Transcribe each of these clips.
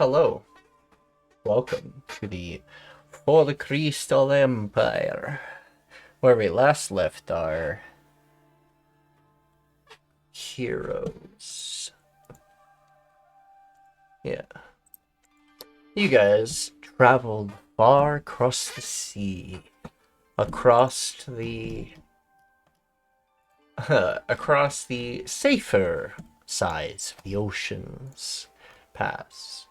Hello. Welcome to the For the Crystal Empire, where we last left our heroes. Yeah. You guys traveled far across the sea, across the safer sides of the ocean's pass.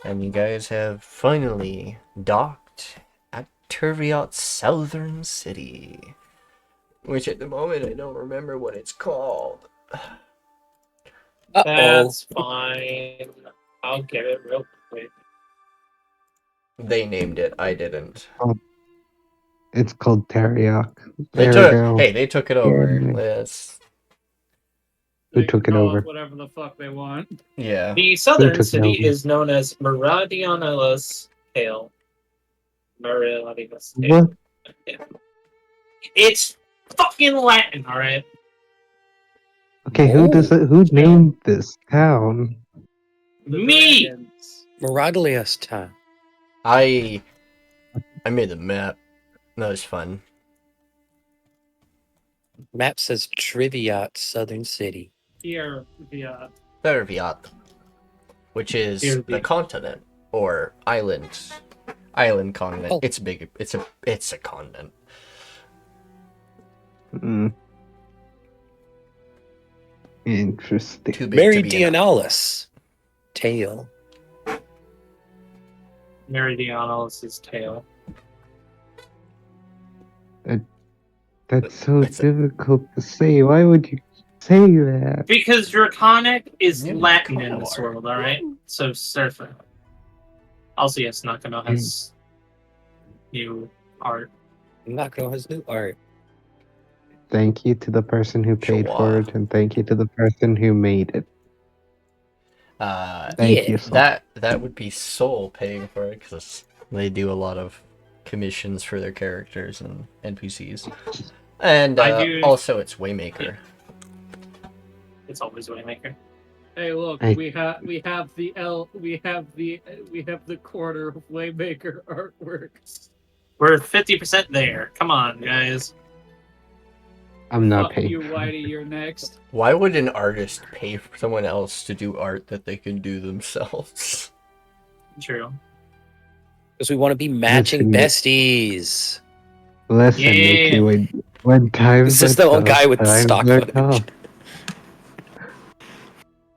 And you guys have finally docked at Turviot's southern city. Which at the moment I don't remember what it's called. That's fine. I'll get it real quick. They named it, I didn't. It's called Teriak. They took it over. Who took it over? Whatever the fuck they want. Yeah. The southern city is known as Merciless Tail. Merciless Tail. What? Yeah. It's fucking Latin, alright? Okay, who named this town? Me! Merciless time. I made the map. That was fun. Map says Triviot Southern City. Here, yeah. Turviot, which is the continent or island continent. Oh. It's big. It's a continent. Interesting. Too big Mary to be an Dianalis. Tail. Meridianalis' tail. That's so difficult to say. Why would you say that? Because Draconic is Yeah, Latin in come this on. world, alright? So surf it. Also, yes, Nakano has new art. Nakano has new art. Thank you to the person who paid Sure. for it, and thank you to the person who made it. Thank you. Sol. That would be Soul paying for it because they do a lot of commissions for their characters and NPCs, and also it's Waymaker. It's always Waymaker. Hey, look, Hey. we have the quarter of Waymaker artworks. We're 50% there. Come on, guys. I'm not Fuck paying. you, Whitey. You're next. Why would an artist pay for someone else to do art that they can do themselves? True. Because we want to be matching Listen, besties. Listen, Yeah. Nikki, when times This is are the one tough, guy with the times stock are footage. tough.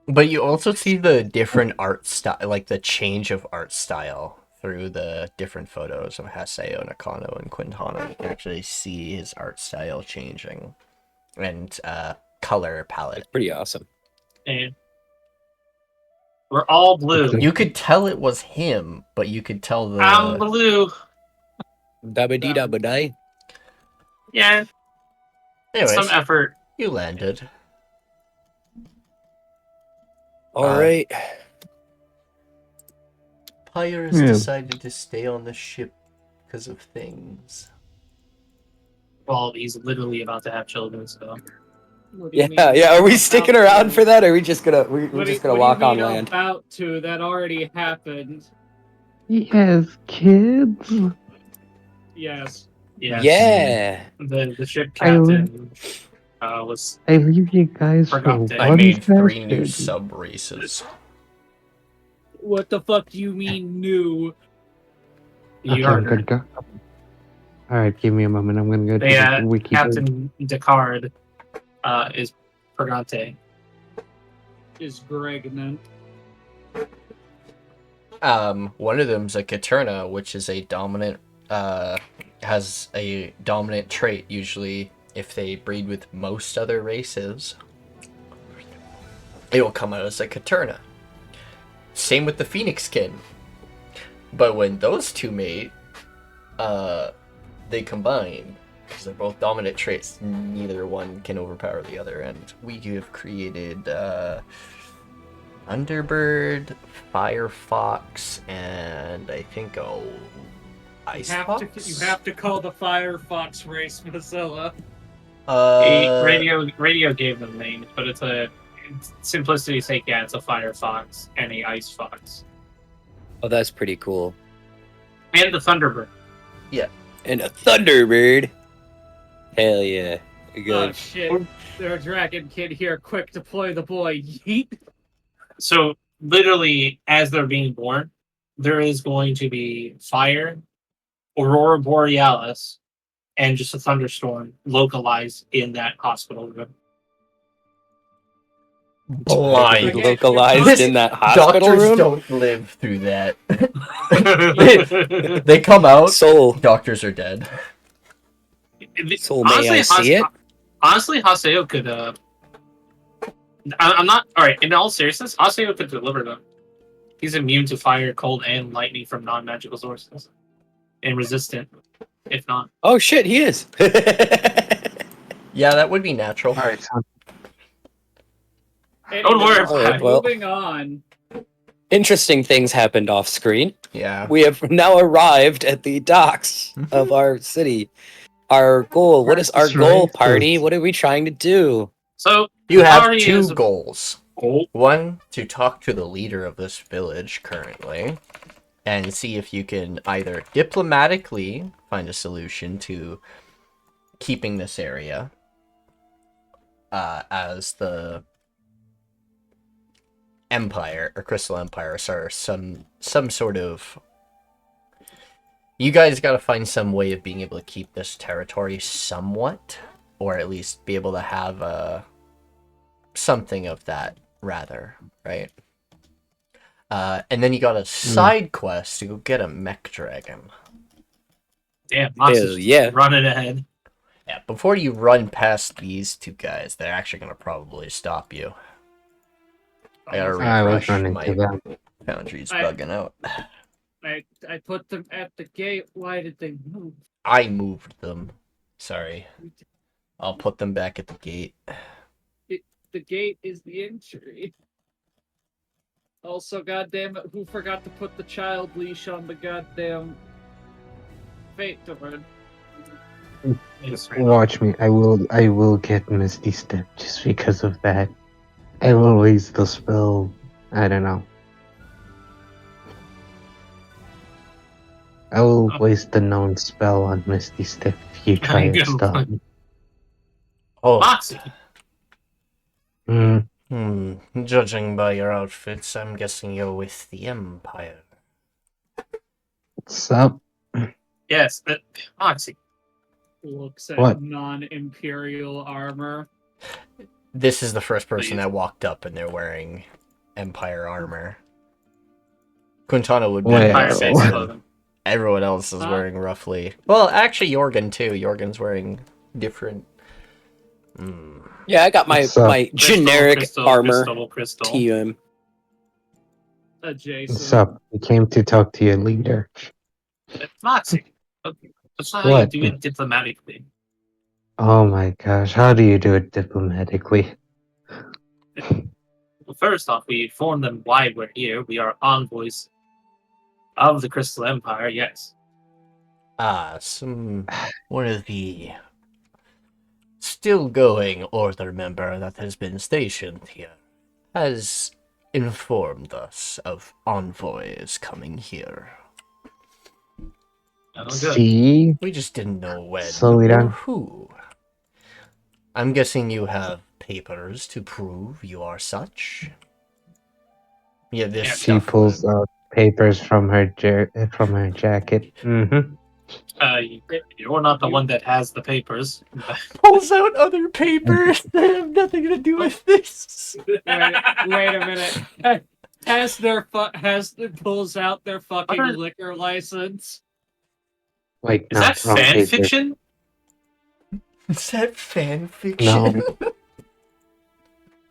But you also see the different art style, like the change of art style through the different photos of Haseo, Nakano, and Quintana. You can actually see his art style changing and color palette. Pretty awesome. And we're all blue. You could tell it was him, but you could tell the I'm blue. Dabba-dee dabba-die. Yeah, Anyways, some effort. you landed. Alright. Pyre has Yeah. decided to stay on the ship because of things. Well, he's literally about to have children, so. What do you Yeah, mean yeah. Are we about sticking to? around for that, or are we just gonna What do you walk on mean land? About to? That already happened. He has kids. Yes. Yes. Yeah. The ship captain was. I leave you guys for Forgot that. I one made 3 new session. sub races. What the fuck do you mean new? Okay, I'm good. Go. All right, give me a moment. I'm gonna go to Yeah, the wiki. Captain Descartes is Purgante. Is Gregnant. One of them's a Caterna, which is a dominant, has a dominant trait, usually if they breed with most other races. It will come out as a Caterna. Same with the Phoenixkin. But when those two mate, they combine. Because they're both dominant traits, neither one can overpower the other, and we have created, Underbird, Firefox, and I think Icefox? You have to call the Firefox race Mozilla. Radio gave them names, but it's a simplicity's sake. Yeah, it's a Firefox and a Ice Fox. Oh, that's pretty cool. And the Thunderbird. And a Thunderbird. Hell yeah. Oh Good. shit! There's a dragon kid here. Quick, deploy the boy. Yeet. So literally, as they're being born, there is going to be fire, aurora borealis, and just a thunderstorm localized in that hospital room. Blind. Localized in that hospital Doctors room. don't live through that. They come out. Soul. Doctors are dead. Soul, may I see it? Honestly, Haseo could. I'm not. All right. In all seriousness, Haseo could deliver them. He's immune to fire, cold, and lightning from non-magical sources, and resistant, if not. Oh shit, he is. Yeah, that would be natural. Alright, so Don't worry Anyways, about it. Well- moving on. Interesting things happened off screen. Yeah. We have now arrived at the docks of our city. Our goal. What is our goal, party? What are we trying to do? So You have party is two a- goals. goal. One, to talk to the leader of this village currently and see if you can either diplomatically find a solution to keeping this area as the Empire or Crystal Empire or some sort of. You guys got to find some way of being able to keep this territory somewhat, or at least be able to have something of that, rather, right? And then you got a side quest to go get a mech dragon. Damn, Hell Moxie's yeah. running ahead. Yeah, before you run past these two guys, they're actually going to probably stop you. I gotta I was refresh running my to them. Foundry's I- bugging out. I put them at the gate. Why did they move? I moved them. Sorry. I'll put them back at the gate. The gate is the injury. Also, goddamn it, who forgot to put the child leash on the goddamn fate door? Watch me. I will get Misty Step just because of that. I will waste the spell. I don't know. I will waste the known spell on Misty Step if you try I'm to gonna stop put- me. Oh, Moxie. Judging by your outfits, I'm guessing you're with the Empire. What's up? Yes, Moxie. Looks at What? non-imperial armor. This is the first person Please. that walked up and they're wearing Empire armor. Quintana would be Wait, the Fire same. base clothing. Everyone else is Huh? wearing roughly. Well, actually, Jørgen too. Jørgen's wearing different. Yeah, I got my What's up? my generic armor Crystal. TM. Adjacent. What's up? We came to talk to your leader. Moxie. That's not how What? you do it diplomatically. Oh my gosh, how do you do it diplomatically? Well, first off, we inform them why we're here. We are envoys of the Crystal Empire, yes. One of the still going Order member that has been stationed here has informed us of envoys coming here. Oh, good. See? We just didn't know when So we or don't- who. I'm guessing you have papers to prove you are such. Yeah, this Yeah, She stuff. pulls out papers from her jacket. Mm-hmm. You're not the one that has the papers. Pulls out other papers that have nothing to do with this. Wait a minute. Pulls out their fucking What are- liquor license. Wait, Is no, that wrong fan paper. fiction? Is that fan fiction?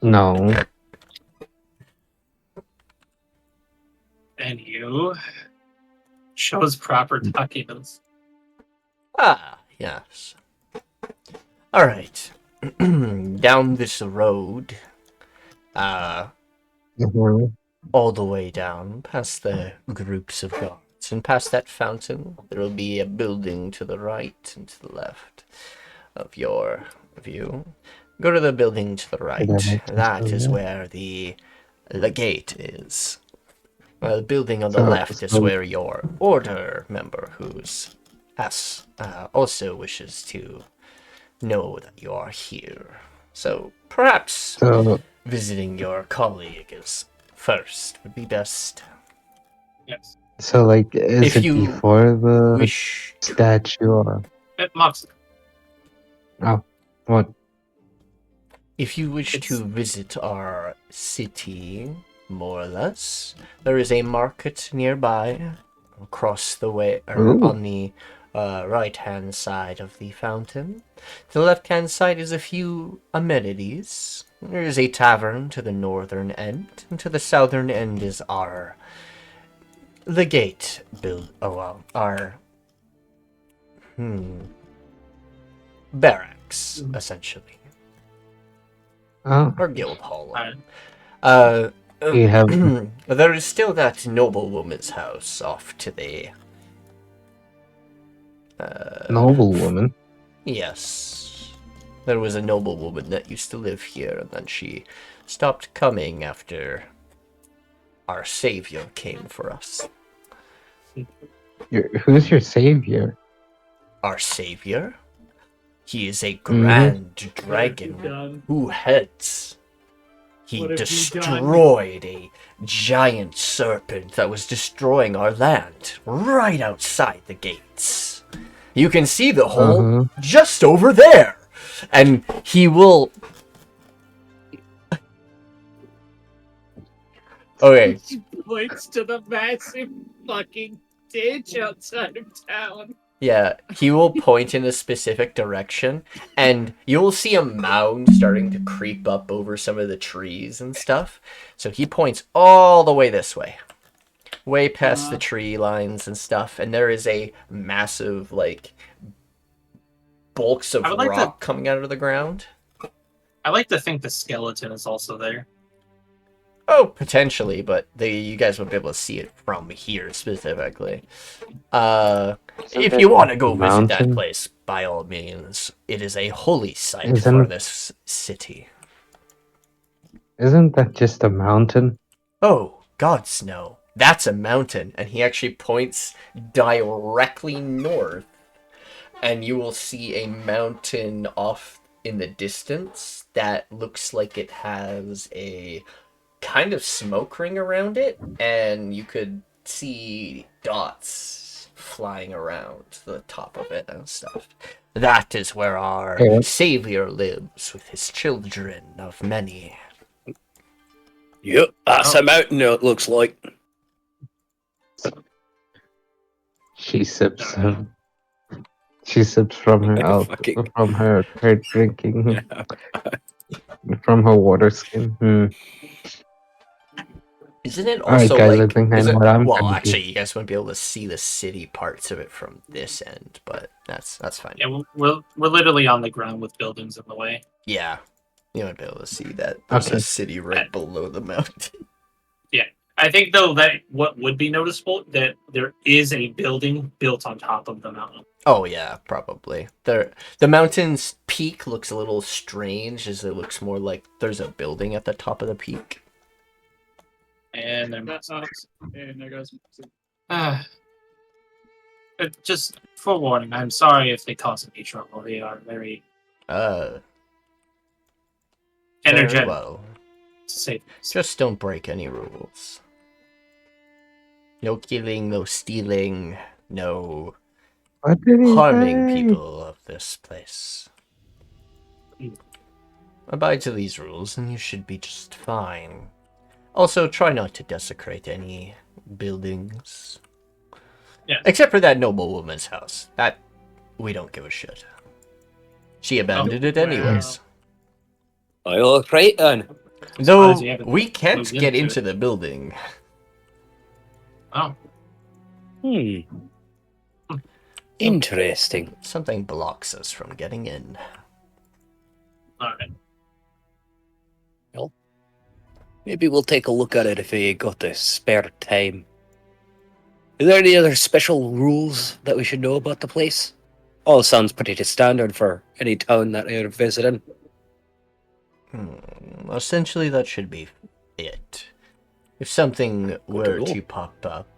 No. And you shows proper documents. Ah, yes. Alright. Down this road, Mhm. all the way down, past the groups of guards, and past that fountain, there will be a building to the right and to the left of your view. Go to the building to the right. that makes sense, That is yeah. where the gate is. The building on the left is where your order member, also wishes to know that you are here. So perhaps visiting your colleague is first would be best. Yes. So, like, is it before the statue or? Moxie. Oh, what? If you wish to visit our city, more or less, there is a market nearby, across the way, on the right-hand side of the fountain. To the left-hand side is a few amenities. There is a tavern to the northern end, and to the southern end is the gate our barracks, essentially. Oh. Or guild hall. You have... There is still that noblewoman's house off to the... noblewoman? Yes. There was a noblewoman that used to live here, and then she stopped coming after our savior came for us. Who's your savior? Our savior? He is a grand dragon who heads. He destroyed a giant serpent that was destroying our land right outside the gates. You can see the hole just over there. And he will... Okay. He points to the massive fucking ditch outside of town. Yeah, he will point in a specific direction, and you will see a mound starting to creep up over some of the trees and stuff. So he points all the way this way. Way past the tree lines and stuff, and there is a massive, like, bulks of rock coming out of the ground. I like to think the skeleton is also there. Oh, potentially, but you guys won't be able to see it from here specifically. If you want to go visit that place, by all means, it is a holy site for this city. Isn't that just a mountain? Oh, gods no. That's a mountain. And he actually points directly north. And you will see a mountain off in the distance that looks like it has a kind of smoke ring around it, and you could see dots flying around the top of it and stuff. That is where our savior lives with his children of many. Yep, that's a mountain, it looks like. She sips from her from her drinking, from her water skin. Isn't it also guys, like... well, actually, you guys won't be able to see the city parts of it from this end, but that's fine. Yeah, we're literally on the ground with buildings in the way. Yeah, you won't be able to see that. There's a city right below the mountain. Yeah, I think though that what would be noticeable that there is a building built on top of the mountain. Oh yeah, probably. The mountain's peak looks a little strange, as it looks more like there's a building at the top of the peak. And then just forewarning, I'm sorry if they cause any trouble. They are very energetic. Well. Safe. Just don't break any rules. No killing, no stealing, no harming people of this place. Abide to these rules and you should be just fine. Also, try not to desecrate any buildings. Yeah. Except for that noblewoman's house. That, we don't give a shit. She abandoned it anyways. Well, look right then. Though, we can't get into the building. Oh. Interesting. Something blocks us from getting in. Alright. Well, maybe we'll take a look at it if we got the spare time. Are there any other special rules that we should know about the place? All sounds pretty standard for any town that you're visiting. Essentially, that should be it. If something to were know. to pop up,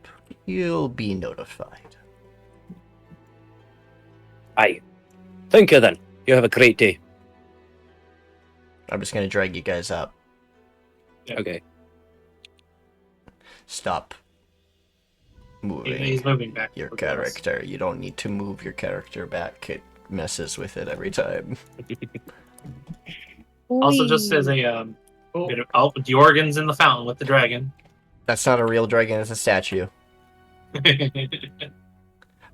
you'll be notified. Aye. Thank you then. You have a great day. I'm just gonna drag you guys up. Okay. Stop moving He's moving back. your towards us. character. You don't need to move your character back. It messes with it every time. Also, just as a bit of Jørgen's in the fountain with the dragon. That's not a real dragon, it's a statue.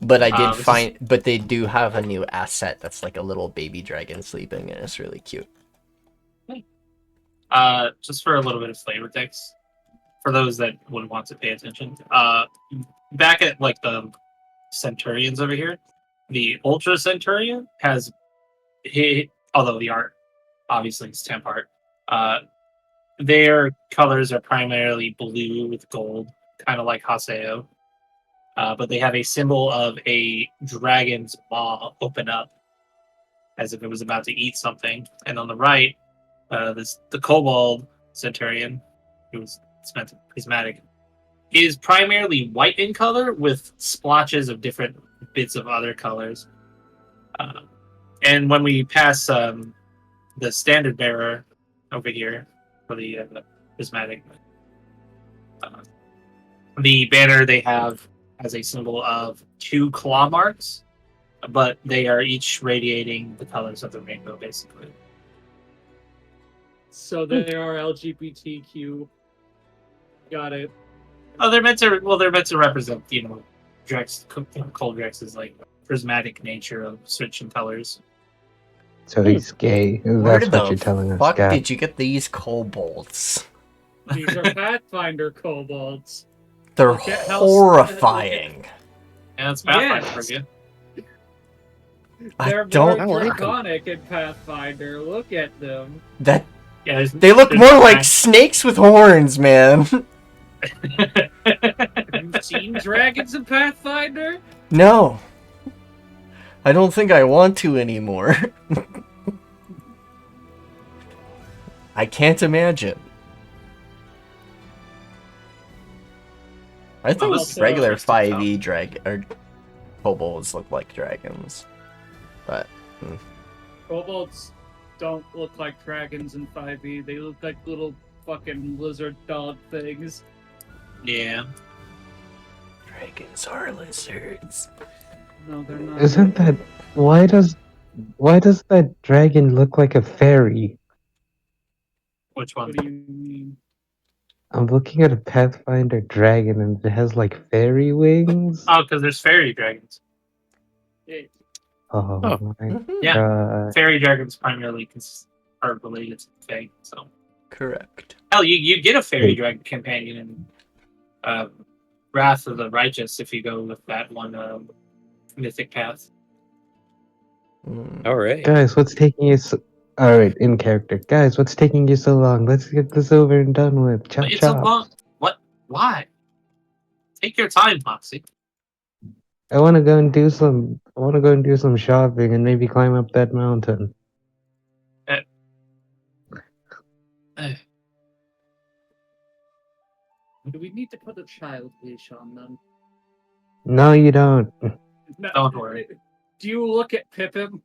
But I did find, but they do have a new asset that's like a little baby dragon sleeping, and it's really cute. Just for a little bit of flavor text, for those that would want to pay attention. Back at like the Centurions over here, the Ultra Centurion has, although the art obviously is temp art, their colors are primarily blue with gold, kind of like Haseo. But they have a symbol of a dragon's maw open up, as if it was about to eat something. And on the right, the Kobold Centurion, who's spent prismatic, is primarily white in color with splotches of different bits of other colors. And when we pass the standard bearer over here for the prismatic, the banner they have has a symbol of 2 claw marks, but they are each radiating the colors of the rainbow, basically. So they are LGBTQ. Got it. Oh, they're meant to represent, Drex, Cold Drex's like prismatic nature of switching colors. So he's gay. Where That's what you're telling us, fuck Gab. did you get these kobolds? These are Pathfinder kobolds. They're Look at how- horrifying. And it's Pathfinder Yes. for you. I They're don't more I like 'em. draconic in Pathfinder. Look at them. that Yeah, they look more like snakes with horns, man. Have you seen dragons in Pathfinder? No. I don't think I want to anymore. I can't imagine. I think Also- regular 5e or kobolds look like dragons. But Kobolds don't look like dragons in 5e. They look like little fucking lizard dog things. Yeah. dragons are lizards. No, they're not. Isn't that why does that dragon look like a fairy? Which one? What do you mean? I'm looking at a Pathfinder dragon and it has like fairy wings. Oh, because there's fairy dragons. Oh, Oh. my Yeah. god. Fairy dragons primarily are related to Fae, so. Correct. Hell, you get a fairy dragon companion in Wrath of the Righteous if you go with that one mythic path. All right. Guys, what's taking you so Alright, in character. Guys, what's taking you so long? Let's get this over and done with. Chop It's chop. a long. What? Why? Take your time, Moxie. I wanna go and do some shopping and maybe climb up that mountain. Do we need to put a child leash on them? No, you don't. No. Don't worry. Do you look at Pippin?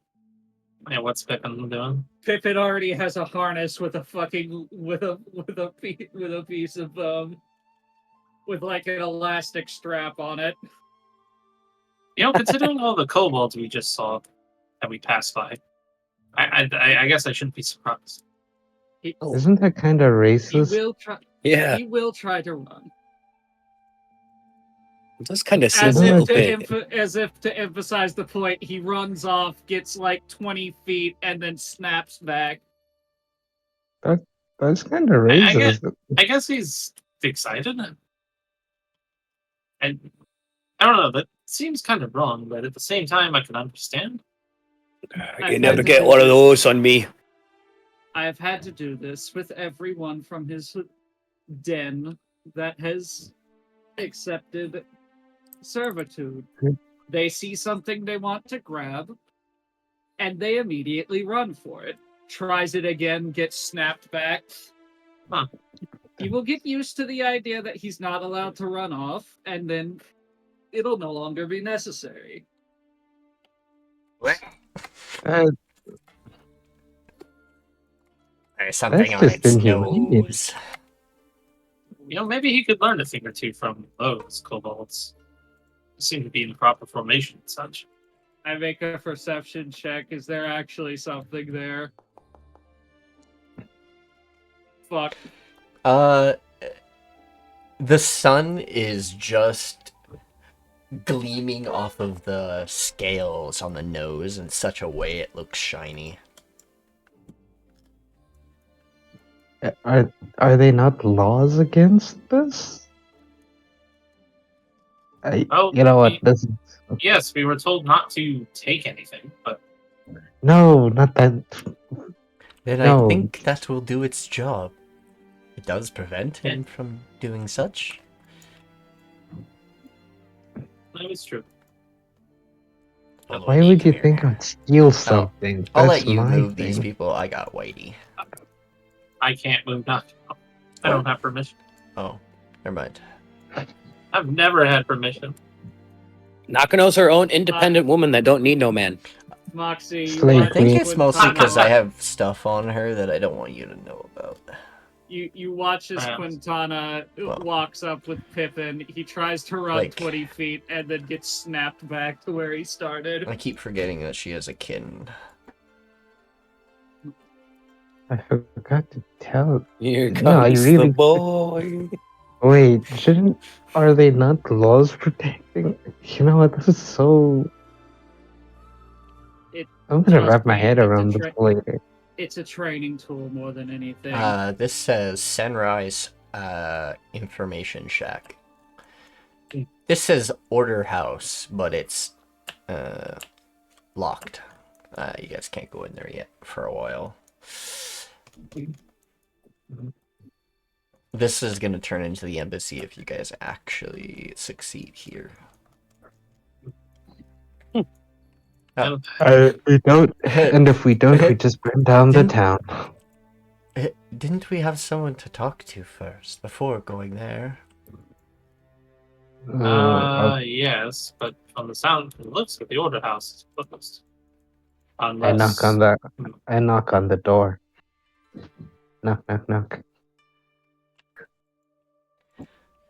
Yeah, what's Pippin doing? Pippin already has a harness with a fucking with a piece of with like an elastic strap on it. Considering all the kobolds we just saw that we passed by, I guess I shouldn't be surprised. Isn't that kind of He racist? will try. Yeah, He will try to run, it does kind of seem as a little if bit. as if to emphasize the point. He runs off, gets like 20 feet, and then snaps back. That's kind of I racist. I guess he's excited. And I don't know, that seems kind of wrong, but at the same time, I can understand. You never get one of those on me. I have had to do this with everyone from his den that has accepted servitude. Good. They see something they want to grab, and they immediately run for it. Tries it again, gets snapped back. Huh. He will get used to the idea that he's not allowed to run off, and then it'll no longer be necessary. Uh, There's something That's on just its inhumane. nose. Maybe he could learn a thing or two from those kobolds. They seem to be in the proper formation and such. I make a perception check. Is there actually something there? Fuck. The sun is just gleaming off of the scales on the nose in such a way it looks shiny. Are they not laws against this? Oh, You know what? This is, Yes, we were told not to take anything, but no, not that. Then No. I think that will do its job. It does prevent him from doing such. that is true. Although Why he would come you here. think I'd steal something? I'll That's let you my move thing. these people. I got Whitey. I can't move now. I don't have permission. Oh, never mind. I've never had permission. Nakano's her own independent woman that don't need no man. Moxie, you Slave I think me. it's mostly because I have stuff on her that I don't want you to know about. You watch as Quintana walks up with Pippin. He tries to run Like- 20 feet and then gets snapped back to where he started. I keep forgetting that she has a kitten. I forgot to tell. Here No, I comes really- the boy. Wait, are they not laws protecting? You know what? This is so. I'm gonna Trust wrap my me, head it's a around this later. It's a training tool more than anything. This says Sunrise Information Shack. This says Order House, but it's locked. You guys can't go in there yet for a while. This is gonna turn into the embassy if you guys actually succeed here. We don't, and if we don't, we just burn down the town. Didn't we have someone to talk to first before going there? Yes, but from the sound, it looks like the order house is closed. I Unless... knock on the door. Knock, knock, knock.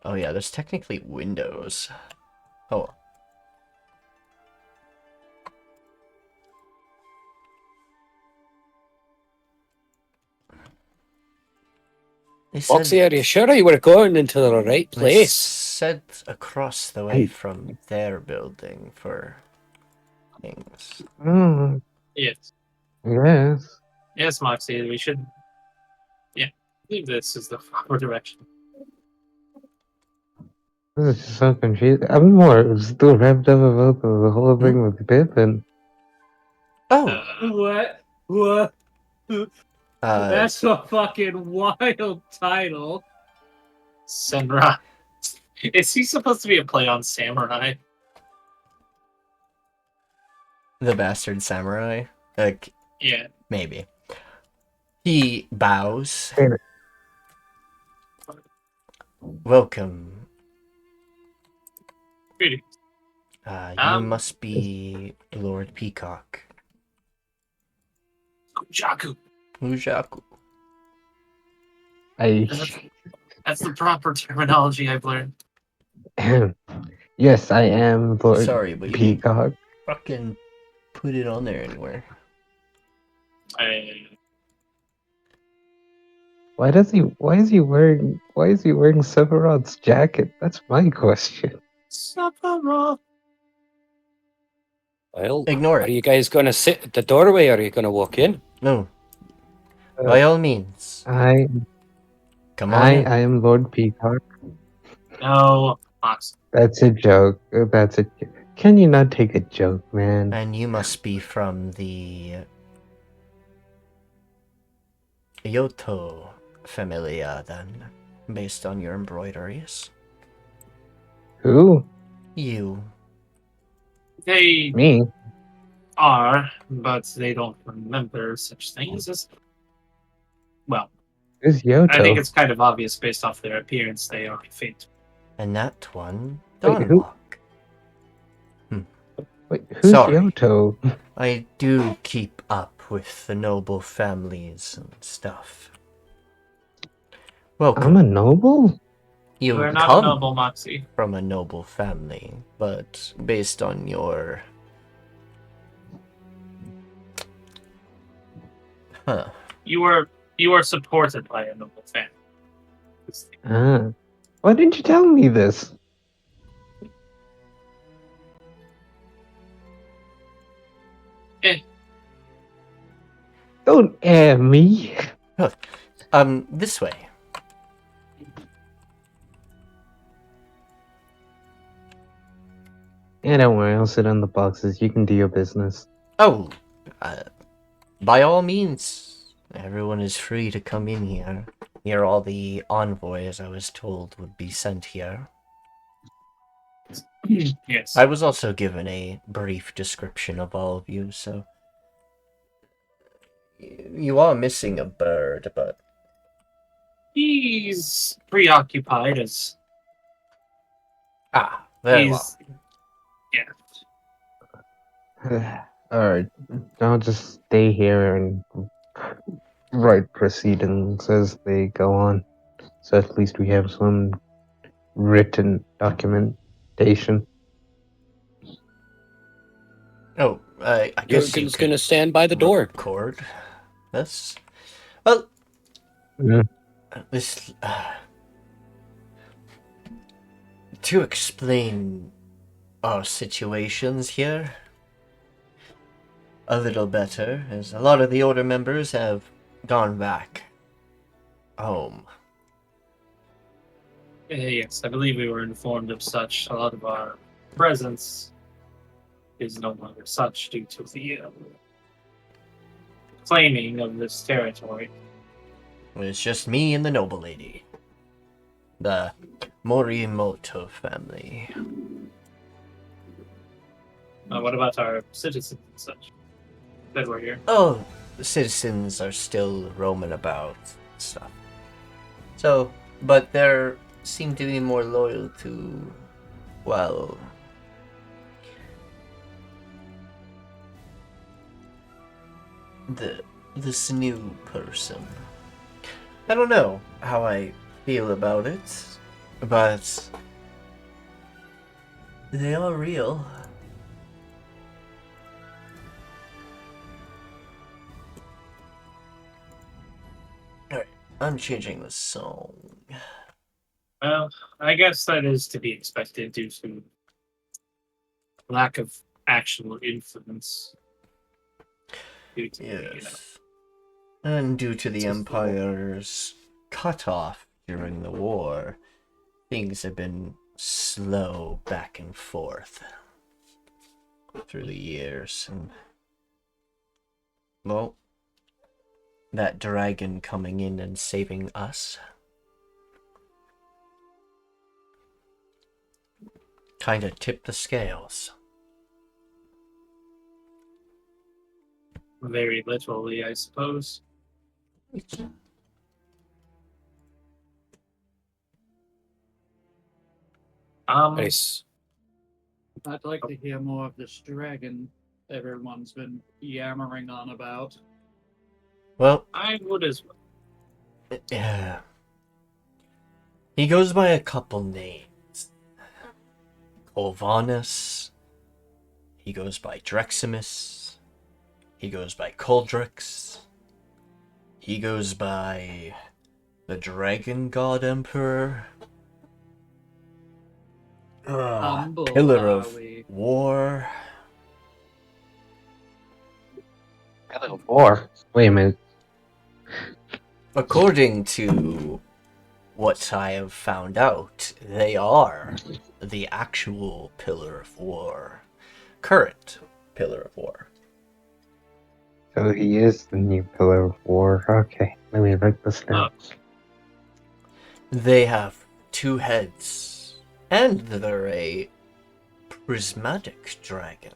Oh yeah, there's technically windows. Oh. Foxy, are you sure you were going into the right They place? said across the way from their building for things. Mm, Yes. yes. Yes, Moxie, we should... Yeah, I believe this is the proper direction. This is so confusing. I'm more still wrapped up about the whole thing with Pippin. Oh! What? Uh, That's a fucking wild title. Senra. Is he supposed to be a play on samurai? the bastard samurai? Like, Yeah. maybe. He bows. Welcome. Greetings. You must be Lord Peacock. Kujaku. Mujaku. That's the proper terminology I've learned. Yes, I am Lord Sorry, but you Peacock. fucking put it on there anywhere. Why is he wearing Sephiroth's jacket? That's my question. Sephiroth. Well, Ignore are it. you guys going to sit at the doorway or are you going to walk in? No. By all means. I Come on in. I am Lord Peacock. No, Fox. That's a joke. Can you not take a joke, man? And you must be from the Yoto Familia, then, based on your embroideries. Who? You. They Me? are, but they don't remember such things as... Well, Who's I think Yoto? it's kind of obvious based off their appearance. They are a faint. And that one, Wait, who- Donlock. Wait, who's Sorry. Yoto? I do keep up with the noble families and stuff. Welcome. I'm a noble? You We're not a come noble, Moxie. from a noble family, but based on your... Huh. You are supported by a noble family. Ah. Why didn't you tell me this? Eh. Don't air me. This way. Yeah, don't worry, I'll sit on the boxes. You can do your business. Oh, by all means, everyone is free to come in here. Here all the envoys I was told would be sent here. Yes. I was also given a brief description of all of you, so... You are missing a bird, but... He's preoccupied as very well. Yeah. Alright, I'll just stay here and write proceedings as they go on. So at least we have some written documentation. Oh, I guess you Jørgen's could gonna stand by the door. record this. Well, Yeah. this... to explain our situations here a little better, as a lot of the Order members have gone back home. Yes, I believe we were informed of such. A lot of our presence is no longer such due to the claiming of this territory. It's just me and the noble lady. The Morimoto family. What about our citizens and such that were here? Oh, the citizens are still roaming about and stuff. So, but they seem to be more loyal to, well, this new person. I don't know how I feel about it, but they are real. Alright, I'm changing the song. Well, I guess that is to be expected due to lack of actual influence. Due to, Yes. And due to the Just the war. Empire's cutoff during the war, things have been slow back and forth through the years. And, well, that dragon coming in and saving us kind of tipped the scales. Very literally, I suppose. Nice. I'd like to hear more of this dragon everyone's been yammering on about. Well, I would as well. yeah. He goes by a couple names. Colvanus. He goes by Dreximus. He goes by Coldrix. He goes by the Dragon God Emperor. Humble, Pillar are of we? War. Pillar of War? Wait a minute. According to what I have found out, they are the actual Pillar of War. Current Pillar of War. So he is the new Pillar of War. Okay, let me write this down. They have 2 heads, and they're a prismatic dragon.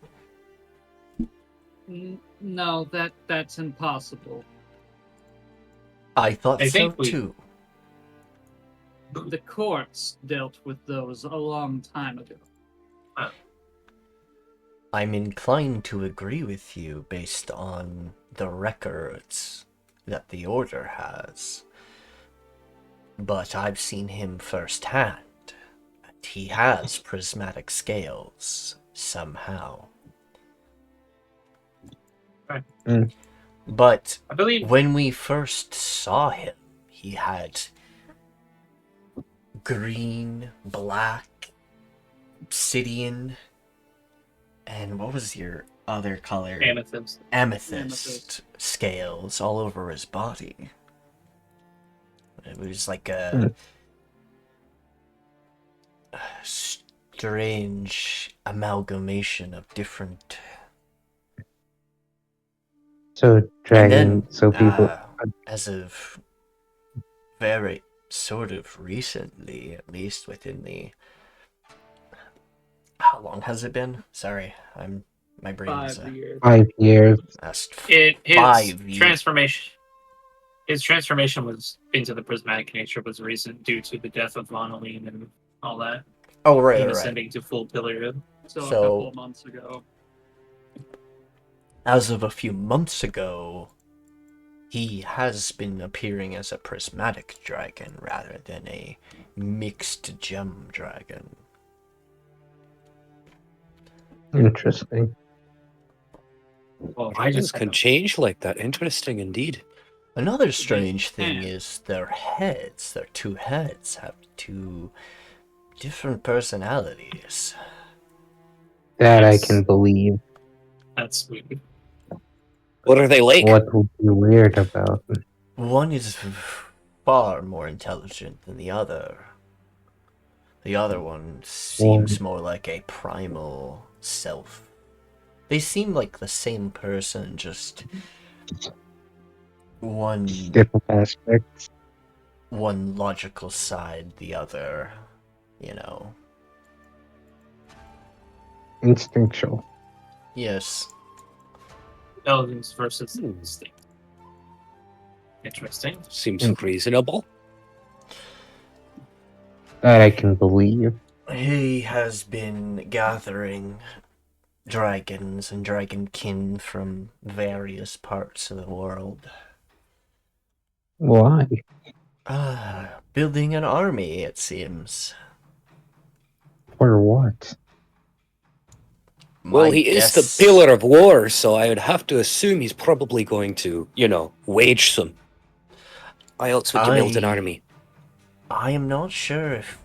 No, that's impossible. I thought I so think we- too. The courts dealt with those a long time ago. I'm inclined to agree with you based on the records that the Order has. But I've seen him firsthand, and he has prismatic scales, somehow. Right. Mm. But I believe when we first saw him, he had green, black, obsidian, and what was your other color? amethyst. Amethyst scales all over his body. It was like a strange amalgamation of different. So dragon. And then, so people. as of very sort of recently, at least within the. How long has it been? Sorry, my brain is 5 years. 5 years. last His 5 years. transformation. His transformation was into the prismatic nature was recent due to the death of Monoline and all that. Oh right, And right. ascending to full pillarhood. So a So- couple of months ago. As of a few months ago, he has been appearing as a prismatic dragon rather than a mixed gem dragon. Interesting. Well, Dragons can change like that. Interesting indeed. Another strange thing can. is their heads, their two heads, have two different personalities. That I Yes. can believe. That's weird. What are they like? What would be weird about it? One is far more intelligent than the other. The other one seems more like a primal self. They seem like the same person, just one different aspects? logical side, the other, you know. Instinctual. Yes. Elegance versus instinct. Interesting. Seems Mm. reasonable. That I can believe. He has been gathering dragons and dragonkin from various parts of the world. Why? Building an army, it seems. For what? Well, My he is guess- the pillar of war, so I would have to assume he's probably going to, wage some. Why else would you build an I- army? I am not sure if...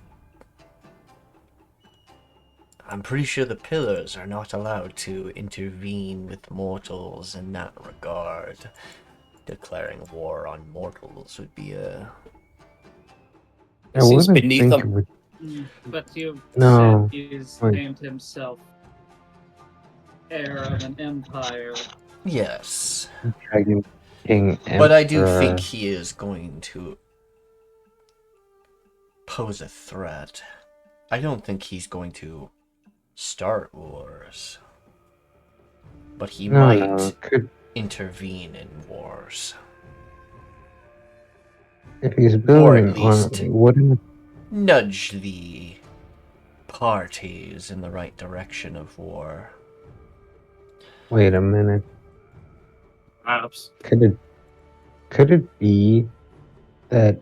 I'm pretty sure the pillars are not allowed to intervene with mortals in that regard. Declaring war on mortals would be a... I This is wouldn't beneath think them. it would. But you No, said he's wait. named himself heir of an empire. Yes. Dragon King. But I do Emperor. think he is going to pose a threat. I don't think he's going to start wars. But he No, might could intervene in wars. if he's Or building at an least- army, wouldn't Nudge the parties in the right direction of war. wait a minute. Perhaps. Could it be that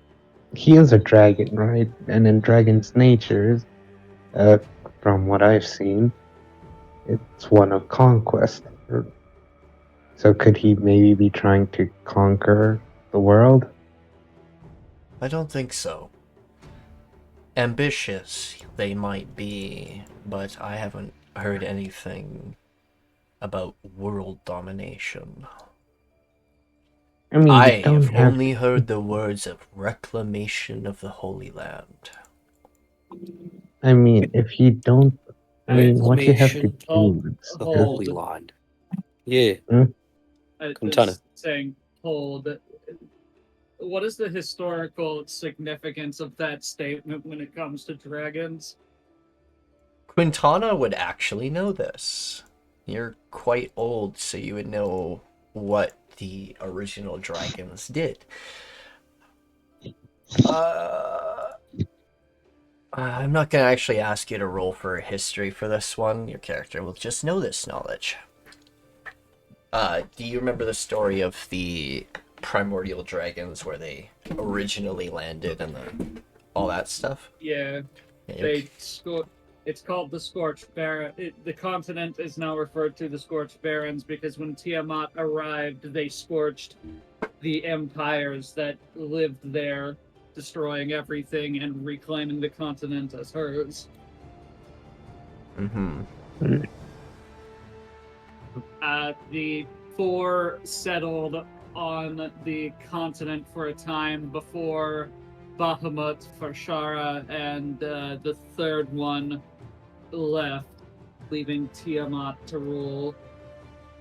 he is a dragon, right? And in dragon's natures, from what I've seen, it's one of conquest. So could he maybe be trying to conquer the world? I don't think so. Ambitious they might be, but I haven't heard anything about world domination. I mean, I you don't have have only heard the words of reclamation of the Holy Land. I mean, if you don't, I mean, what you have to Reclamation do is The Hold. Holy Land. Yeah. Quintana. It's saying, hold. What is the historical significance of that statement when it comes to dragons? Quintana would actually know this. You're quite old, so you would know what the original dragons did. I'm not gonna actually ask you to roll for history for this one. Your character will just know this knowledge. Do you remember the story of the primordial dragons where they originally landed and all that stuff? Yeah, Yeah, it's called the Scorched Baron. The continent is now referred to the Scorched Barons because when Tiamat arrived, they scorched the empires that lived there, destroying everything and reclaiming the continent as hers. Mm-hmm. The four settled on the continent for a time before Bahamut, Farshara, and the third one left, leaving Tiamat to rule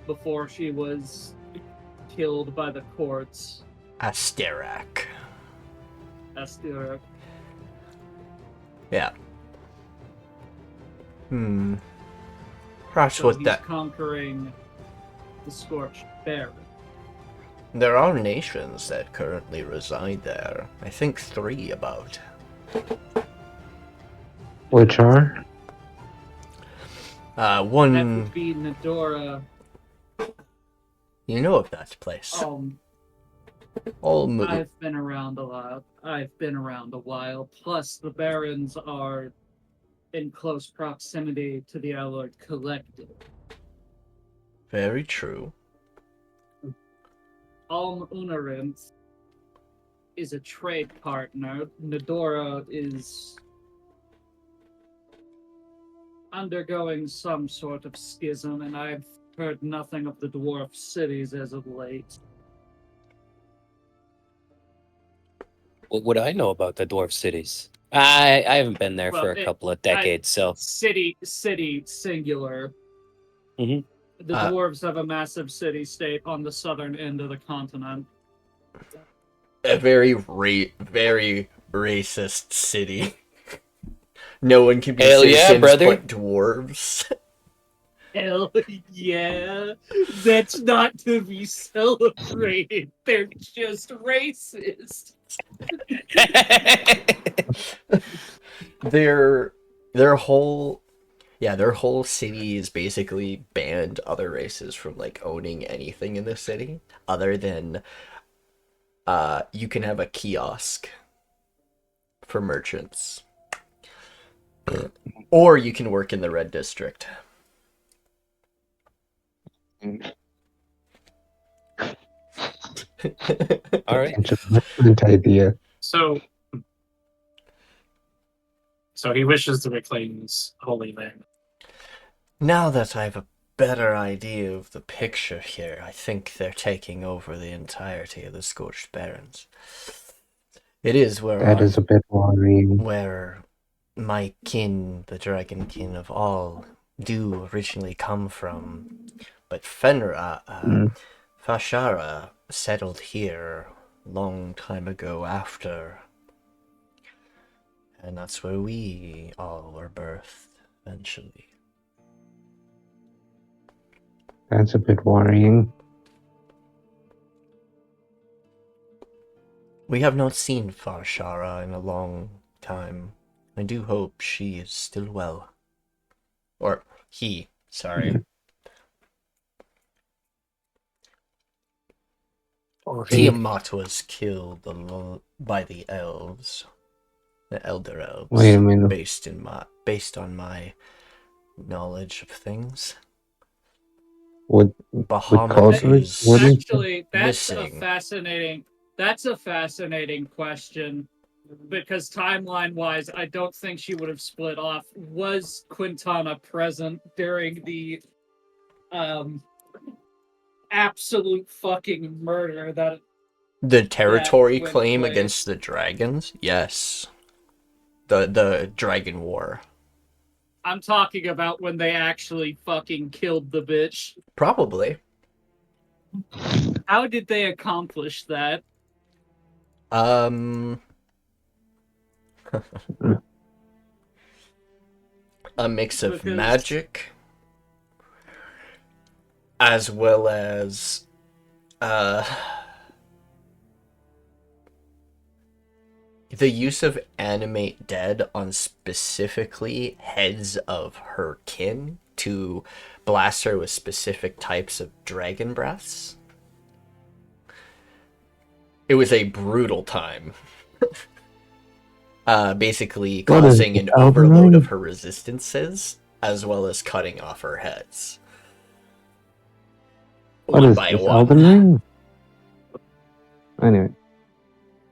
before she was killed by the courts. Asterac. Alistair. Yeah. Perhaps So what he's that... conquering the Scorched Baron. There are nations that currently reside there. I think 3 about. Which are? That One... would be Nadora. You know of that place. I've been around a lot. I've been around a while. Plus, the Barons are in close proximity to the Alloyed Collective. Very true. Unarinth is a trade partner. Nadora is undergoing some sort of schism, and I've heard nothing of the dwarf cities as of late. What would I know about the dwarf cities? I haven't been there for a couple of decades, so City, singular. Mhm. The dwarves have a massive city-state on the southern end of the continent. A very racist city. No one can be Hell yeah, citizens brother. but dwarves. Hell yeah! That's not to be celebrated. They're just racist. Their whole city is basically banned other races from like owning anything in the city other than you can have a kiosk for merchants. Or you can work in the red district. all right. Excellent idea. So he wishes to reclaim this holy land. Now that I have a better idea of the picture here, I think they're taking over the entirety of the Scorched Barrens. It is That is a bit worrying. where my kin, the dragon kin of all, do originally come from. But Fenra, Fashara settled here long time ago after. And that's where we all were birthed, eventually. That's a bit worrying. We have not seen Farshara in a long time. I do hope she is still well. Or he, sorry. Tiamat was killed by the elves. The elder elves. Wait a minute. Based on my knowledge of things. Bahamut is Actually, missing. That's a fascinating question. Because timeline-wise, I don't think she would have split off. Was Quintana present during the absolute fucking murder that The territory went claim place? against the dragons? Yes. The dragon war. I'm talking about when they actually fucking killed the bitch. Probably. How did they accomplish that? A mix of Because- magic as well as the use of animate dead on specifically heads of her kin to blast her with specific types of dragon breaths. It was a brutal time. Basically What is causing this, an Elden overload Ring? of her resistances, as well as cutting off her heads. What One is by this, one. Elden Ring? Anyway.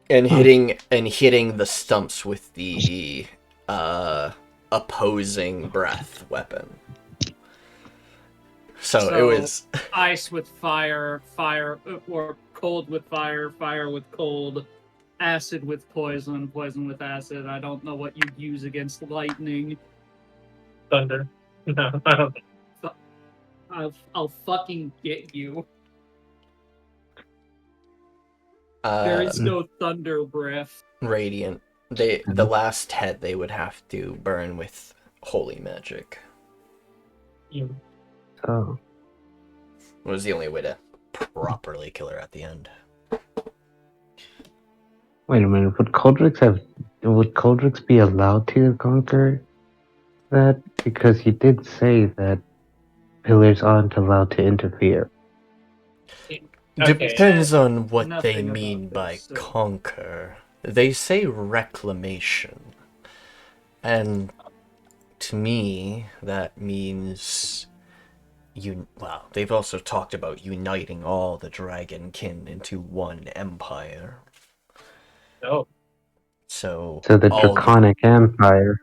And Huh. hitting the stumps with the opposing breath weapon. So it was ice with fire, fire or cold with fire, fire with cold, acid with poison, poison with acid. I don't know what you'd use against lightning. Thunder. No, I don't think. I'll fucking get you. There is no thunder breath. radiant. The last head they would have to burn with holy magic. You Oh. It was the only way to properly kill her at the end. Wait a minute. Would Coldrix be allowed to conquer that? Because he did say that pillars aren't allowed to interfere. Depends on what Nothing they about mean this, by so- conquer. They say reclamation. And to me, that means well, they've also talked about uniting all the dragon kin into one empire. no. So So the Draconic Empire.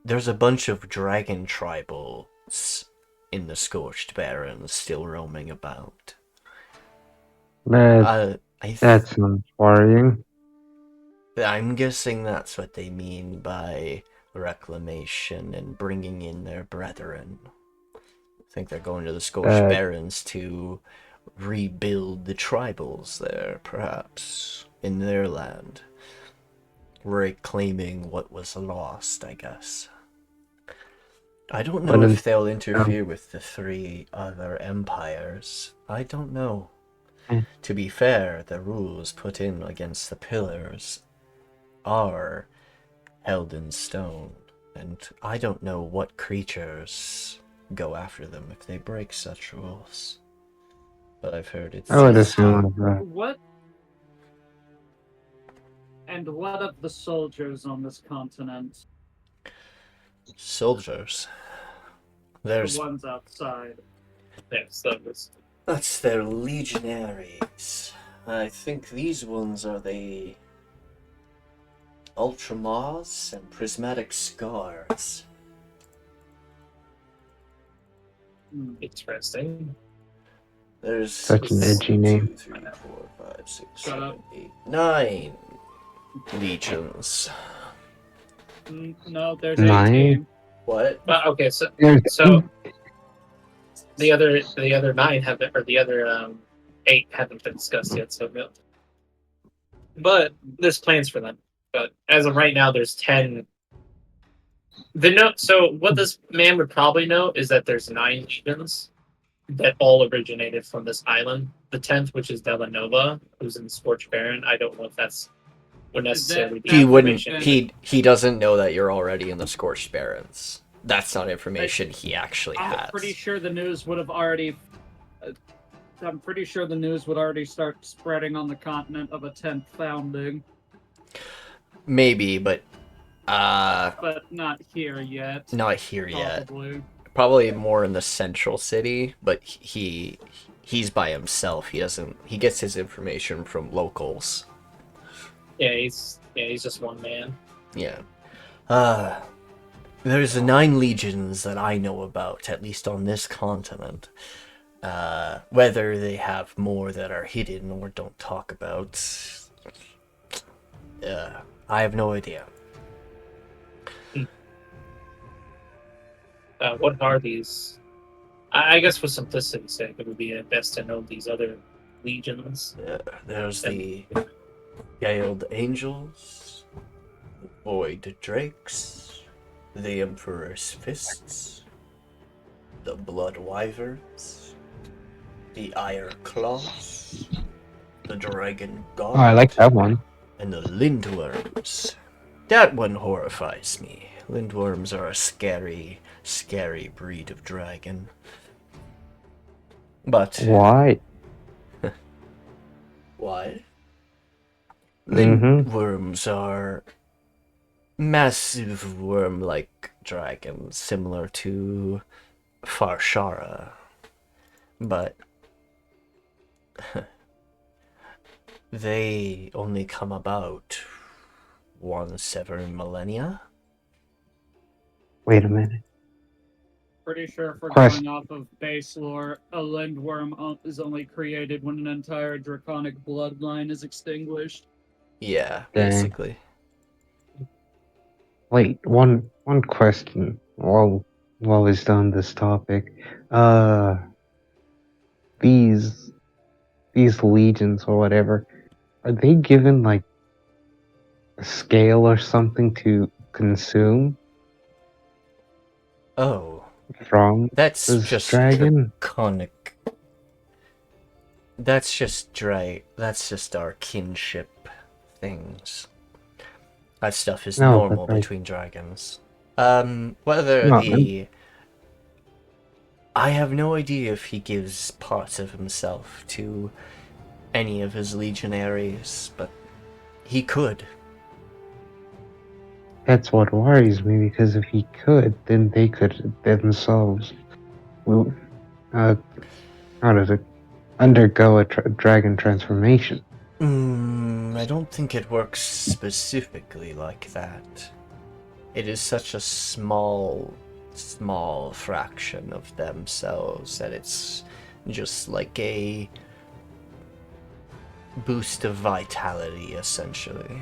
there's a bunch of dragon tribals in the Scorched Barrens still roaming about. That sounds worrying. I'm guessing that's what they mean by reclamation and bringing in their brethren. I think they're going to the Scorched Barrens to rebuild the tribals there, perhaps, in their land. Reclaiming what was lost, I guess. I don't know if they'll interfere with the 3 other empires. I don't know. To be fair, the rules put in against the pillars are held in stone, and I don't know what creatures go after them if they break such rules. But I've heard it's... I would assume that. What? And what of the soldiers on this continent? Soldiers. There's... The ones outside. Yes, that was. That's their legionaries. I think these ones are the Ultramars and Prismatic Scars. Interesting. There's Such an edgy name. 2, 3, 4, 5, 6, Shut 7, up. 8, 9 legions. No, there's 9? 18. What? Okay, so So the other 9 haven't, or the other 8 haven't been discussed yet. So, but there's plans for them. But as of right now, there's 10. So what this man would probably know is that there's 9 legions that all originated from this island. The 10th, which is Delanova, who's in the Scorched Baron. I don't know if that's would necessarily be. He wouldn't. information. He doesn't know that you're already in the Scorched Barrens. That's not information he actually has. I'm pretty sure the news would have already. I'm pretty sure the news would already start spreading on the continent of a 10th founding. Maybe, but not here yet. not here yet. Probably. Probably more in the central city, but he's by himself. He gets his information from locals. Yeah, he's just one man. Yeah. There's 9 legions that I know about, at least on this continent. Whether they have more that are hidden or don't talk about, I have no idea. What are these? I guess for simplicity's sake, it would be best to know these other legions. There's the Galeed Angels, the Void Drakes, the Emperor's Fists, the Blood Wyverns, the Ire Claws, the Dragon God. I like that one. And the lindworms. That one horrifies me. Lindworms are a scary, scary breed of dragon. But... Why? What? Mhm. Lindworms are massive worm-like dragons, similar to Farshara. But they only come about once every millennia. Wait a minute. Pretty sure if we're Question. going off of base lore, a lindworm is only created when an entire draconic bloodline is extinguished. Yeah, Dang. basically. Wait, one question while we're still on this topic. These legions or whatever, are they given like a scale or something to consume Oh, from that's this just dragon? draconic. That's just our kinship things. That stuff is No, normal but like, between dragons. Whether no, the... I have no idea if he gives parts of himself to any of his legionaries, but he could. that's what worries me, because if he could, then they could themselves, how does it, undergo a dragon transformation. I don't think it works specifically like that. It is such a small fraction of themselves that it's just like a boost of vitality, essentially.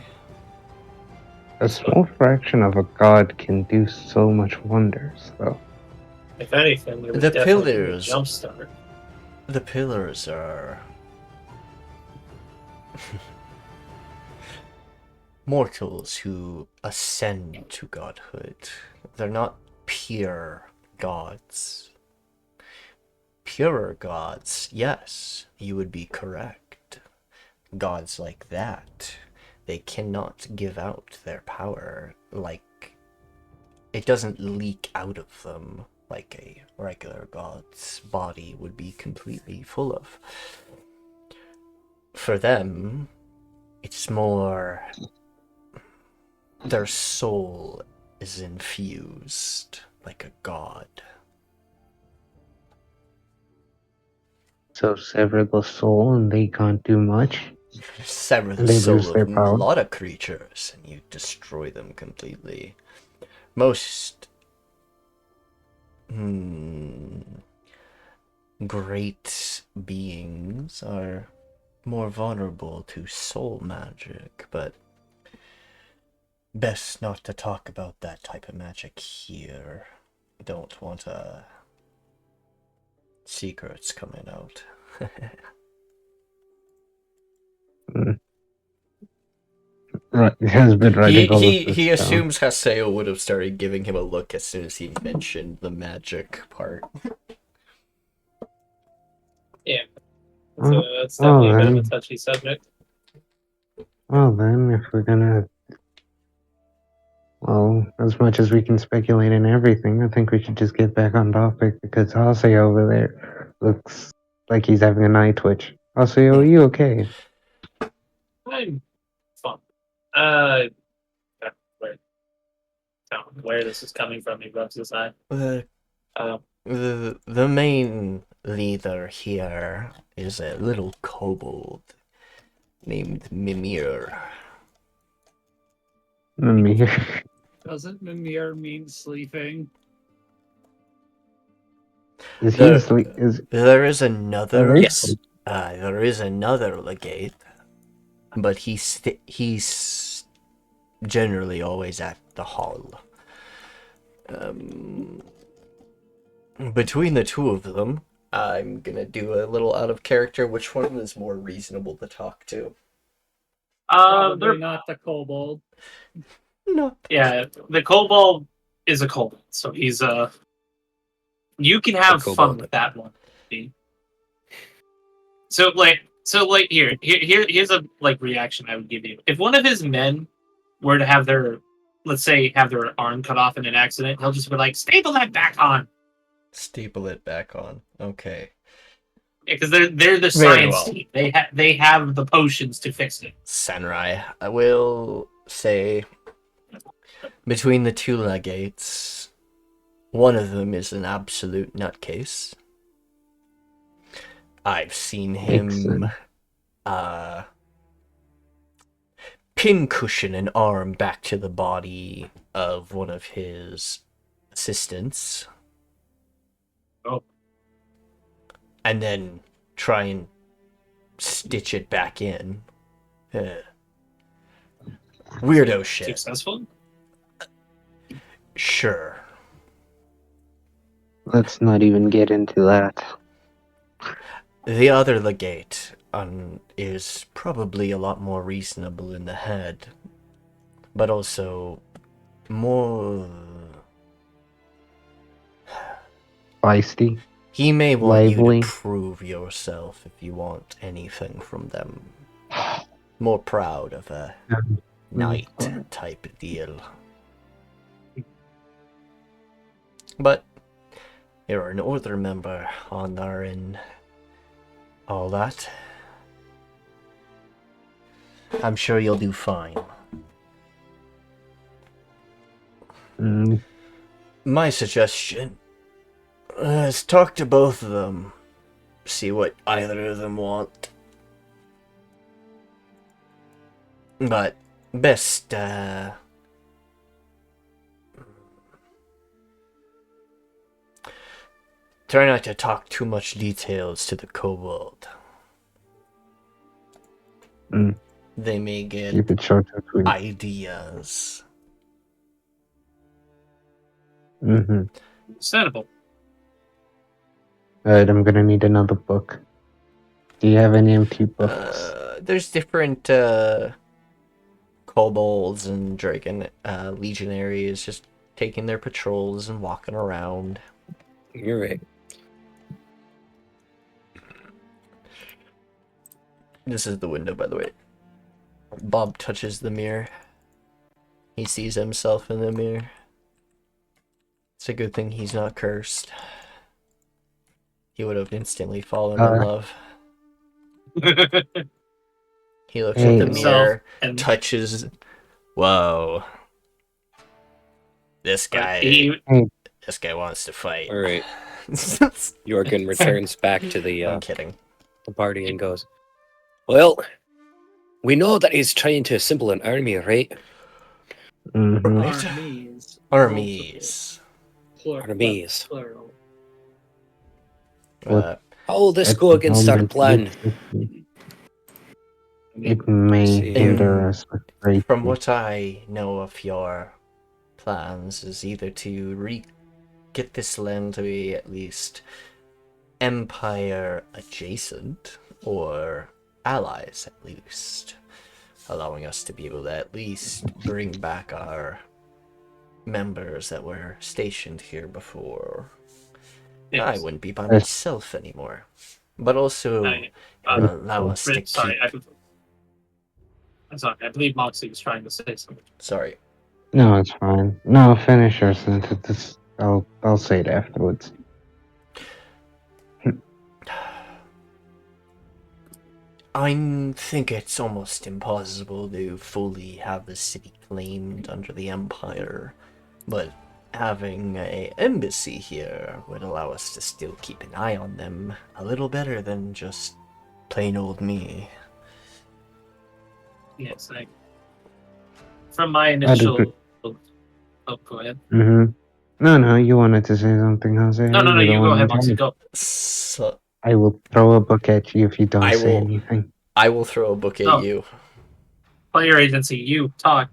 A small fraction of a god can do so much wonders, though. If anything, it would The definitely be a pillars. jumpstart. The pillars are mortals who ascend to godhood. They're not pure gods. Purer gods, yes, you would be correct. Gods like that, they cannot give out their power like... It doesn't leak out of them like a regular god's body would be completely full of. For them, it's more... Their soul is infused like a god. So sever the soul and they can't do much, Sever the and they soul lose their of a power. lot of creatures and you destroy them completely. Most great beings are more vulnerable to soul magic, but best not to talk about that type of magic here. Don't want secrets coming out. Right, he has been writing all of this He down. assumes Haseo would have started giving him a look as soon as he mentioned the magic part. Yeah. Oh, That's definitely a bit of a then. touchy subject. Well then, if we're gonna, well, as much as we can speculate in everything, I think we should just get back on topic, because Haseo over there looks like he's having an eye twitch. Haseo, are you okay? I'm fun. Where this is coming from, he rubs his eye. The main leader here is a little kobold named Mimir. Mimir. Doesn't Mimir mean sleeping? Is There- he asleep? There is another. Yes. There is another legate, but he's generally always at the hall. Between the two of them, I'm gonna do a little out of character. Which one is more reasonable to talk to? Probably They're not the kobold. No. yeah. The kobold is a kobold, so he's you can have The fun kobold. with that one. So like So, like, here's a like reaction I would give you. If one of his men were to have their, let's say, have their arm cut off in an accident, he'll just be like, staple that back on. Staple it back on. Okay. Because they're the Very science well. team. They have the potions to fix it. Samurai, I will say, between the two legates, one of them is an absolute nutcase. I've seen him pincushion an arm back to the body of one of his assistants. Oh. And then try and stitch it back in. Weirdo shit. Successful? Sure. Let's not even get into that. The other legate is probably a lot more reasonable in the head, but also more... Feisty. He may want Lively. you to prove yourself if you want anything from them. More proud of a knight type deal. But you're an order member, honor and all that. I'm sure you'll do fine. My suggestion is talk to both of them. See what either of them want. But best, try not to talk too much details to the kobold. They may get Keep it short and sweet. ideas. Understandable. Alright, I'm gonna need another book. Do you have any empty books? There's different kobolds and dragon legionaries just taking their patrols and walking around. You're right. This is the window, by the way. Bob touches the mirror. He sees himself in the mirror. It's a good thing he's not cursed. He would have instantly fallen in love. He looks at the mirror, and touches. Whoa. This guy. This guy wants to fight. All right. Jørgen returns back to I'm kidding. the party and goes, well, we know that he's trying to assemble an army, right? Armies. Armies. Armies. Plural. Uh, How will this go against our plan? It may See. hinder us with great. From what I know of your plans is either to get this land to be at least Empire adjacent or allies at least, allowing us to be able to at least bring back our members that were stationed here before. I wouldn't be by myself anymore, but also allow us to sorry, keep... I'm sorry, I believe Moxie was trying to say something. Sorry. No, it's fine. No, finish your sentence. I'll say it afterwards. I think it's almost impossible to fully have the city claimed under the Empire, but having an embassy here would allow us to still keep an eye on them a little better than just plain old me. Yes, from my initial... Oh, go ahead. No, you wanted to say something, Haseo. No, you go ahead, Moxie, go. So, I will throw a book at you if you don't say anything. I will throw a book at you. Player agency, you talk.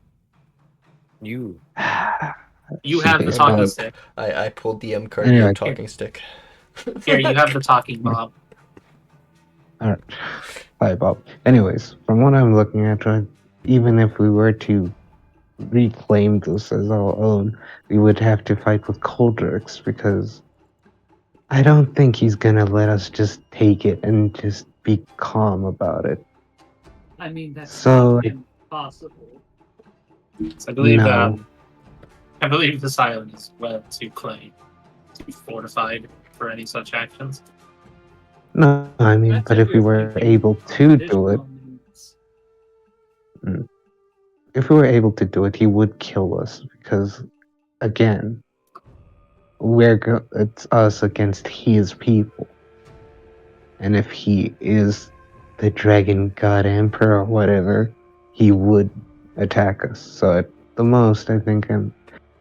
You have the talking stick. I pulled the M card, anyway, talking stick. Here, you have the talking Bob. Alright. Bye, Bob. Anyways, from what I'm looking at, even if we were to reclaim this as our own, we would have to fight with Coldrix because I don't think he's gonna let us just take it and just be calm about it. I mean, that's So, not impossible. So No. I believe the silent is well too clay, too fortified for any such actions. No, I mean, That's but if if we you're were thinking able to do it, additional means. if we were able to do it, he would kill us because, again, it's us against his people, and if he is the dragon god emperor or whatever, he would attack us. So at the most, I think I'm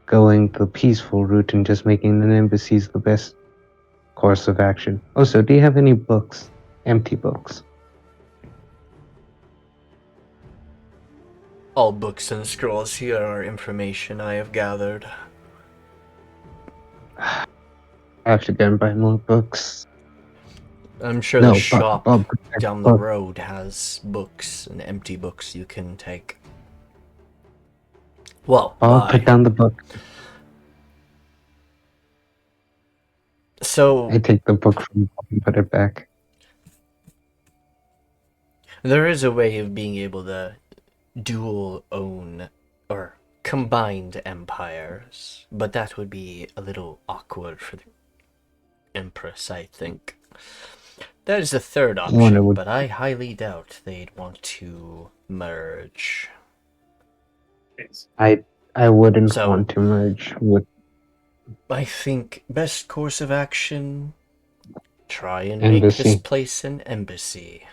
going the peaceful route and just making an embassy is the best course of action. Also, do you have any books? Empty books. All books and scrolls here are information I have gathered. I have to go and buy more books. I'm sure No, the but shop I'll protect down the books. road has books and empty books you can take. Well, I'll buy. put down the book. So, I take the book from the book and put it back. there is a way of being able to dual own or combined empires, but that would be a little awkward for the Empress, I think. That is the third Wonder option, would- but I highly doubt they'd want to merge. Yes. I wouldn't So- want to merge with. I think best course of action, try and make this Embassy. place an embassy.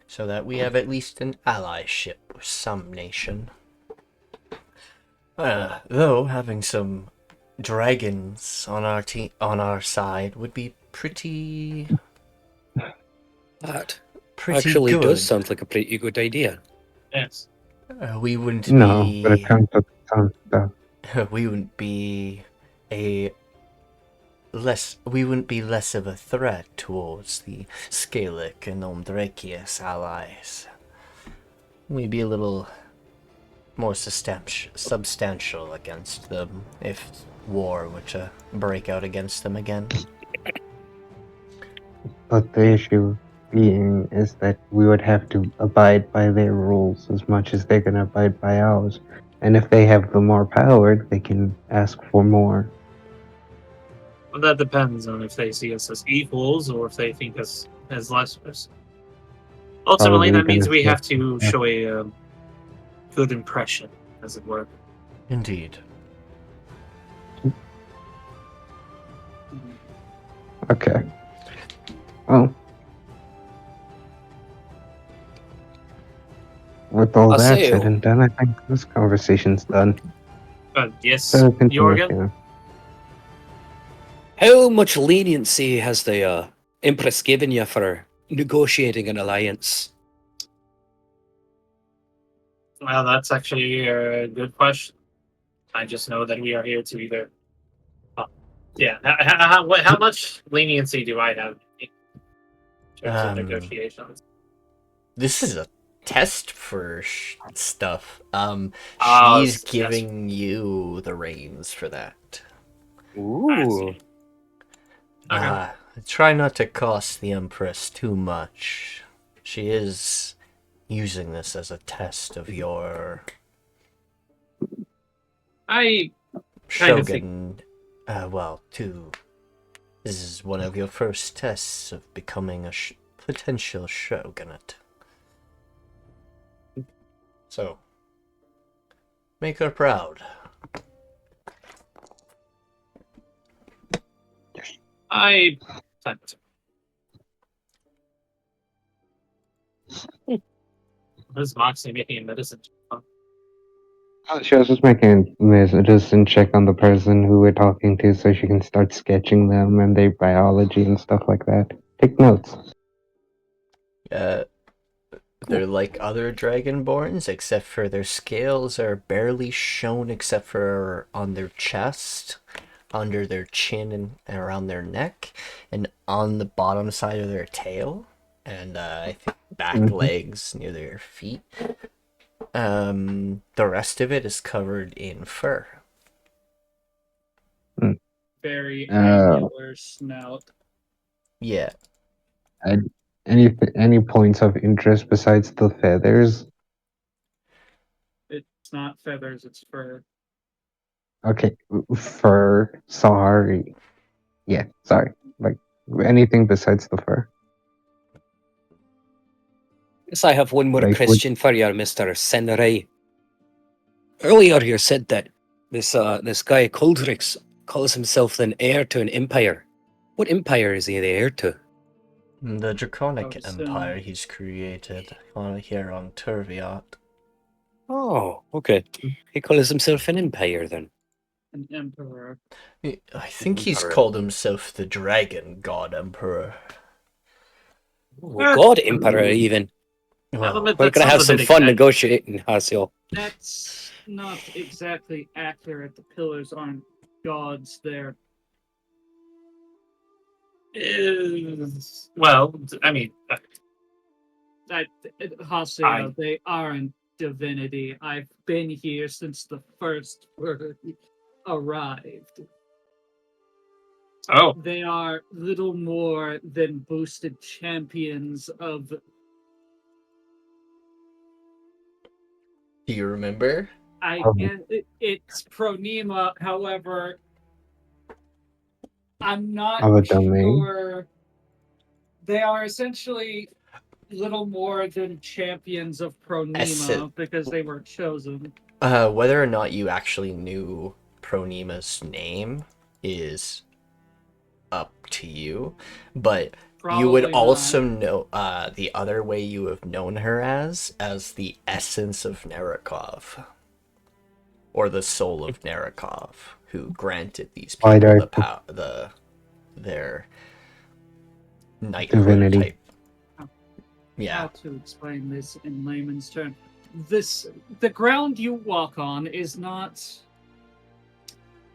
So that we have at least an allyship with some nation. Though having some dragons on our side would be pretty That pretty good. does sound like a pretty good idea. Yes. We wouldn't No, be but it comes with some stuff. we wouldn't be less of a threat towards the Scalic and Omdrakius allies. We'd be a little more substantial against them if war were to break out against them again. But the issue being is that we would have to abide by their rules as much as they're gonna abide by ours. And if they have the more power, they can ask for more. Well, that depends on if they see us as equals or if they think us as lessers. Ultimately, Probably that means gonna we say- have to show a good impression, as it were. Indeed. Okay. Well, with all that Haseo. said and done, I think this conversation's done. But yes, So continue, Jørgen, yeah. How much leniency has the Empress given you for negotiating an alliance? well, that's actually a good question. I just know that we are here to either. Yeah, how much leniency do I have in terms of negotiations? This is a test for stuff. Ah, She's yes. giving you the reins for that. I Ooh. see. Okay. Try not to cost the Empress too much. She is using this as a test of your I kind of think. Shogun. This is one of your first tests of becoming a potential shogunate. So, make her proud. I. What is Moxie making a medicine? She was just making messages and check on the person who we're talking to so she can start sketching them and their biology and stuff like that. Take notes. They're like other dragonborns, except for their scales are barely shown except for on their chest, under their chin and around their neck, and on the bottom side of their tail, and I think back legs near their feet. The rest of it is covered in fur. very Oh. angular snout. Yeah. Any points of interest besides the feathers? It's not feathers, it's fur. Okay, fur. Sorry. Yeah, sorry. Like anything besides the fur. Yes, I have one more Like, question for you, Mr. Senrai. Earlier you said that this guy Coldrix calls himself an heir to an empire. What empire is he the heir to? The Draconic Oh, so- Empire he's created on here on Turviot. Oh, okay. He calls himself an empire then. An emperor. I think he's Emperor. called himself the Dragon God Emperor. Oh, God Emperor even. Well, That We're gonna have sounds a some bit fun exciting. negotiating, Haseo. That's not exactly accurate. The pillars aren't gods. They're Well, I mean, Haseo. They aren't divinity. I've been here since the first word arrived. oh, They are little more than boosted champions of. do you remember? I guess it's Pronema. However, I'm not Of a domain? sure. They are essentially little more than champions of Pronema Essen- because they were chosen. Whether or not you actually knew Pronema's name is up to you, but you would Probably also not. know the other way you have known her as the essence of Narikov, or the soul of Narikov, who granted these Why people do I- their knighthood Divinity. type. Yeah. How to explain this in layman's terms? The ground you walk on is not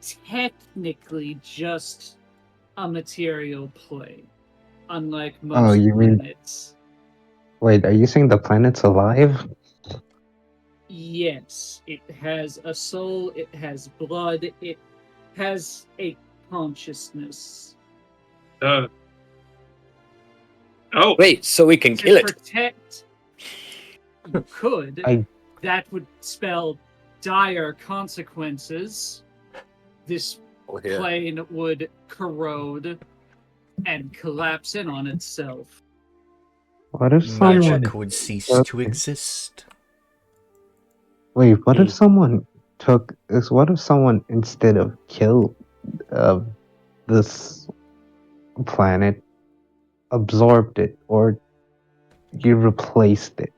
technically just a material plane, unlike most Oh, you mean- planets. Wait, are you saying the planet's alive? Yes, it has a soul, it has blood, it has a consciousness. oh, Wait, so we can kill To it. protect, you could. I- That would spell dire consequences. This Oh, yeah. plane would corrode and collapse in on itself. What if someone... Magic would cease to Okay. exist. Wait, what if Hmm. someone what if someone, instead of kill this planet, absorbed it, or you replaced it,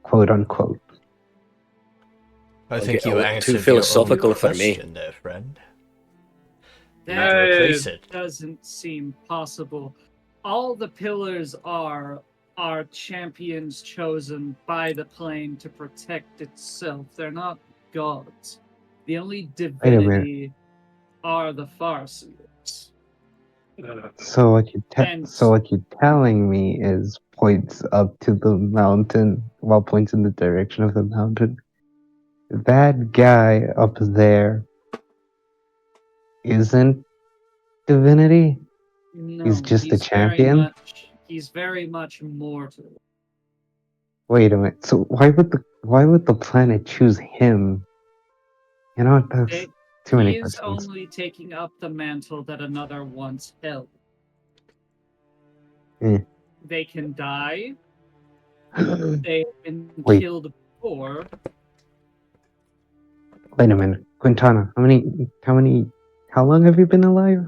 quote unquote? I Okay, think a you little too answered your own philosophical for me. question there, friend. You That need to replace it. doesn't seem possible. All the pillars are champions chosen by the plane to protect itself. They're not gods. The only minute. divinity are the Farseers. So what And- you're telling me is points up to the mountain, while points in the direction of the mountain. That guy up there isn't divinity. No, He's just a champion? He's very much mortal. Wait a minute. So why would the planet choose him? You know, that's They- too many He is questions. only taking up the mantle that another once held. Eh. They can die. They have been Wait. killed before. Wait a minute, Quintana. How long have you been alive?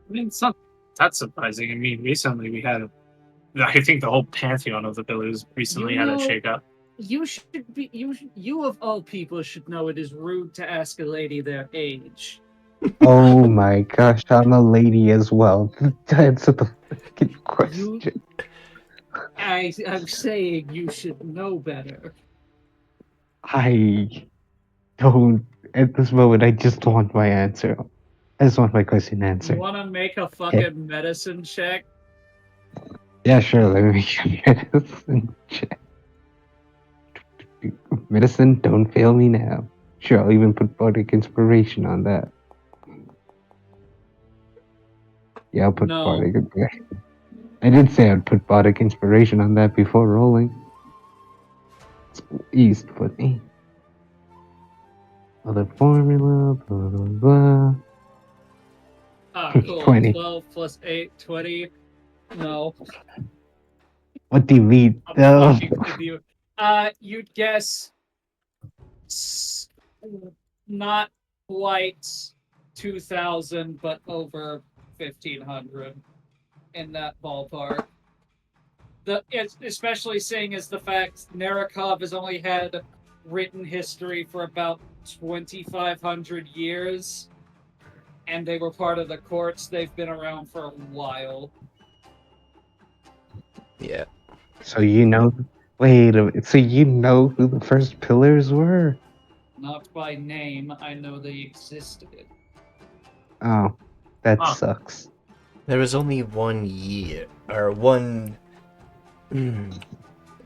I mean, it's not that surprising. I mean, recently we had, I think the whole pantheon of the pillars recently You had a know- shake-up. You of all people should know it is rude to ask a lady their age. Oh my gosh, I'm a lady as well. Answer the fucking question. I'm saying you should know better. I don't. At this moment, I just want my answer. I just want my question You answered. want to make a fucking medicine check? Yeah, sure. Let me make a medicine check. Medicine, don't fail me now. Sure, I'll even put bardic inspiration on that. Yeah, I'll put No. bardic. I did say I'd put bardic inspiration on that before rolling. It's east, but other formula, blah blah blah. Ah, cool. 20. 12 plus 8, 20. No. What do you mean? I'm No. fucking with you. You'd guess not quite 2,000, but over 1,500 in that ballpark. Especially seeing as the fact Narikov has only had written history for about 2,500 years, and they were part of the courts. They've been around for a while. Yeah. So you know, wait a minute. So you know who the first pillars were? Not by name, I know they existed. Oh, that Huh. sucks. There was only 1 year, or one...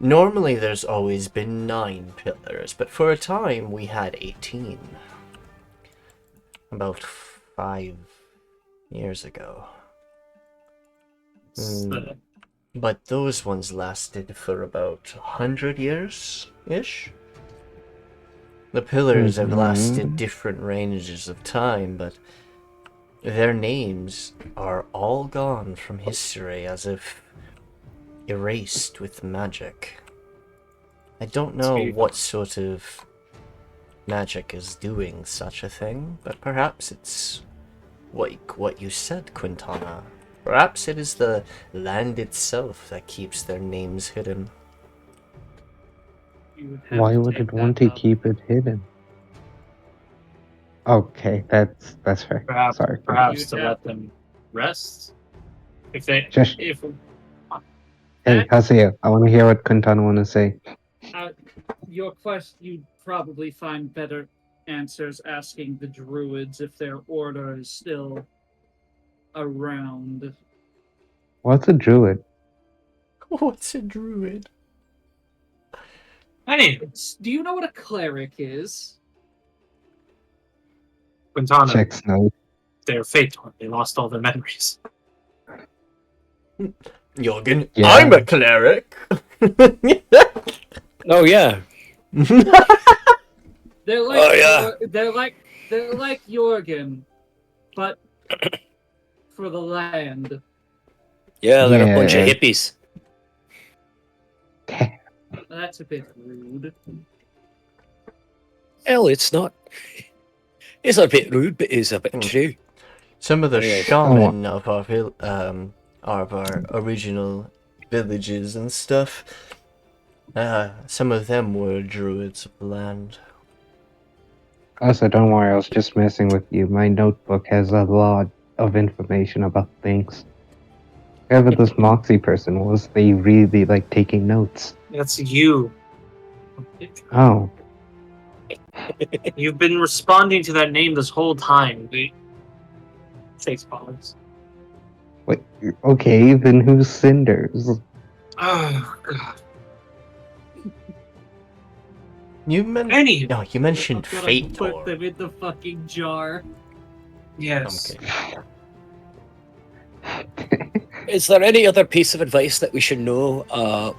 Normally there's always been 9 pillars, but for a time we had 18. About 5 years ago. But those ones lasted for about 100 years-ish? The pillars have lasted different ranges of time, but their names are all gone from history as if erased with magic. I don't know what sort of magic is doing such a thing, but perhaps it's like what you said, Quintana. Perhaps it is the land itself that keeps their names hidden. Why would it want to keep it hidden? Okay, that's fair. Sorry. Perhaps to let them rest. If they, Just if hey, Haseo, I want to hear what Quintana want to say. Your question, you'd probably find better answers asking the druids if their order is still around. What's a druid? What's a druid? anyways, Do you know what a cleric is? Quintana, Checks no. they're fatal. They lost all their memories. Jørgen, Yeah. I'm a cleric! Oh yeah. They're like Oh, yeah. they're like Jørgen, but for the land. Yeah, they're a bunch of Yeah. hippies. That's a bit rude. Hell, it's not. It's a bit rude, but it's a bit true. Some of the Yeah. shaman of our original villages and stuff, some of them were druids of the land. Also, don't worry, I was just messing with you. My notebook has a lot of information about things. Whoever this Moxie person was, they really like taking notes. That's you. Oh, You've been responding to that name this whole time. Face balls. wait. Okay, then who's Cinders? Oh god. You Anywho. No, you mentioned I'm gonna fate. put them in the fucking jar. Yes. Okay. Is there any other piece of advice that we should know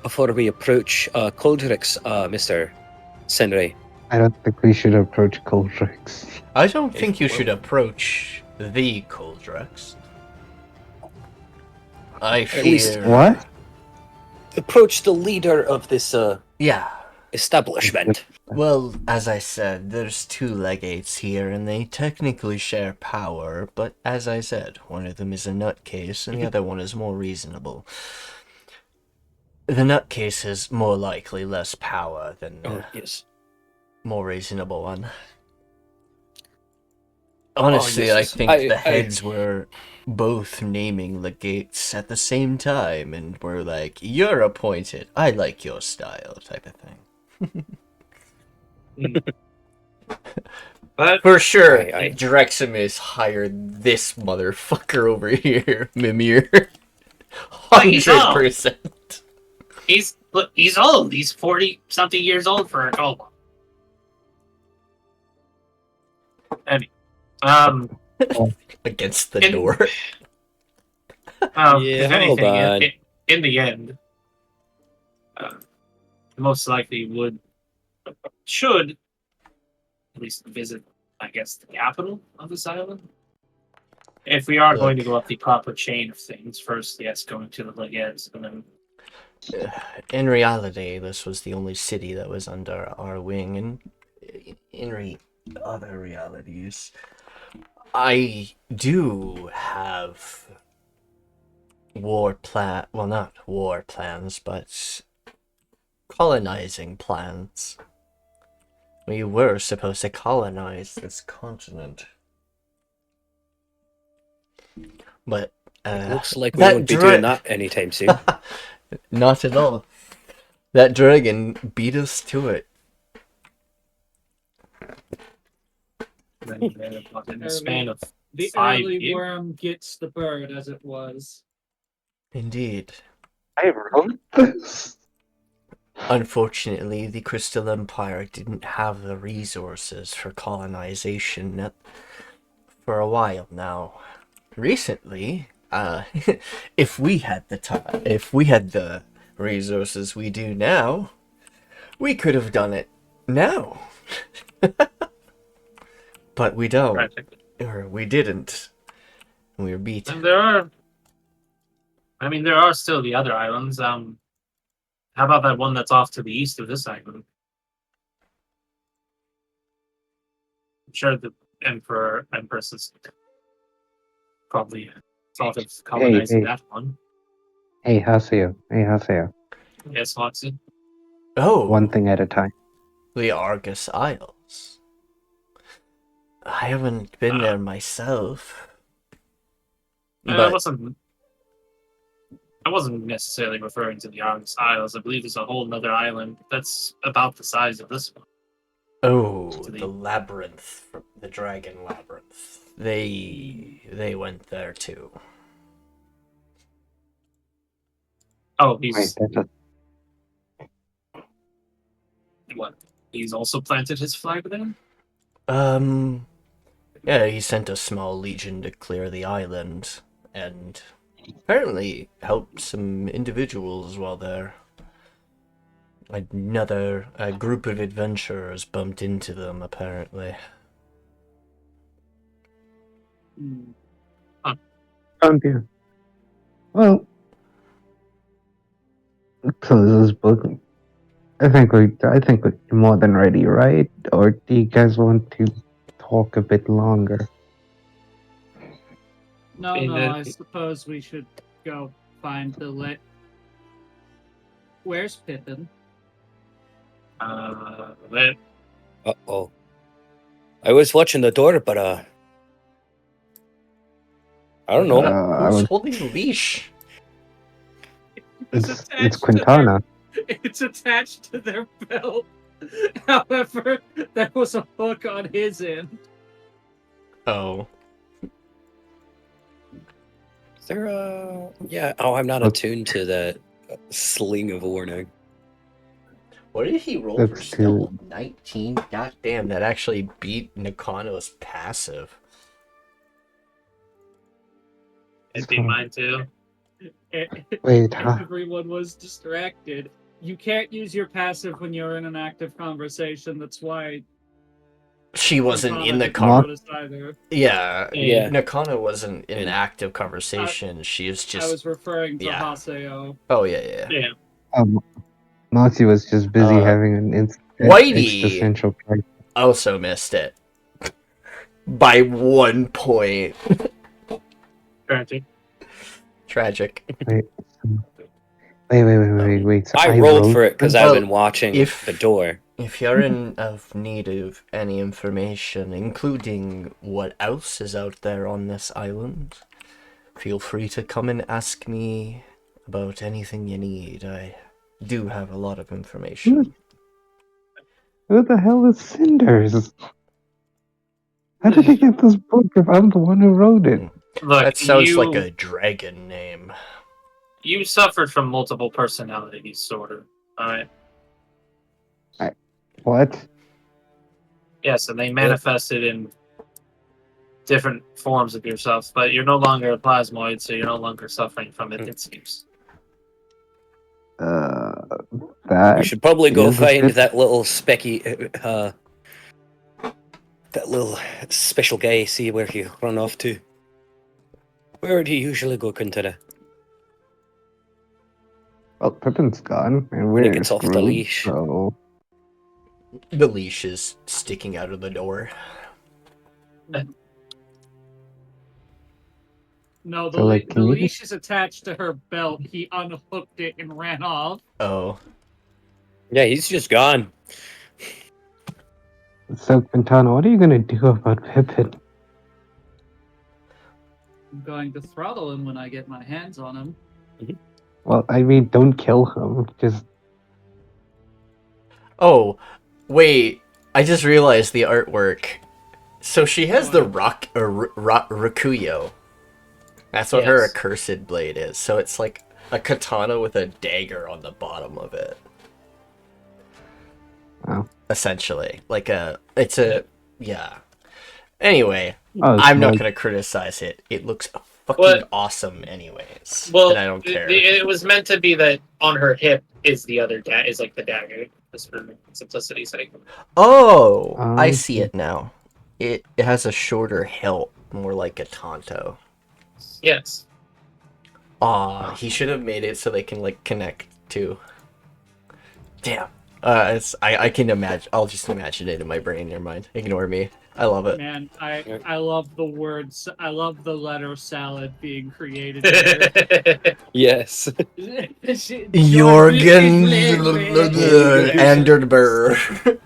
before we approach Coldrix, Mr. Senri? I don't think we should approach Coldrix. I don't think you should approach the Coldrex. I least- fear... What? Approach the leader of this Yeah. establishment. Well, as I said, there's 2 legates here, and they technically share power, but as I said, one of them is a nutcase, and the other one is more reasonable. The nutcase is more likely less power than the Yes. more reasonable one. Honestly, yes. I think the heads were both naming legates at the same time, and were like, "You're appointed. I like your style," type of thing. But For sure, I- hired this motherfucker over here, Mimir. he's old. 100%. he's old. He's 40-something years old for a goblin. Against the And- door. Yeah, if hold anything, on. in the end, most likely should at least visit, I guess, the capital of this island. If we are going to go up the proper chain of things, first, yes, going to the Legates, and then. In reality, this was the only city that was under our wing, and in other realities, I do have not war plans, but colonizing plans. We were supposed to colonize this continent. But, Looks like we that won't be doing that anytime soon. not at all. That dragon beat us to it. Then in the span of The 5 early years. worm gets the bird, as it was. Indeed. I wrote this. Unfortunately, the Crystal Empire didn't have the resources for colonization for a while now. Recently, if we had the resources we do now, we could have done it now. But we don't. Practically. Or we didn't. We were beat. And there are still the other islands. How about that one that's off to the east of this island? I'm sure the Empress is probably thought of colonizing that one. Hey, Haseo. Yes, Moxie. Oh, One thing at a time. the Argus Isles. I haven't been there myself. I wasn't necessarily referring to the Argus Isles. I believe there's a whole other island that's about the size of this one. Oh, the labyrinth, the dragon labyrinth. They went there too. Oh, what? He's also planted his flag then? Yeah, he sent a small legion to clear the island, and apparently helped some individuals while there. A group of adventurers bumped into them, apparently. Yeah. Well, close this book. I think we're more than ready, right? Or do you guys want to talk a bit longer? No, I suppose we should go find the Where's Pippin? Uh-oh. I was watching the door, but I don't know. Who's holding the leash? It's Quintana. It's attached to their belt. However, there was a hook on his end. Oh. Is there yeah, I'm not attuned to the sling of warning. What did he roll for stealth? 19? God damn, that actually beat Nakano's passive. It'd be mine too. Wait, huh? Everyone was distracted. You can't use your passive when you're in an active conversation. That's why She wasn't in the conversation. Yeah. Yeah. Nakano wasn't in an active conversation. She was just. I was referring to yeah. Haseo. Oh yeah. Moxie was just busy having an Whitey existential crisis. also missed it by 1 point. Tragic. Wait. So I rolled for it because I've been watching the door. If you're in need of any information, including what else is out there on this island, feel free to come and ask me about anything you need. I do have a lot of information. Who the hell is Cinders? How did he get this book if I'm the one who wrote it? Look, that sounds like a dragon name. You suffered from multiple personality disorder, alright? What? Yes, and they manifested in different forms of yourself, but you're no longer a plasmoid, so you're no longer suffering from it seems. That We should probably go is a find bit- that little specky, that little special guy. See where he run off to. Where would he usually go, Quintana? Well, Pippin's gone, and When he we're gets off the screwed, leash. So The leash is sticking out of the door. No, the, So, like, the can you leash is attached to her belt. He unhooked it and ran off. Oh. Yeah, he's just gone. So, Quintana, what are you gonna do about Pippin? I'm going to throttle him when I get my hands on him. Well, I mean, don't kill him. Just Oh, wait. I just realized the artwork. So she has the Rakuyo. That's what her Yes. accursed blade is. So it's like a katana with a dagger on the bottom of it. Oh. Essentially. It's a, yeah. Anyway, oh, I'm not like, gonna criticize it. It looks fucking What? awesome anyways. Well, and I don't care. It was meant to be that on her hip is the other is like the dagger, just for simplicity's sake. Oh, I see Okay. it now. It has a shorter hilt, more like a Tonto. Yes. Aw, he should have made it so they can like connect too. Damn. I can imagine. I'll just imagine it in my brain. Never mind. Ignore me. I love it. Man, I love the words. I love the letter salad being created. Here. Yes. Jørgen Anderberg.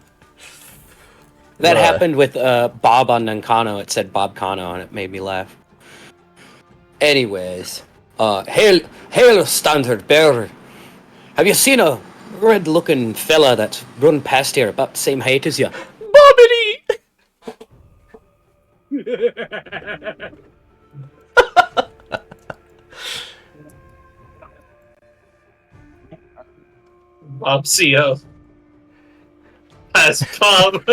That Right. happened with Bob on Nankano. It said Bob Kano and it made me laugh. Anyways, hail standard bearer. Have you seen a red-looking fella that's run past here about the same height as you? Bobbity! Moxie. That's Bob.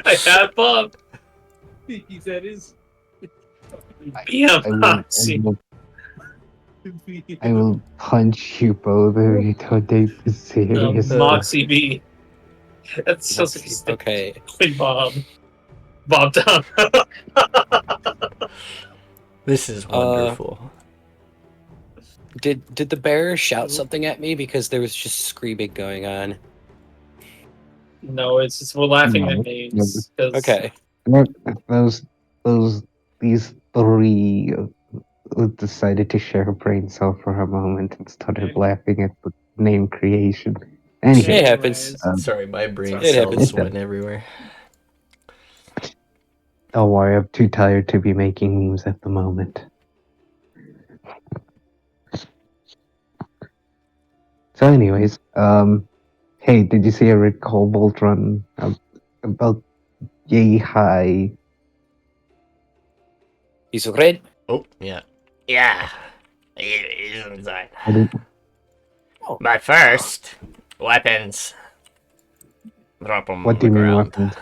I have Bob. He said his. Yeah, I will, Moxie. I will punch you both if you don't take this seriously. Moxie B. That's so stupid. Okay. Bob. Bob Tom. This is wonderful. Did the bearer shout something at me because there was just screaming going on? No, it's just, we're laughing No. at names. 'cause- Okay. Look, these three decided to share a brain cell for a moment and started laughing at the name creation. Anyway, It happens. Sorry, my brain It cells happens. went everywhere. don't worry, I'm too tired to be making memes at the moment. So, anyways, hey, did you see a red cobalt run about yay high? He's red. Oh, yeah. Yeah. He's inside. I didn't- But first, weapons. Drop them What on do the you mean ground. weapons?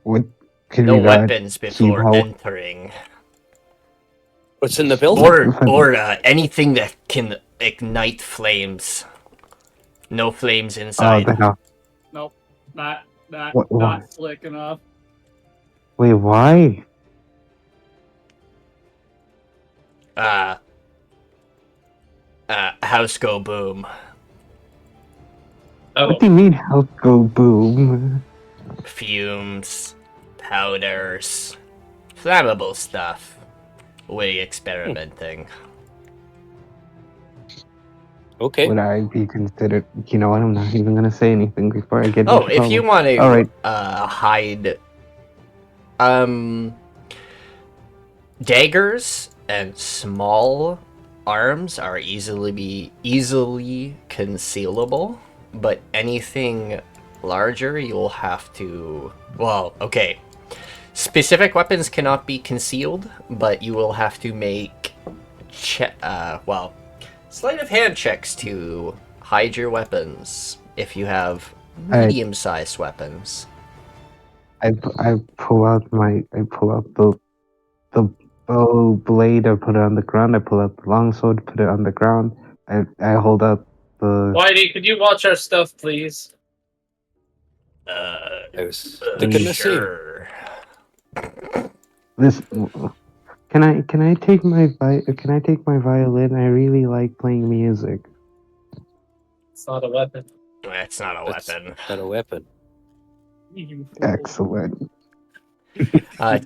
What can No we not weapons before how- entering. What's in the building? Or anything that can ignite flames. No flames Oh, inside. Nope, not What- not slick enough. wait, why? House go boom. Oh, What do you mean health go boom? Fumes, powders, flammable stuff. We experimenting. Okay. Would I be considered? You know what? I'm not even gonna say anything before I get. Oh, into if you trouble. want to Alright. hide daggers and small arms are easily concealable, but anything larger you'll have to, well, okay. Specific weapons cannot be concealed, but you will have to make sleight of hand checks to hide your weapons if you have Alright. medium-sized weapons. I pull out the bow blade. I put it on the ground. I pull out the longsword. Put it on the ground. I hold out the. Whitey, could you watch our stuff, please? I was thinking the same. Sure. This. Can I take my violin? I really like playing music. It's not a weapon. That's not a That's weapon. not a weapon. You fool. Excellent.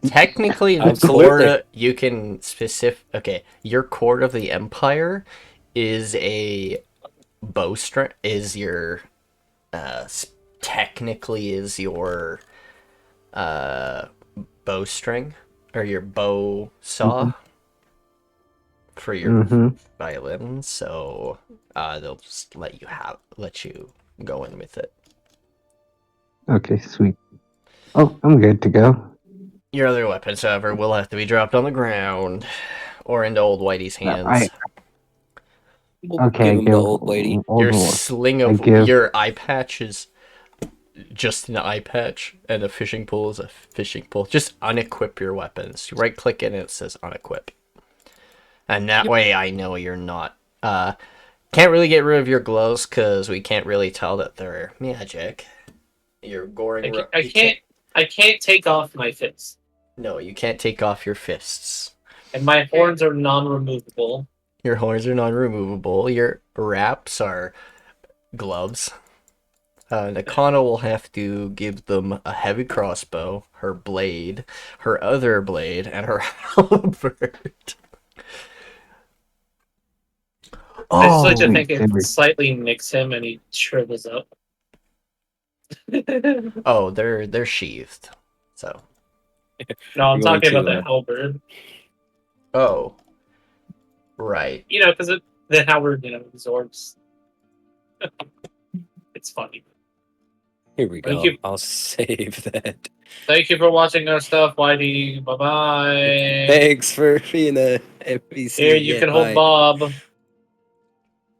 Technically, the Absolutely. core you can specific. Okay, your core of the empire is a bowstring. Is your technically is your bowstring or your bow saw for your violin. So they'll just let you go in with it. Okay, sweet. Oh, I'm good to go. Your other weapons, however, will have to be dropped on the ground or into Old Whitey's hands. We'll Okay, I give him give the old lady. Your Old War. sling I of give- your eye patch is just an eye patch, and a fishing pole is a fishing pole. Just unequip your weapons. You right click it and it says unequip. And that way I know you're not can't really get rid of your gloves because we can't really tell that they're magic. You're goring. I can't take off my fist, No, you can't take off your fists. and my horns are non-removable. Your horns are non-removable. Your wraps are gloves. Nakano will have to give them a heavy crossbow, her blade, her other blade, and her halberd. I just like to sweet, think it Henry. slightly nicks him and he shrivels up. Oh, they're sheathed. So. No, I'm You're talking going about to, the halberd. Oh. Right. You know, because the halberd, absorbs. It's funny. Here we go. Thank you. I'll save that. Thank you for watching our stuff, Whitey. Bye bye. Thanks for being a NPC. Here, you Yeah, can hold bye. Bob.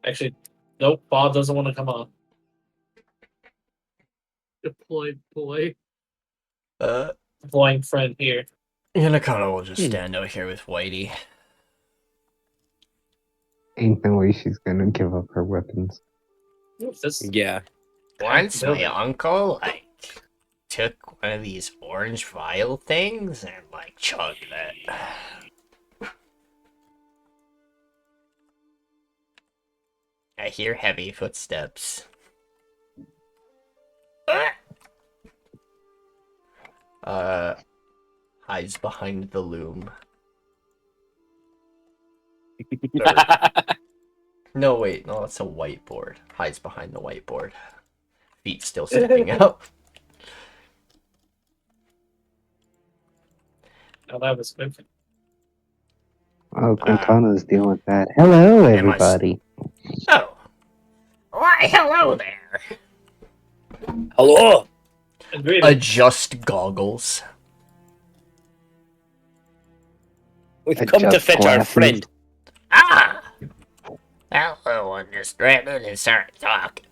Actually, nope. Bob doesn't want to come on. Deployed boy. Deploying friend here. Nakano will just stand out here with Whitey. Ain't no way she's gonna give up her weapons. This Yeah. Once my building. uncle, took one of these orange vial things and, chugged it. I hear heavy footsteps. Hides behind the loom. No, wait, no, it's a whiteboard. Hides behind the whiteboard. Feet still sticking out. Oh, that was good. Oh, Quintana's dealing with that. Hello, Am I everybody. Oh. Why, hello there. Hello. Agreed. Adjust goggles. We've come to Adjust fetch our glasses. friend. Ah! Hello, and just grab it and start talking.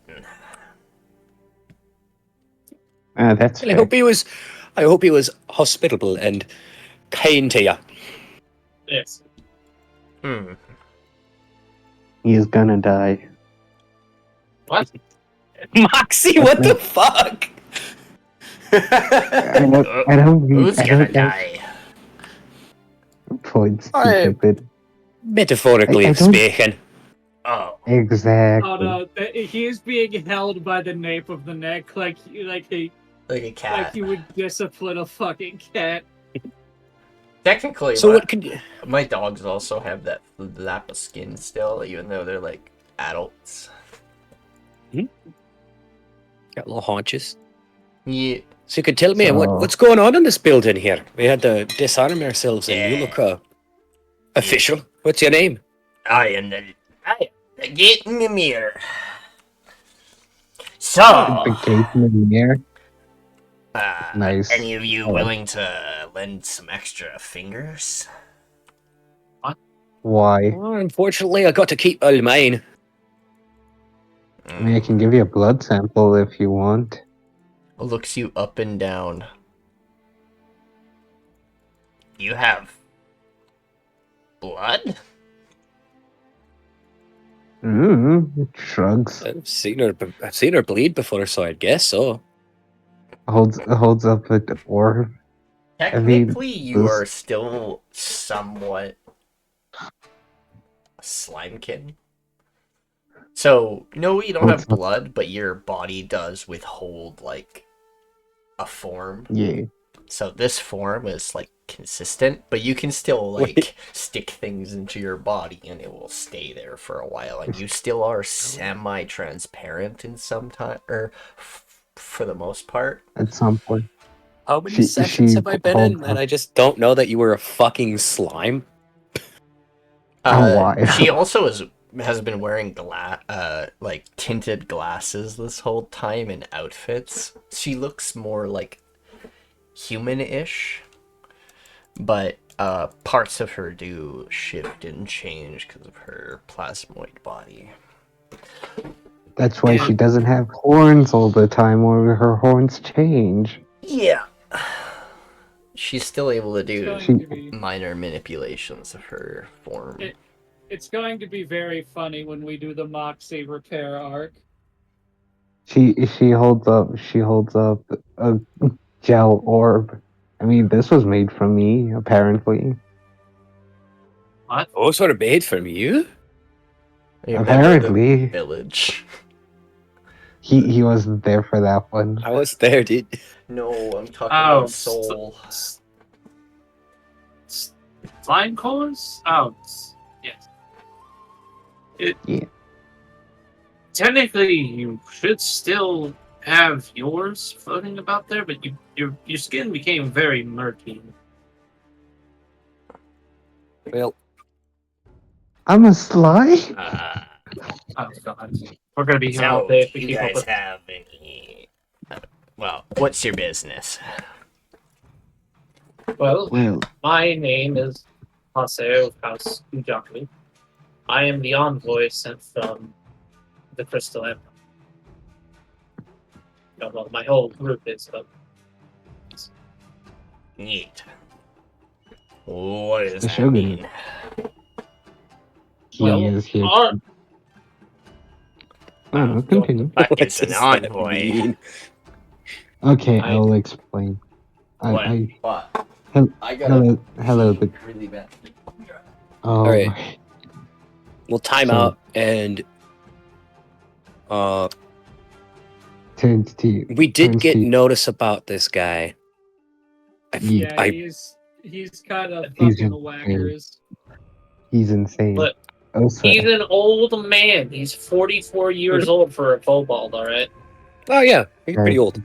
That's Well, I fair. hope he was hospitable and kind to you. Yes. He's gonna die. What? Moxie, what the fuck? I don't Who's gonna think die? points I- stupid. Metaphorically I don't- speaking. Oh. Exactly. Oh no, he is being held by the nape of the neck like Like a like cat. you would discipline a fucking cat. Technically, So what could you... my dogs also have that lap of skin still, even though they're adults. Got little haunches. Yeah. So you could tell me So- what's going on in this building here? We had to disarm ourselves and you Yeah. look official. What's your name? I am the gate in the mirror. So, The gate in the mirror. Nice. any of you I like willing to lend some extra fingers? Why? Well, unfortunately, I got to keep all mine. I mean, I can give you a blood sample if you want. Looks you up and down. You have blood? Shrugs. I've seen her bleed before, so I guess so. Holds up the orb. Technically, you this- are still somewhat a slimekin. So, no, you don't have Holds up- blood, but your body does withhold, like, a form. Yeah. So this form is, like, consistent, but you can still, like, Wait. stick things into your body and it will stay there for a while. And you still are semi-transparent in some time, or for the most part. At some point. How many She- sessions she have I been holds in, and up- I just don't know that you were a fucking slime? Why? She also has been wearing like tinted glasses this whole time in outfits. She looks more like human-ish, but parts of her do shift and change because of her plasmoid body. That's why she doesn't have horns all the time, or her horns change. Yeah. She's still able to do It's going to be, minor manipulations of her form. it's going to be very funny when we do the Moxie repair arc. She holds up a gel orb. I mean, this was made from me, apparently. What? Oh, sort of made from you? You remember the Apparently. village. He wasn't there for that one. I was there, dude. No, I'm talking Oh, about Soul. Slime cores? Oh, yes. Yeah. Technically, you should still have yours floating about there, but your skin became very murky. Well, I'm a slime? Oh god, we're gonna be here all So, day if do we you keep up guys with. have any... well, what's your business? Well, Well, my name is Haseo of House Ujaku. I am the envoy sent from the Crystal Empire. Well, my whole group is, but Neat. What does The that Shogun. mean? he well, is here. our- Oh, no, continue. Fuck what is an does that envoy? mean? Okay, I- I'll explain. What? I What? hel- I got hello, the really bad. Alright. We'll time So- out, and turns to we did turns get to- notice about this guy. Yeah. Yeah, I- he's kind of He's fucking insane. whackers. He's insane. But Also, he's an old man. He's 44 years old for a kobold, alright? Oh yeah, he's pretty old.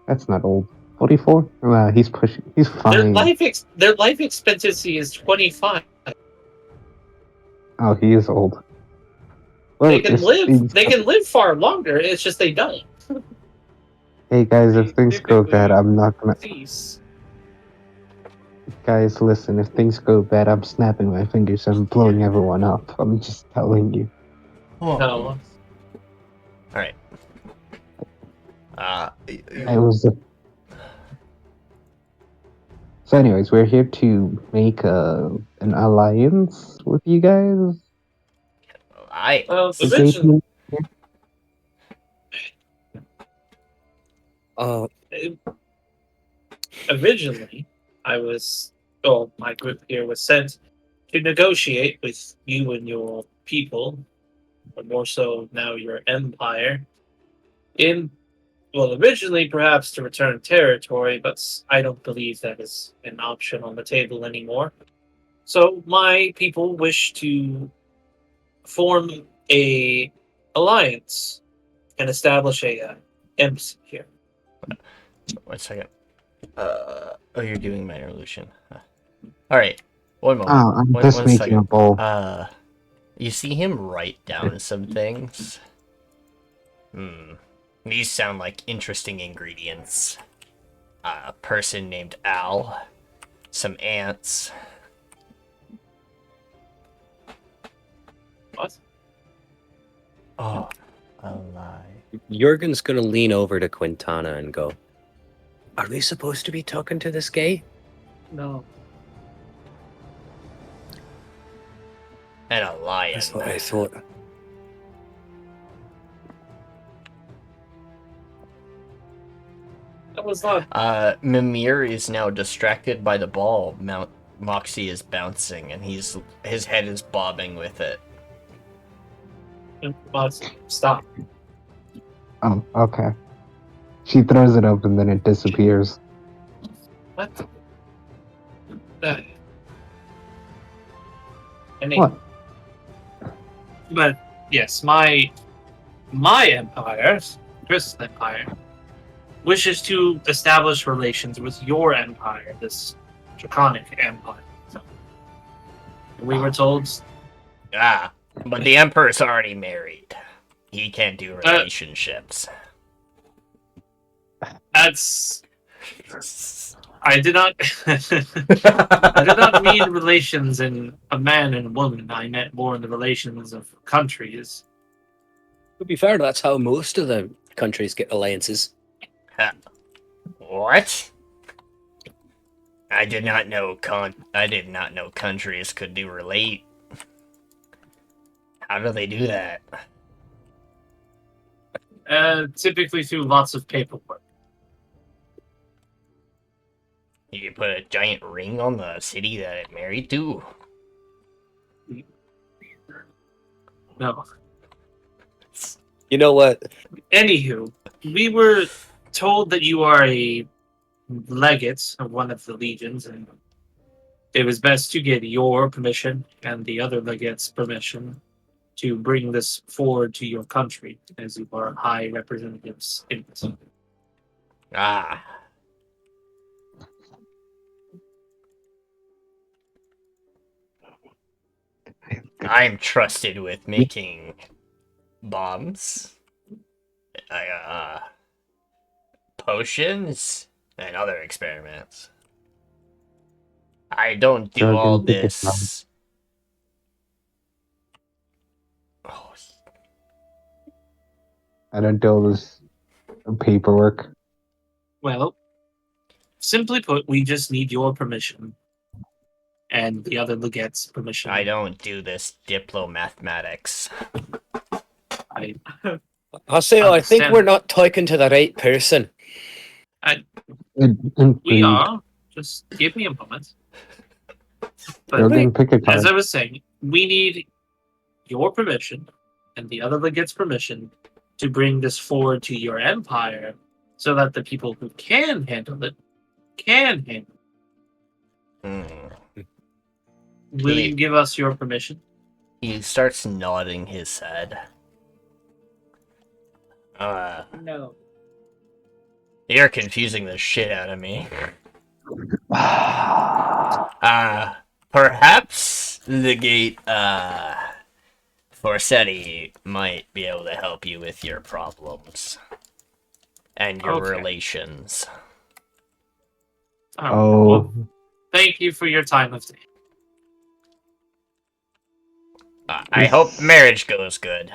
That's not old. 44? Well, he's pushing. He's Their fine. life expectancy is 25. Oh, he is old. Well, They can if live. things- They can live far longer. It's just they don't. Hey guys, if things go bad, Typically- I'm not gonna. Cease. Guys, listen. If things go bad, I'm snapping my fingers and blowing everyone up. I'm just telling you. No. Alright. I was. So, anyways, we're here to make an alliance with you guys. Well, Is originally, originally, my group here was sent to negotiate with you and your people, or more so now your empire, originally perhaps to return territory, but I don't believe that is an option on the table anymore. So my people wish to form a alliance and establish a embassy here. 1 second. Oh, you're doing minor illusion. Alright. One moment. Oh, I'm One- just one making second. a bowl. You see him write down some things? These sound like interesting ingredients. A person named Al. Some ants. What? Oh, a lie. Jørgen's gonna lean over to Quintana and go, "Are we supposed to be talking to this guy?" No. And a lion. That's what I thought. That was not. Mimir is now distracted by the ball Moxie is bouncing, and his head is bobbing with it. Stop. Oh, okay. She throws it up and then it disappears. What? What? But yes, my empire, Crystal Empire, wishes to establish relations with your empire, this draconic empire. So, we were told. Ah, but the Emperor's already married. He can't do relationships. That's. I did not. I did not mean relations in a man and a woman. I meant more in the relations of countries. To be fair, that's how most of the countries get alliances. What? I did not know countries could do relate. How do they do that? Typically through lots of paperwork. You could put a giant ring on the city that it married to? No. You know what? Anywho, we were told that you are a legate of one of the legions, and it was best to get your permission and the other legate's permission to bring this forward to your country, as you are high representatives in it. Ah. I'm trusted with making bombs, potions, and other experiments. I don't do Jørgen, all pick it up. this. Oh, I don't do all this paperwork. Well, simply put, we just need your permission. And the other legate's permission. I don't do this diplomathematics. Haseo, I think Understand. we're not talking to the right person. We are. Just give me a moment. But Jørgen, pick a card. as I was saying, we need your permission and the other legate's permission to bring this forward to your empire so that the people who can handle it can handle it. Hmm. Will you give us your permission? He starts nodding his head. No. You're confusing the shit out of me. Perhaps the gate, Forsetti might be able to help you with your problems. And your Okay. relations. Oh. Well, thank you for your time of day. I hope marriage goes good.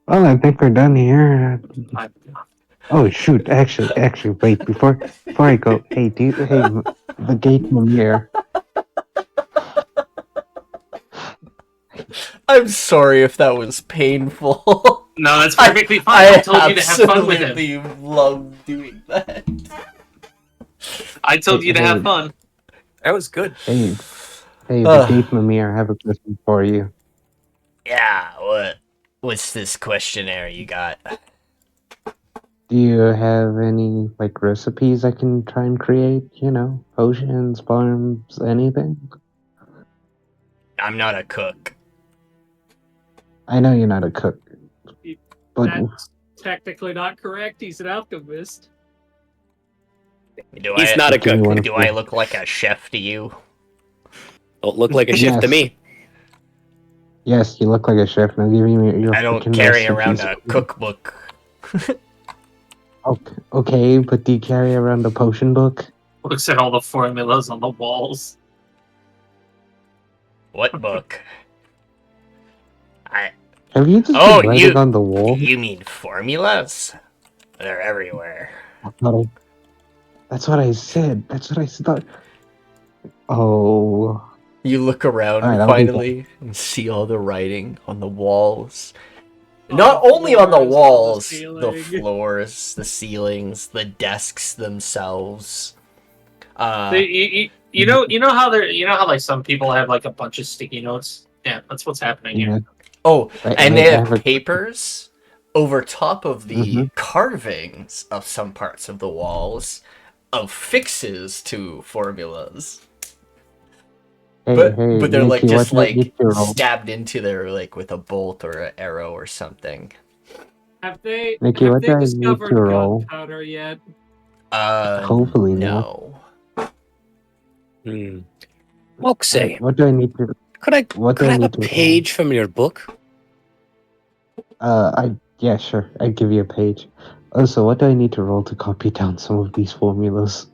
Well, I think we're done here. I- Oh shoot! Actually, wait. Before I go, hey, the gate Mimir. I'm sorry if that was painful. No, that's perfectly fine. I told you to have fun with him. absolutely love doing that. I told you to have fun. That was good. Hey, the gate Mimir. I have a question for you. Yeah, what's this questionnaire you got? Do you have any recipes I can try and create? Potions, farms, anything? I'm not a cook. I know you're not a cook, but That's technically not correct. He's an alchemist. He's not a Give me cook. one. Do I look like a chef to you? Don't look like a chef to Yes. me. yes, you look like a chef. Now give me your. I don't freaking carry recipes. around a cookbook. Okay, but do you carry around a potion book? Looks at all the formulas on the walls. What book? Have you just Oh, been writing on the wall? You mean formulas? They're everywhere. I That's what I said. That's what I thought. Oh. You look around Alright, I'll do that. finally and see all the writing on the walls. On Not the only on the floors, on the walls, the ceiling. floors, the ceilings, the desks themselves. You know how like some people have like a bunch of sticky notes. Yeah, that's what's happening Yeah. here. Oh, Right, and I they have have a- papers over top of the Mhm. carvings of some parts of the walls of fixes to formulas. Hey, But hey, they're like Nikki, just what do I need like to roll? stabbed into there like with a bolt or an arrow or something. Have they Nikki, have what they do I need to discovered roll? gunpowder yet? Hopefully no. Moxie, What do I need to? What could do I I have a need to roll? page from your book? Yeah, sure. I'd give you a page. Also, what do I need to roll to copy down some of these formulas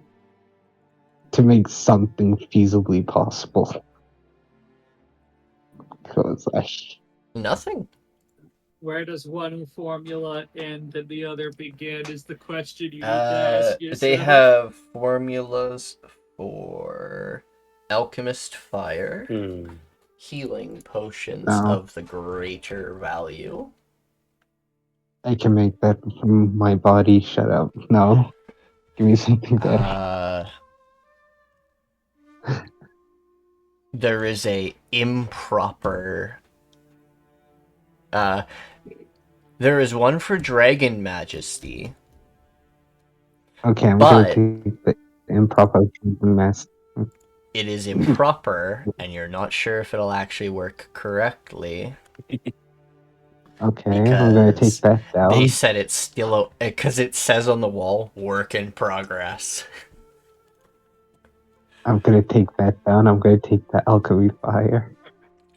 to make something feasibly possible? Because Nothing. Where does one formula end and the other begin is the question you need to ask yourself. They have formulas for alchemist fire, healing potions No. of the greater value. I can make that from my body. Shut up. No. Give me something better. There is a improper. There is one for Dragon Majesty. Okay, I'm but- gonna take the improper mess. It is improper, and you're not sure if it'll actually work correctly. Okay, I'm gonna take Because that down. They said it's still because it says on the wall "work in progress." I'm gonna take that down. I'm gonna take the alchemy fire.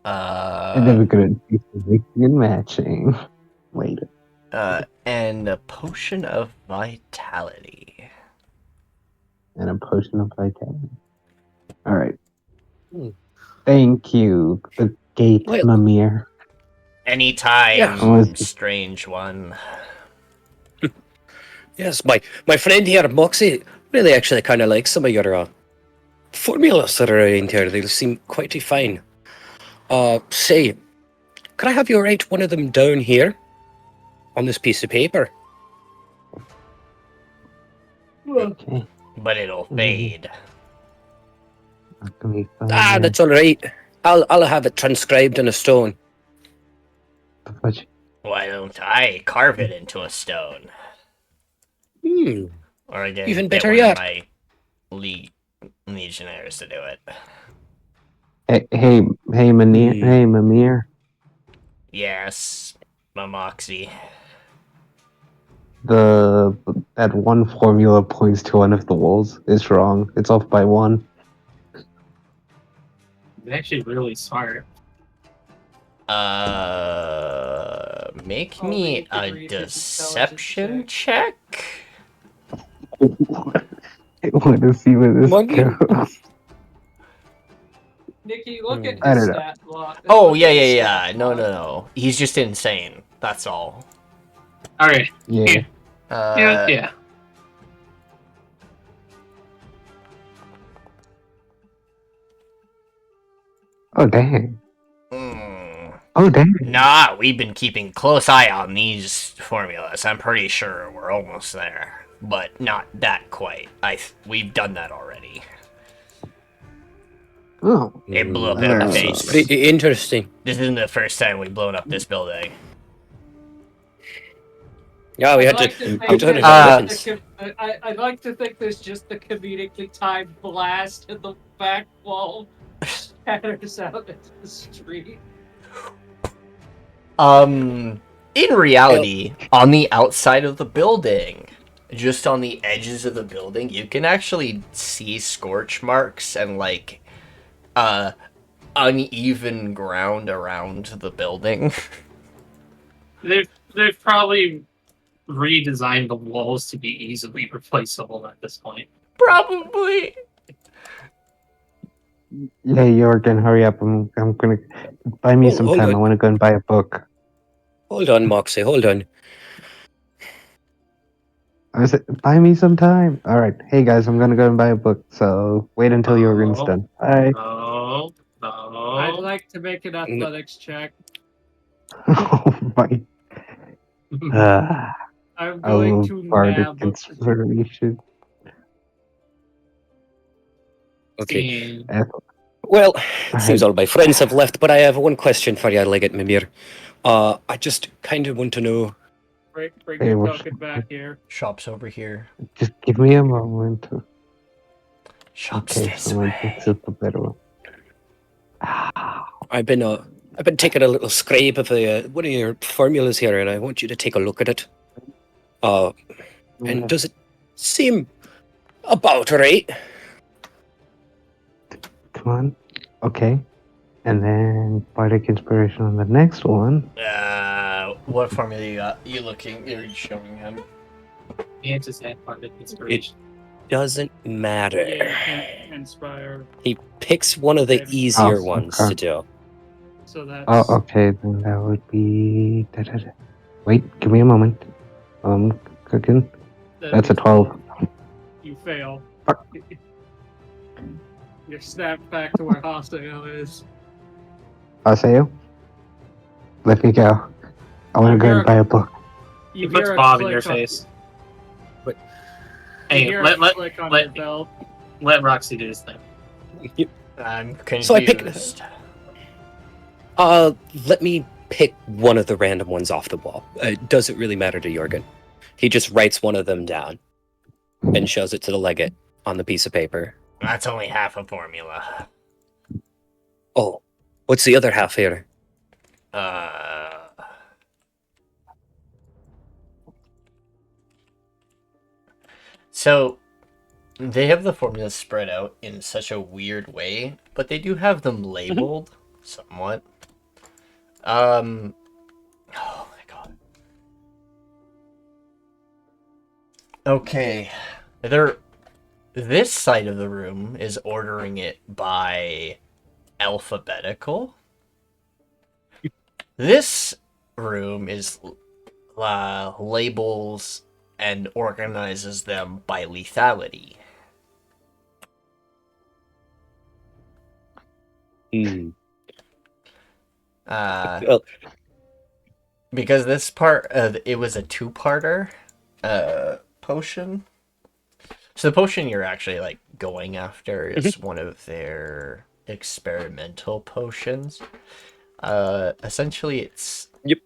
And then we're gonna do some mixing and matching later. And a potion of vitality. And a potion of vitality. Alright. Hmm. Thank you, the gate Well- Mimir. Anytime, Yeah. strange one. Yes, my friend here, Moxie, really actually kind of likes some of your formulas that are around here. They seem quite fine. Say, could I have you write one of them down here on this piece of paper? Okay. But it'll fade. Alchemy fire. That's all right. I'll have it transcribed in a stone. What- Why don't I carve it into a stone? Or again, Even get better one yet. of my legionnaires to do it. Hey, Mimir. Hmm. Hey, Mimir. Yes, my Moxie. That one formula points to one of the walls. It's wrong. It's off by one. It's actually really smart. Make Only me you can a read his deception intelligence check. I want to see where this Monkey. goes. Nikki, look at I his don't know. stat block. Oh, Look yeah, at his yeah, stat yeah. No, block. no. He's just insane. That's all. All right. Yeah. Yeah. Oh, dang. mm. Oh, dang. Nah, we've been keeping close eye on these formulas. I'm pretty sure we're almost there, but not that quite. We've done that already. Oh. It blew up in our That That sounds face. pretty interesting. This isn't the first time we've blown up this building. Yeah, we I'd had like to. to think How to there's Uh, just I'd like to think there's just the comedically timed blast and the back wall shatters out into the street. In reality, on the outside of the building, just on the edges of the building, you can actually see scorch marks and like uneven ground around the building. They've probably redesigned the walls to be easily replaceable at this point. Probably. Yeah, Jørgen, hurry up. I'm gonna buy me some Hold time. on. I want to go and buy a book. Hold on, Moxie. Hold on. I said, buy me some time. All right. Hey, guys, I'm going to go and buy a book. So wait until Jørgen's done. Bye. No. I'd No. like to make an athletics check. Oh, my. I'm I going will to bardic nab. inspiration. Okay. Scene. Well, it seems Alright. all my friends have left, but I have one question for you, Legate Mimir. I just kind of want to know. Bring Hey, your what's- token back here. Shop's over here. Just give me a moment. Shop's Okay, this so way. this is the better one. I've been taking a little scrape of one of your formulas here, and I want you to take a look at it. And does it seem about right? Come on. Okay. And then bardic inspiration on the next one. What formula you got? You're showing him. He has his hand part of inspiration. Doesn't matter. Yeah, can't inspire. He picks one of the Okay. easier Oh, ones okay. to do. So that's Oh, okay. Then that would be. Wait, give me a moment. Cooking. that'd That's be a 12. You fail. Fuck. You're snapped back to where Haseo is. Haseo, let me go. I want to go and buy a book. He You puts hear a Bob in click your on- face. But- You Hey, hear let a click on let- your belt. let Roxy do his thing. I'm confused. So I picked- Let me pick one of the random ones off the wall. It doesn't really matter to Jørgen. He just writes one of them down and shows it to the legate on the piece of paper. That's only half a formula. Oh, what's the other half here? So they have the formulas spread out in such a weird way, but they do have them labeled somewhat. Oh my god. Okay. This side of the room is ordering it by alphabetical. This room is labels and organizes them by lethality. Well, Because this part, it was a two-parter potion. So the potion you're actually like going after is one of their experimental potions. Essentially, it's yep.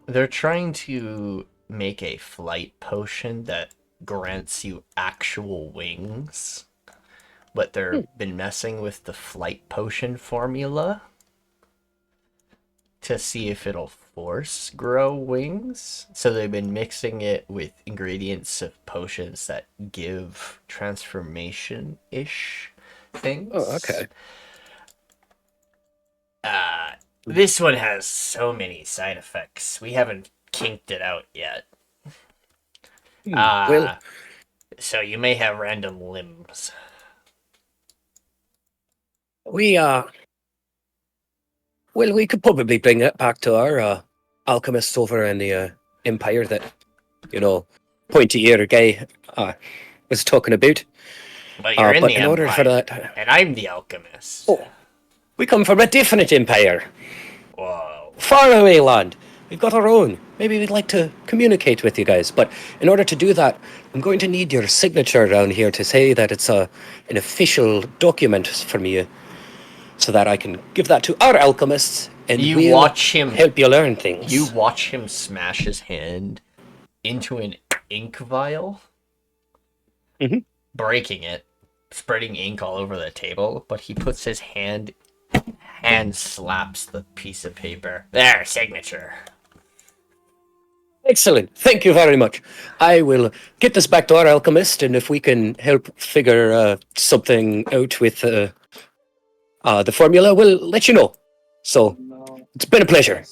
They're trying to make a flight potion that grants you actual wings, but they've been messing with the flight potion formula to see if it'll force grow wings. So they've been mixing it with ingredients of potions that give transformation-ish things. Oh, okay. This one has so many side effects. We haven't kinked it out yet. Well, So you may have random limbs. we could probably bring it back to our alchemists over in the Empire that, pointy ear guy was talking about. But you're in but the in Empire, order for that, and I'm the alchemist. Oh. We come from a different empire, Whoa. faraway land. We've got our own. Maybe we'd like to communicate with you guys, but in order to do that, I'm going to need your signature down here to say that it's an official document from you, so that I can give that to our alchemists, and we'll watch him help you learn things. You watch him smash his hand into an ink vial, breaking it, spreading ink all over the table, but he puts his hand slaps the piece of paper. There, signature. Excellent. Thank you very much. I will get this back to our alchemist, and if we can help figure something out with the formula, we'll let you know. So, it's been a pleasure.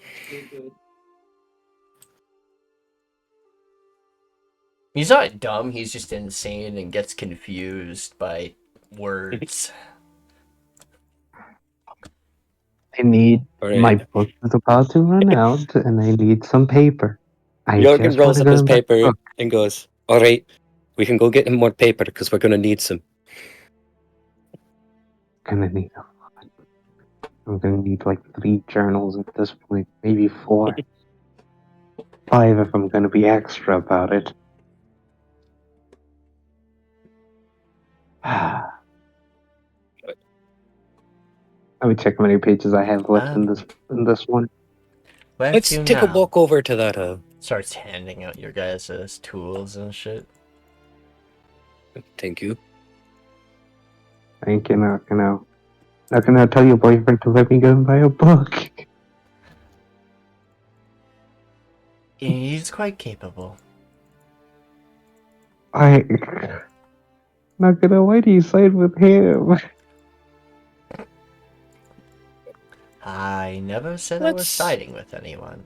He's not dumb, he's just insane and gets confused by words. I need Alright. my book is about to run out, and I need some paper. I Jørgen just rolls want up to his go in my paper book. and goes, "Alright, we can go get him more paper because we're gonna need some." Gonna need a lot. I'm gonna need like 3 journals at this point, maybe 4. 5 if I'm gonna be extra about it. Let me check how many pages I have left in this one. Where Let's to take now? a walk over to that. Starts handing out your guys' tools and shit. Thank you. Thank you, not gonna tell your boyfriend to let me go and buy a book. Yeah, he's quite capable. Not gonna why do you side with him? I never said I was Let's- siding with anyone.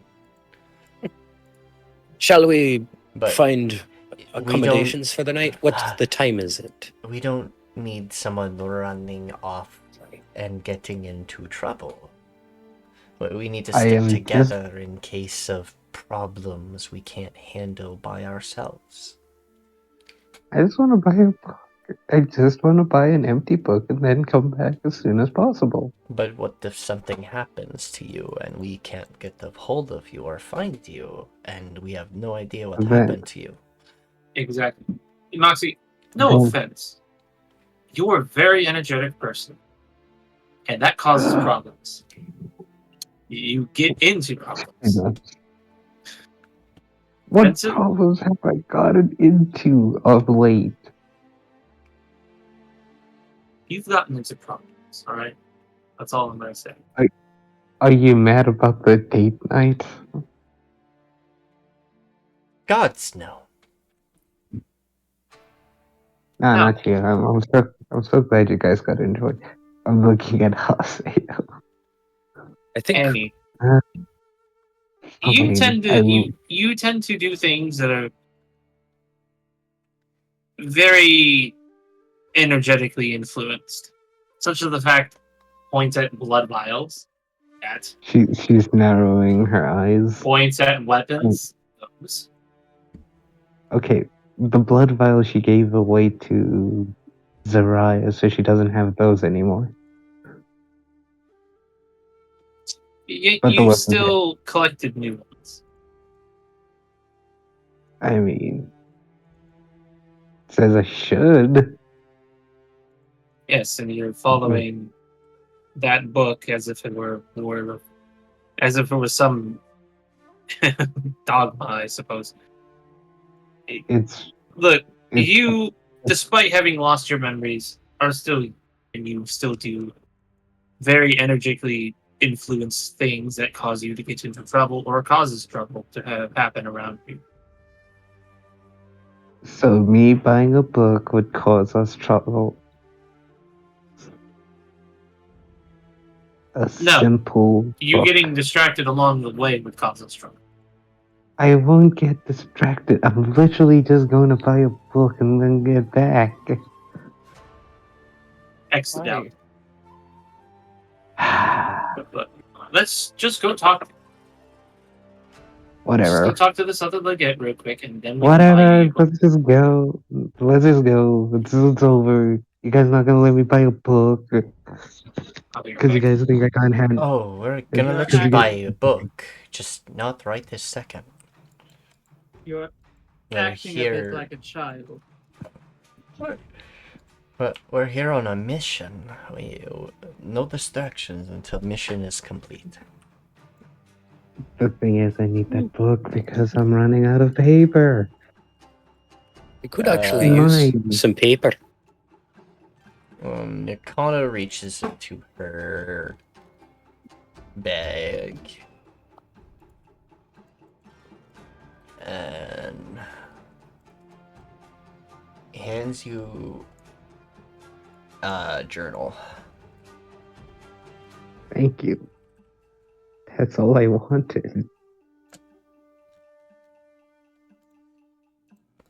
Shall we But find we accommodations for the night? What the time is it? we don't need someone running off and getting into trouble. But we need to I stick am together in case of problems we can't handle by ourselves. I just want to buy a book. I just want to buy an empty book and then come back as soon as possible. But what if something happens to you and we can't get a hold of you or find you, and we have no idea what Then- happened to you? Exactly. Moxie, no Then- offense. You're a very energetic person. And that causes problems. You get into problems. What Vincent? problems have I gotten into of late? You've gotten into problems, alright? That's all I'm gonna say. Are you mad about the date night? Gods no. Nah, No. not you. I'm so glad you guys got to enjoy. I'm looking at Haseo. I think Annie, I you mean, tend to you tend to do things that are very energetically influenced. Such as the fact points at blood vials, at she's narrowing her eyes. points at weapons. Those. Okay, the blood vial she gave away to Zariah, so she doesn't have those anymore. But the You weapons still collected new ones. I mean, says I should. Yes, and you're following that book as if it were as if it was some dogma, I suppose. It's Look, It's- you, despite having lost your memories, are still, and you still do very energetically influence things that cause you to get into trouble or causes trouble to have happen around you. so me buying a book would cause us trouble. A No. simple You book. getting distracted along the way would cause us trouble. I won't get distracted. I'm literally just going to buy a book and then get back. Exit out. But let's just go talk. Just go Whatever. talk to this other legate real quick, and then we Whatever. can buy you. Let's just go. Let's just go. It's over. You guys not gonna let me buy a book I'll be right because you back. guys think I can't handle. Oh, we're gonna You're let you acting- buy a book, just not right this second. You're We're acting a bit here. like a child. But we're here on a mission. No distractions until mission is complete. The thing is, I need that book because I'm running out of paper. we could actually Mine. use some paper. Nikana reaches into her bag and hands you a journal. Thank you. That's all I wanted.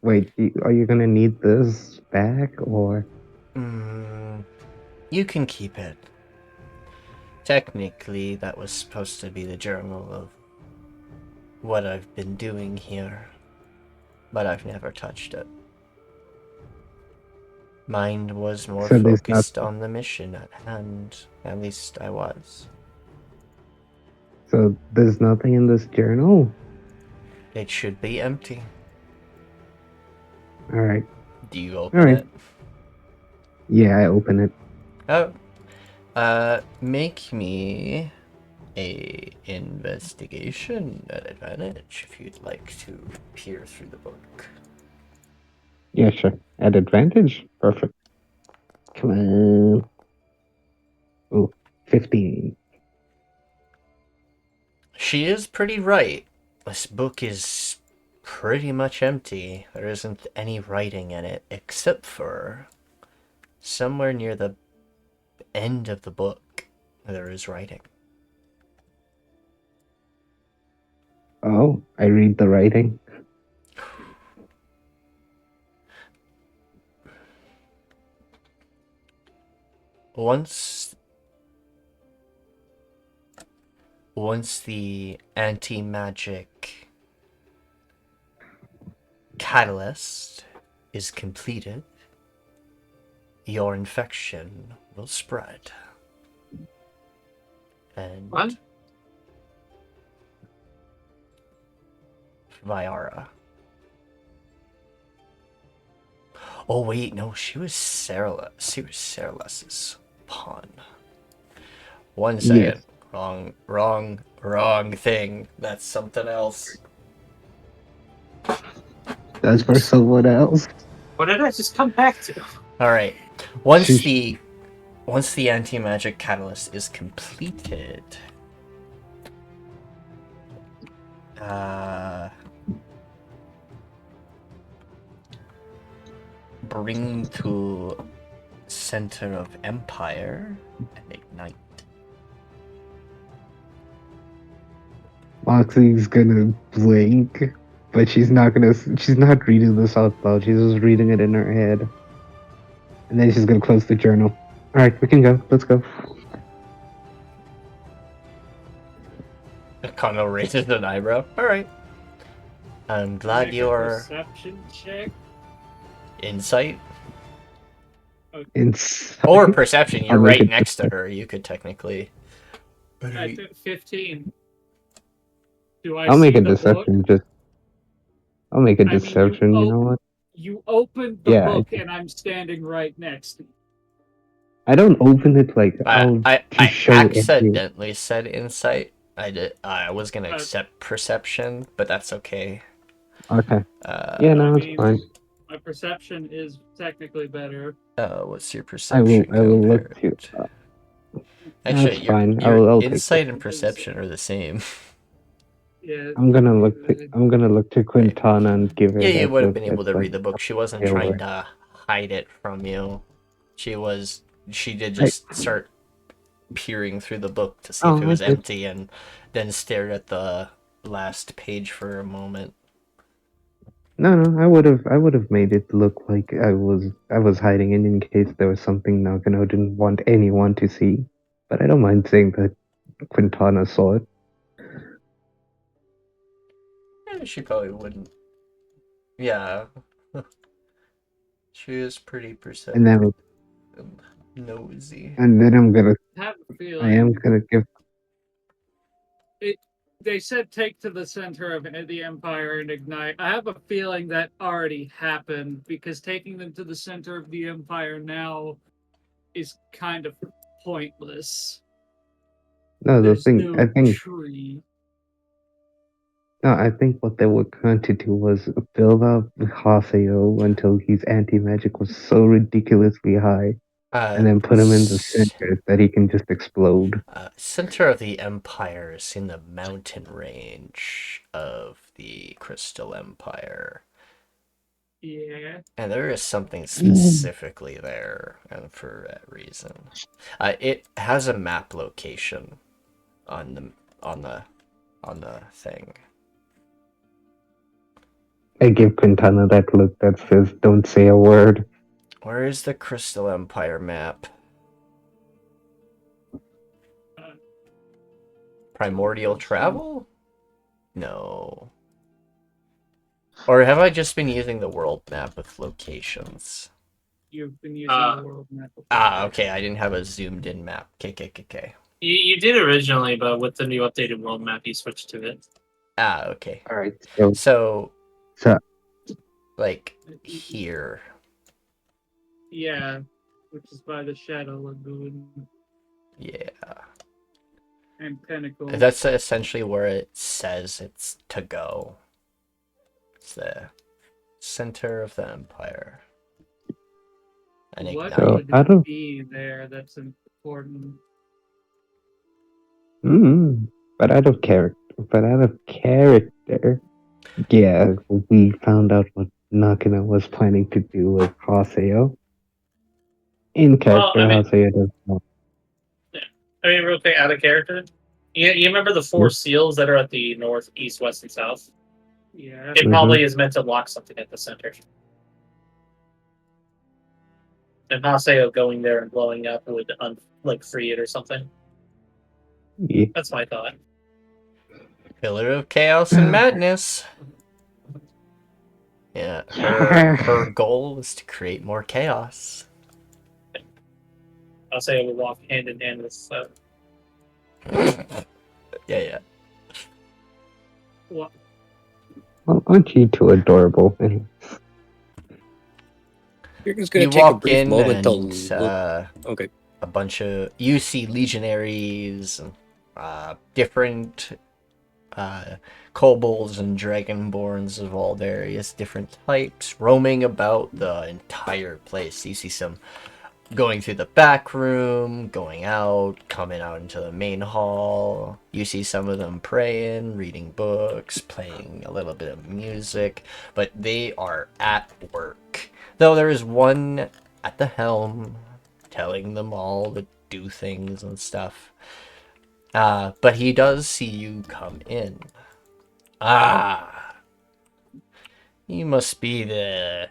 Wait, are you gonna need this back or? You can keep it. Technically, that was supposed to be the journal of what I've been doing here, but I've never touched it. Mine was more So there's focused on the mission at hand. At least I was. So there's nothing in this journal? It should be empty. Alright. Do you open Alright. it? Yeah, I open it. Oh. Make me a investigation at advantage if you'd like to peer through the book. Yeah, sure. At advantage? Perfect. Come on. Oh, 15. She is pretty right. This book is pretty much empty. There isn't any writing in it, except for somewhere near the end of the book, there is writing. Oh, I read the writing. Once the anti-magic catalyst is completed, your infection will spread. And What? Viara. Oh wait, no, she was Seraless's pawn. One second. Yes. Wrong thing. That's something else. That's for someone else. What did I just come back to? Alright. Once Sheesh. the anti-magic catalyst is completed, bring to center of Empire and ignite. Moxie's gonna blink, but she's not reading this out loud. She's just reading it in her head. And then she's gonna close the journal. Alright, we can go. Let's go. Kono raises an eyebrow. Alright. I'm glad Make a you're perception check. insight. It's Or perception, you're I'll make right it next to her. You could technically. I took 15. Do I I'll see make a the book? deception. I'll make a I mean, deception. You know what? You opened the Yeah, book and I'm standing right next to you. I don't open it like I'll I just show it. accidentally said insight. I was gonna Uh, accept perception, but that's okay. Okay. Yeah, no, I it's mean, fine. My perception is technically better. What's your I perception? will look to. compared? That's Actually, fine. your I'll take insight it. and perception are the same. Yeah. I'm gonna look to Quintana and give her Yeah, you that would have look been able that's to like, read the book. She wasn't okay, trying over. to hide it from you. She did just start peering through the book to see if it was okay. empty, and then stared at the last page for a moment. No, I would have made it look like I was hiding it in case there was something Nagano didn't want anyone to see. But I don't mind saying that Quintana saw it. Yeah, she probably wouldn't. Yeah. She is pretty perceptive And then and nosy. and then I have a feeling. I am gonna give They said take to the center of the Empire and ignite. I have a feeling that already happened because taking them to the center of the Empire now is kind of pointless. no the There's thing no I think tree. no I think what they were going to do was build up Haseo until his anti-magic was so ridiculously high, and then put him in the center that he can just explode. Center of the Empire is in the mountain range of the Crystal Empire. Yeah. And there is something specifically there, and for that reason. It has a map location on the thing. I give Quintana that look that says, "Don't say a word." Where is the Crystal Empire map? Primordial travel? No. Or have I just been using the world map with locations? You've been using the world map. Okay. I didn't have a zoomed in map. KKKK. You did originally, but with the new updated world map, you switched to it. Okay. All right. So, So like, here. Yeah, which is by the Shadow Lagoon Yeah. and Pinnacle. That's essentially where it says it's to go. It's the center of the Empire. And What ignite. would be there that's important? But out of character, yeah, we found out what Nakina was planning to do with Haseo. In character, Haseo does not. I mean, real quick, out of character. You remember the four seals that are at the north, east, west, and south? Yeah. It probably is meant to lock something at the center. And Haseo going there and blowing up would free it or something. Yeah. That's my thought. Pillar of Chaos and Madness. Yeah, her goal was to create more chaos. Haseo would walk hand in hand with Yeah. What? Well, aren't you two adorable? Anyway. Jørgen's gonna You take a walk brief in moment to and look. Okay. a bunch of you see legionaries, different kobolds and dragonborns of all various different types roaming about the entire place. You see some going through the back room, going out, coming out into the main hall. You see some of them praying, reading books, playing a little bit of music, but they are at work. Though there is one at the helm telling them all to do things and stuff. But he does see you come in. You must be the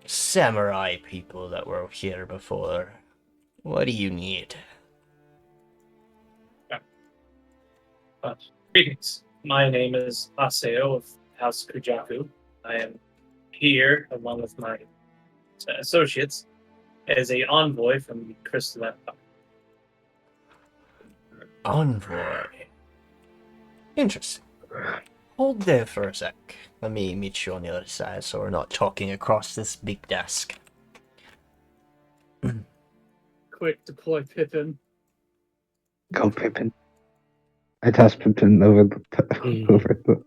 samurai people that were here before. What do you need? Greetings. My name is Haseo of House Kujaku. I am here, along with my associates, as a envoy from the Crystal Empire. Envoy. Interesting. Hold there for a sec. Let me meet you on the other side so we're not talking across this big desk. Quick, deploy Pippin. Go, Pippin. I tossed Pippin over the.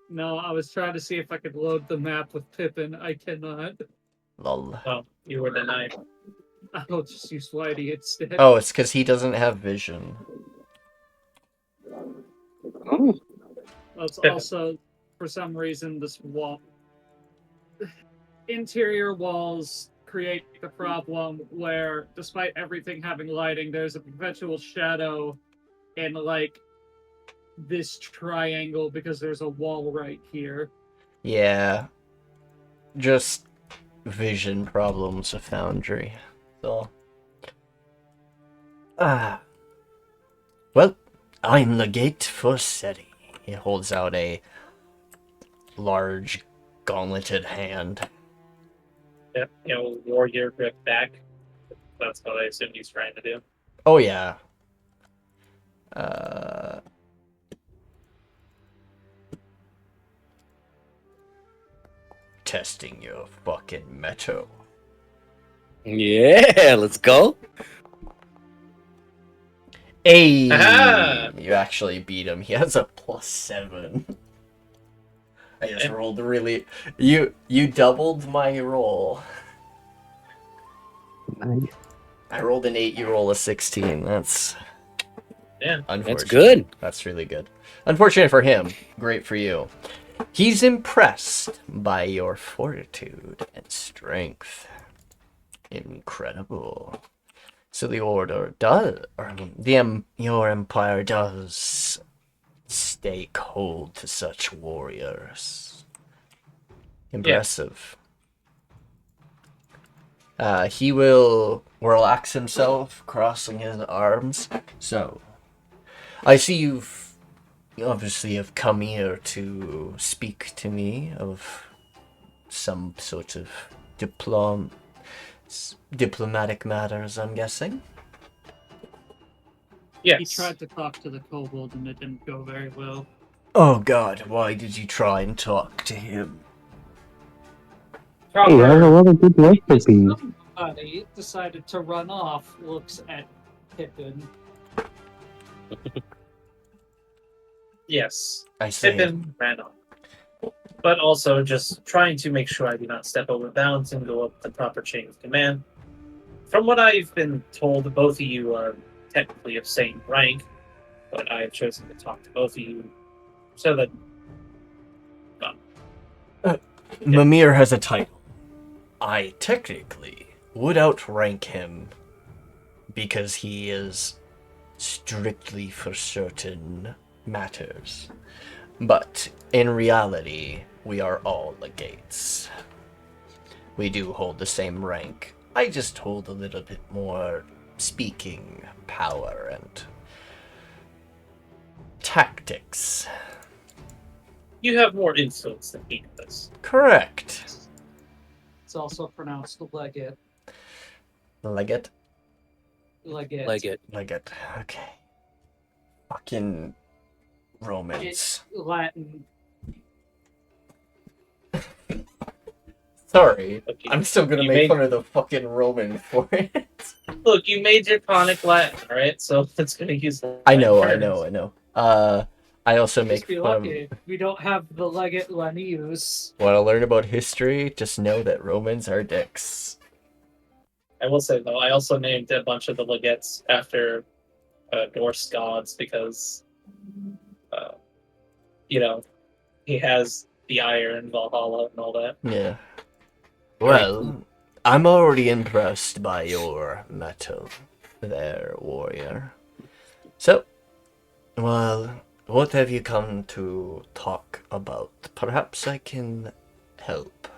No, I was trying to see if I could load the map with Pippin. I cannot. Lol. Oh, you were denied. I'll just use Whitey instead. Oh, it's because he doesn't have vision. Oh. That's also, for some reason, this wall. Interior walls create a problem where, despite everything having lighting, there's a perpetual shadow in, like, this triangle because there's a wall right here. Yeah. Just vision problems of Foundry. So. Well, I'm the gate for Seti. He holds out a large gauntleted hand. Yep, warrior grip back. That's what I assume he's trying to do. Oh yeah. Testing your fucking metal. Yeah, let's go. Hey, Aha! You actually beat him. He has a +7. I just rolled really. You doubled my roll. Nice. I rolled an 8. You roll a 16. That's unfortunate. That's good. That's really good. Unfortunate for him. Great for you. He's impressed by your fortitude and strength. Incredible. So the order does, your empire does stay cold to such warriors. Impressive. He will relax himself, crossing his arms. So, I see you obviously have come here to speak to me of some sort of diplomatic matters, I'm guessing. Yes. He tried to talk to the kobold and it didn't go very well. Oh god, why did you try and talk to him? Hey, I have a lot of good recipes. Somebody decided to run off, looks at Pippin. Yes. I say, Pippin ran off. But also just trying to make sure I do not step over bounds and go up the proper chain of command. From what I've been told, both of you are technically of same rank, but I have chosen to talk to both of you so that Mimir has a title. I technically would outrank him because he is strictly for certain matters. But in reality, we are all legates. We do hold the same rank. I just hold a little bit more speaking power and tactics. you have more influence than he does. Correct. It's also pronounced legate. Legate? Legate. Legate. Okay. Fucking Romans. It's Latin. Sorry. Look, I'm still gonna you make made- fun of the fucking Roman for it. Look, you made your conic Latin, alright? So it's gonna use that. I know. I also make Just be fun lucky. We don't have the legate Lanius. Want to learn about history? Just know that Romans are dicks. I will say though, I also named a bunch of the legates after Norse gods because, he has the ire and Valhalla and all that. Yeah. Well, I'm already impressed by your mettle there, warrior. So, well, what have you come to talk about? Perhaps I can help.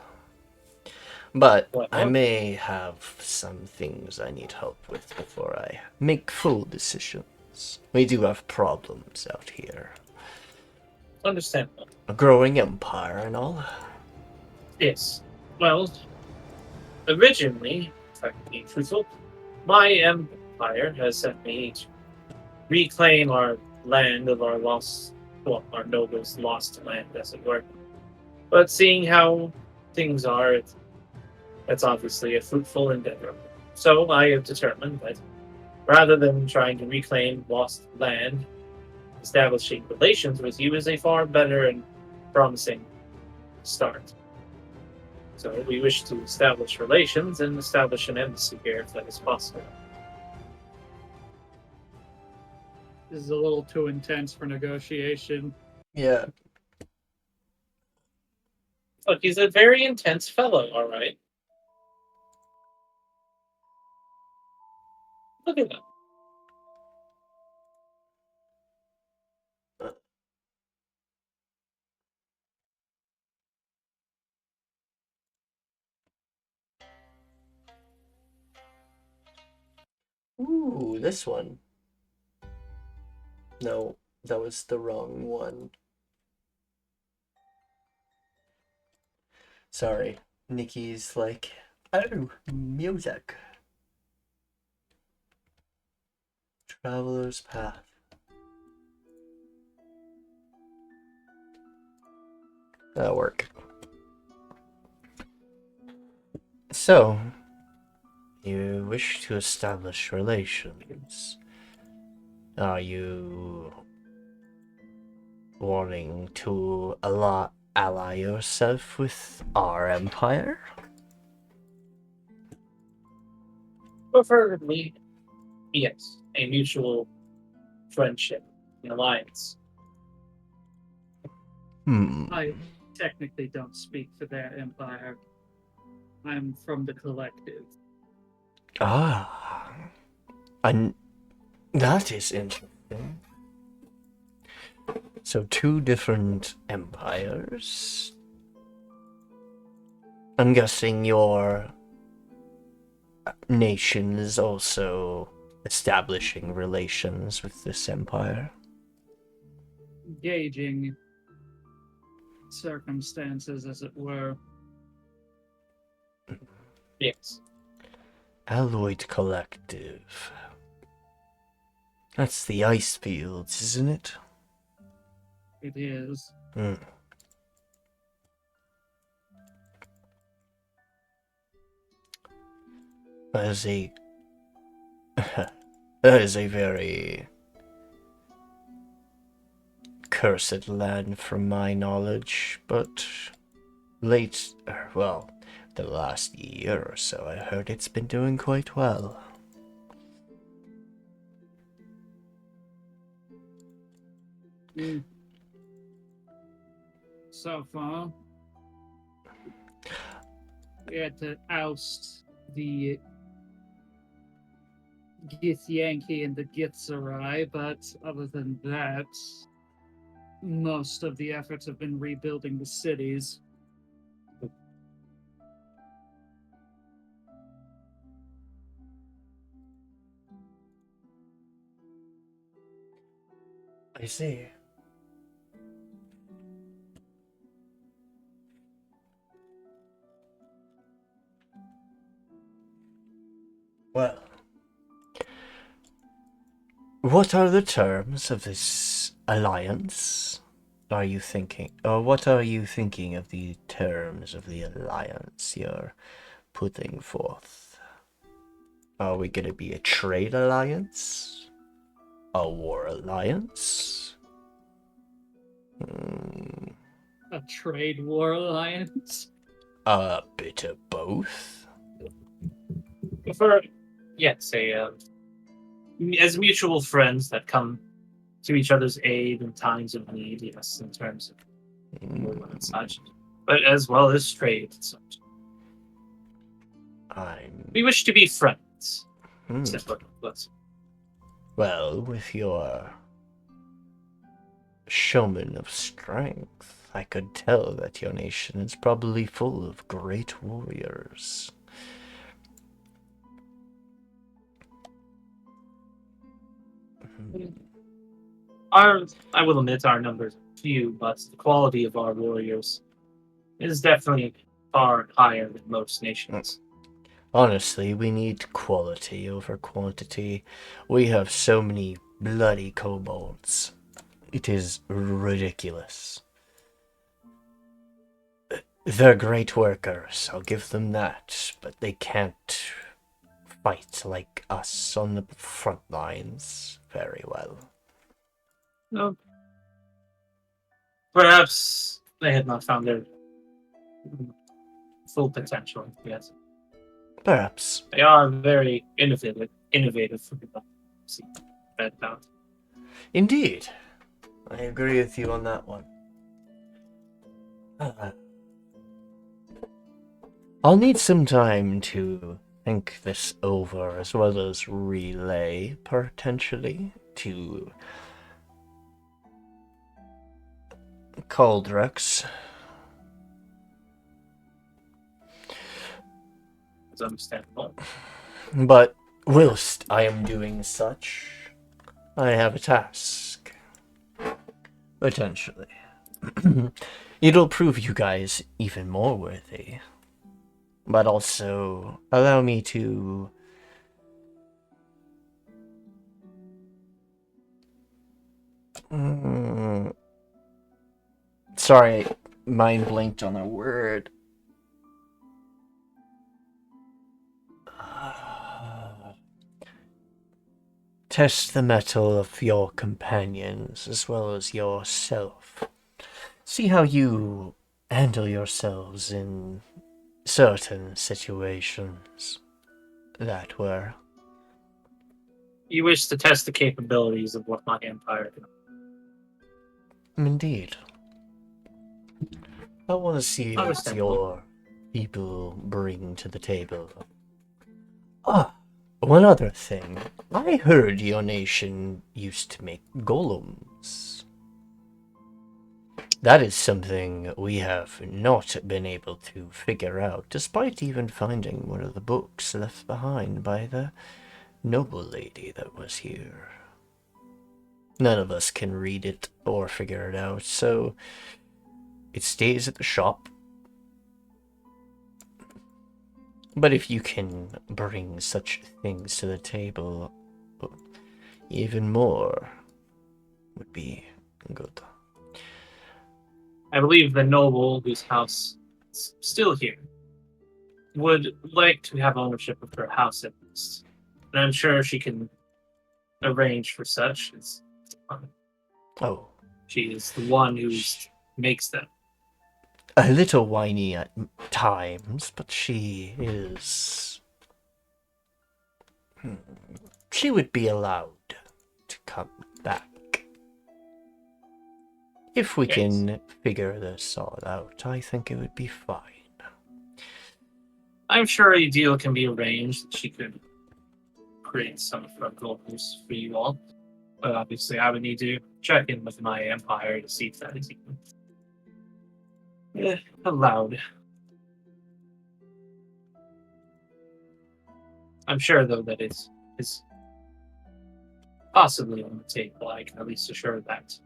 But What? I may have some things I need help with before I make full decisions. We do have problems out here. Understandable. A growing empire and all. Yes. Well, originally, if I can be truthful, my empire has sent me to reclaim our land of our our nobles' lost land, as it were. But seeing how things are, that's obviously a fruitful endeavor. So I have determined that rather than trying to reclaim lost land, establishing relations with you is a far better and promising start. So we wish to establish relations and establish an embassy here if that is possible. This is a little too intense for negotiation. Yeah. Look, he's a very intense fellow, all right. Look at him. Ooh, this one. No, that was the wrong one. Sorry. Nikki's like, oh, music. Traveler's Path. That'll work. So, you wish to establish relations. Are you wanting to ally yourself with our empire? Preferably, yes, a mutual friendship, an alliance. I technically don't speak for their empire. I'm from the collective. Ah. And that is interesting. So, two different empires. I'm guessing your nation is also establishing relations with this empire. Gauging circumstances, as it were. Yes. Alloyed Collective. That's the ice fields, isn't it? It is. Hmm. That is a that is a very cursed land from my knowledge, but the last year or so I heard it's been doing quite well. So far, we had to oust the Githyanki and the Githzerai, but other than that, most of the efforts have been rebuilding the cities. I see. Well, what are the terms of this alliance? Are you thinking, or what are you thinking of the terms of the alliance you're putting forth? Are we gonna be a trade alliance? A war alliance? A trade war alliance? A bit of both? For as mutual friends that come to each other's aid in times of need, yes, in terms of war and such, but as well as trade and such. We wish to be friends. Well, with your showman of strength, I could tell that your nation is probably full of great warriors. I will admit our numbers are few, but the quality of our warriors is definitely far higher than most nations. Honestly, we need quality over quantity. We have so many bloody kobolds. It is ridiculous. They're great workers, I'll give them that, but they can't fight like us on the front lines very well. No. Perhaps they had not found their full potential yet. Perhaps. They are very innovative for people to see that out. Indeed. I agree with you on that one. I'll need some time to think this over, as well as relay, potentially, to Caldrex. It's understandable. But whilst I am doing such, I have a task. Potentially. It'll prove you guys even more worthy. But also allow me to sorry, mind blinked on a word. Test the mettle of your companions as well as yourself. See how you handle yourselves in certain situations that were. You wish to test the capabilities of what my empire can. Indeed. I want to see what Understandable. your people bring to the table. One other thing. I heard your nation used to make golems. That is something we have not been able to figure out, despite even finding one of the books left behind by the noble lady that was here. None of us can read it or figure it out, so it stays at the shop. But if you can bring such things to the table, even more would be good. I believe the noble whose house is still here would like to have ownership of her house at least. And I'm sure she can arrange for such. Oh, She is the one who makes them. a little whiny at times, but she is... She would be allowed to come back. If we can figure this all out, I think it would be fine. I'm sure a deal can be arranged that she could create some of her goals for you all. But obviously, I would need to check in with my empire to see if that is even allowed. I'm sure, though, that it's possibly on the table. I can at least assure that.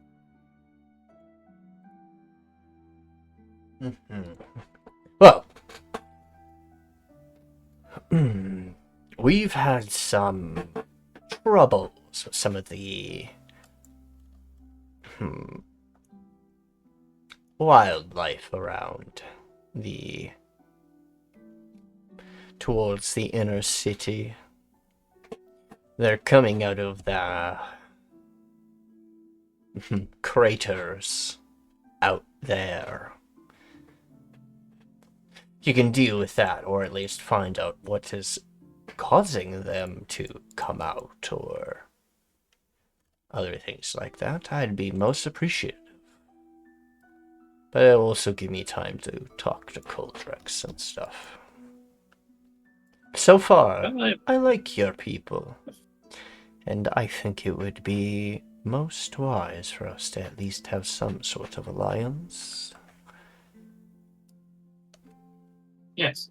Well, we've had some troubles with some of the wildlife around towards the inner city. They're coming out of the craters out there. You can deal with that, or at least find out what is causing them to come out, or other things like that. I'd be most appreciative. But it'll also give me time to talk to Coldrex and stuff. So far, I like your people. And I think it would be most wise for us to at least have some sort of alliance. Yes.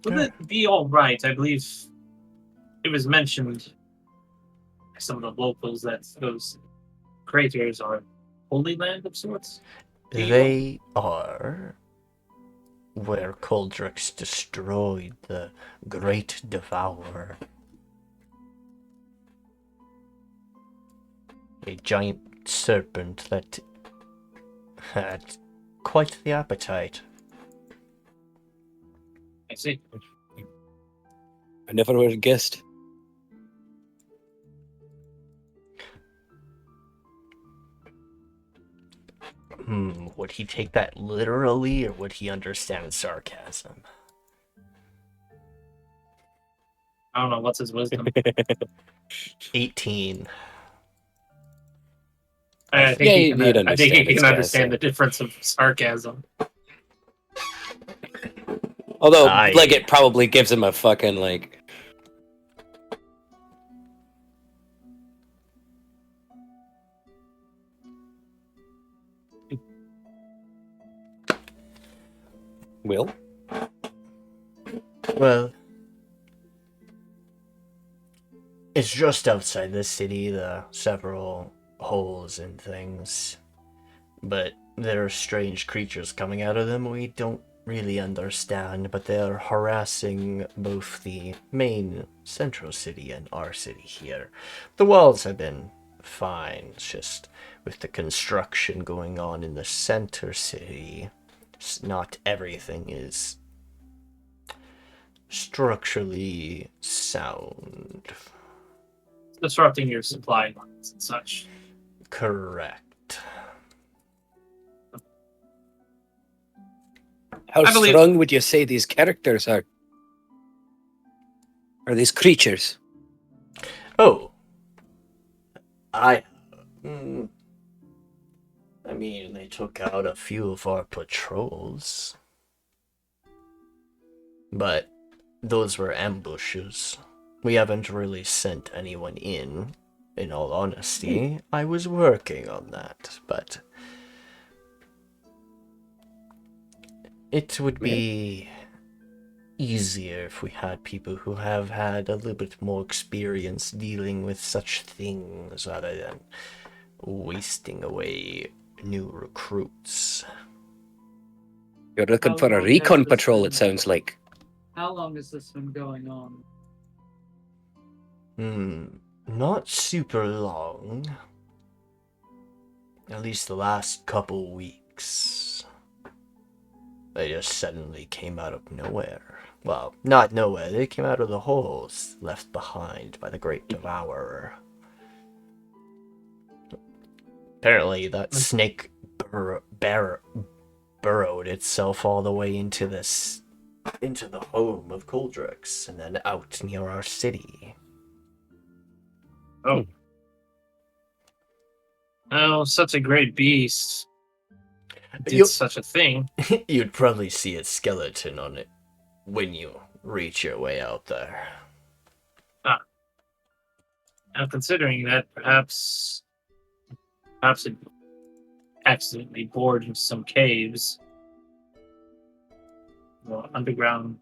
Would it be all right? I believe it was mentioned by some of the locals that those craters are holy land of sorts. They are where Coldrex destroyed the Great Devourer. A giant serpent that had quite the appetite. I see. I never would have guessed. Would he take that literally, or would he understand sarcasm? I don't know, what's his wisdom? 18. I think he can it's understand the difference of sarcasm. Although, like, it probably gives him a fucking, like... Will? Well, it's just outside the city, the several holes and things. But there are strange creatures coming out of them we don't really understand, but they're harassing both the main central city and our city here. The walls have been fine, it's just with the construction going on in the center city, not everything is structurally sound. Disrupting your supply lines and such. Correct. How strong would you say these characters are? Or these creatures? Oh. I mean, they took out a few of our patrols. But those were ambushes. We haven't really sent anyone in. In all honesty, I was working on that, but it would be easier if we had people who have had a little bit more experience dealing with such things rather than wasting away new recruits. You're looking How for a long has recon this patrol, been- it sounds like. How long has this been going on? Not super long. At least the last couple weeks. They just suddenly came out of nowhere. Well, not nowhere, they came out of the holes left behind by the Great Devourer. Apparently that snake burrowed itself all the way into the home of Coldrix and then out near our city. Oh. Oh, such a great beast. Did such a thing. You'd probably see its skeleton on it when you reach your way out there. Now, considering that, perhaps it accidentally bored into some caves or underground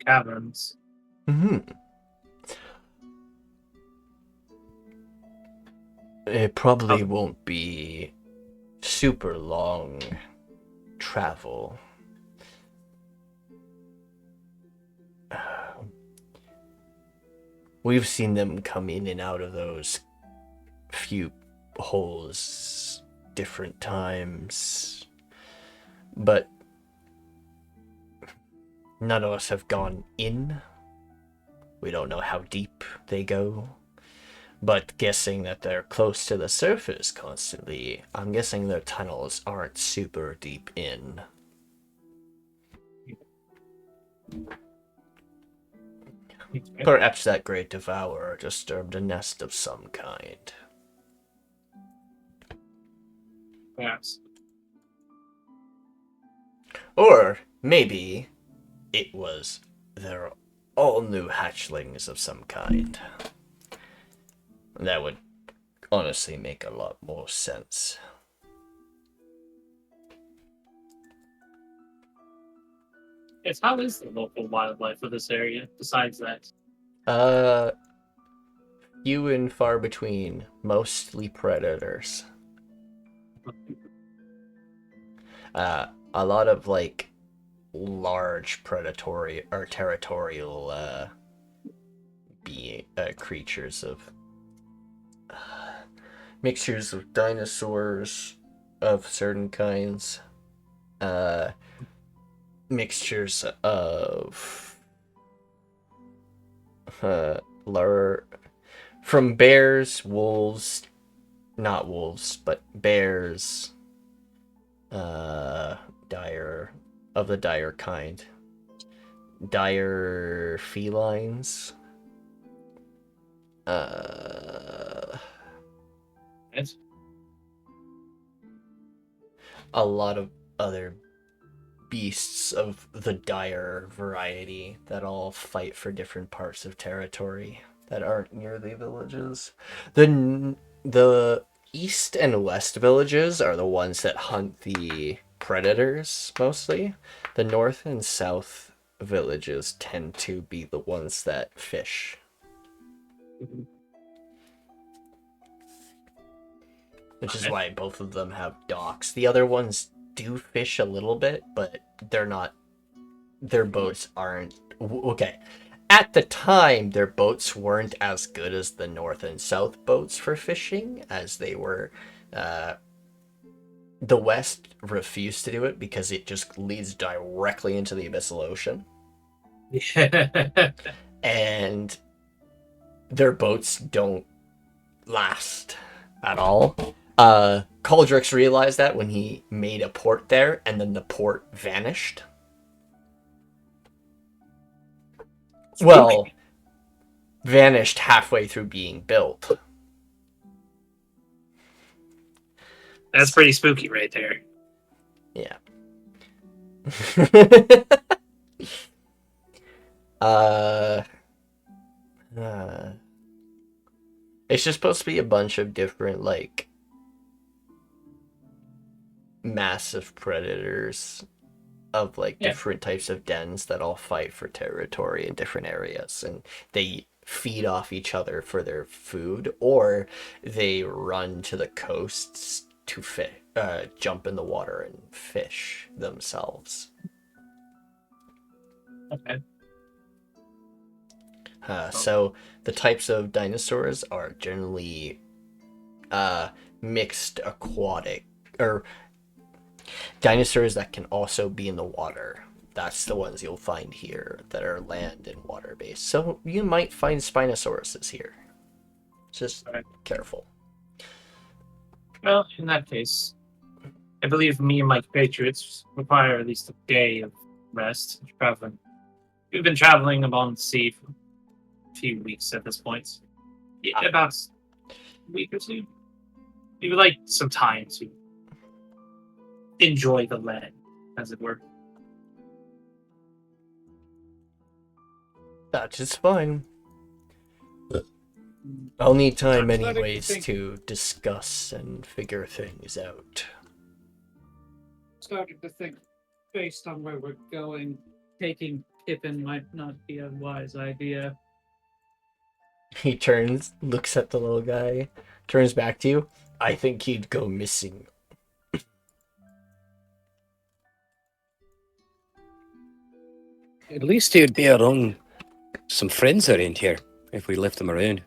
caverns. It probably won't be super long travel. We've seen them come in and out of those few holes different times, but none of us have gone in. We don't know how deep they go, but guessing that they're close to the surface constantly, I'm guessing their tunnels aren't super deep in. Perhaps that Great Devourer disturbed a nest of some kind. Perhaps. Or maybe it was their all new hatchlings of some kind. That would honestly make a lot more sense. Yes, how is the local wildlife of this area, besides that? Few and far between, mostly predators. A lot of, like, large predatory or territorial, creatures of mixtures of dinosaurs of certain kinds, mixtures of from bears, wolves, not wolves, but bears, dire of the dire kind, dire felines, Yes. a lot of other beasts of the dire variety that all fight for different parts of territory that aren't near the villages. The east and west villages are the ones that hunt the predators mostly. The north and south villages tend to be the ones that fish. Mhm. Which is Okay. why both of them have docks. The other ones do fish a little bit, but they're not. Their boats aren't. Okay. At the time, their boats weren't as good as the north and south boats for fishing, as they were. The west refused to do it because it just leads directly into the abyssal ocean. And their boats don't last at all. Coldrix realized that when he made a port there, and then the port vanished. Well, vanished halfway through being built. That's pretty spooky right there. Yeah. It's just supposed to be a bunch of different, like, massive predators of, like, Yeah. different types of dens that all fight for territory in different areas. And they feed off each other for their food, or they run to the coasts to jump in the water and fish themselves. Okay. So the types of dinosaurs are generally mixed aquatic, or dinosaurs that can also be in the water. That's the ones you'll find here that are land and water based. So you might find Spinosauruses here. Just careful. Well, in that case, I believe me and my compatriots require at least a day of rest. Traveling. We've been traveling along the sea for a few weeks at this point. Yeah, about a week or two. We would like some time to enjoy the land, as it were. That is fine. I'll need time Starting to anyways think- to discuss and figure things out. Starting to think, based on where we're going, taking Pippin might not be a wise idea. He turns, looks at the little guy, turns back to you. I think he'd go missing. At least he'd be around some friends around here if we left him around.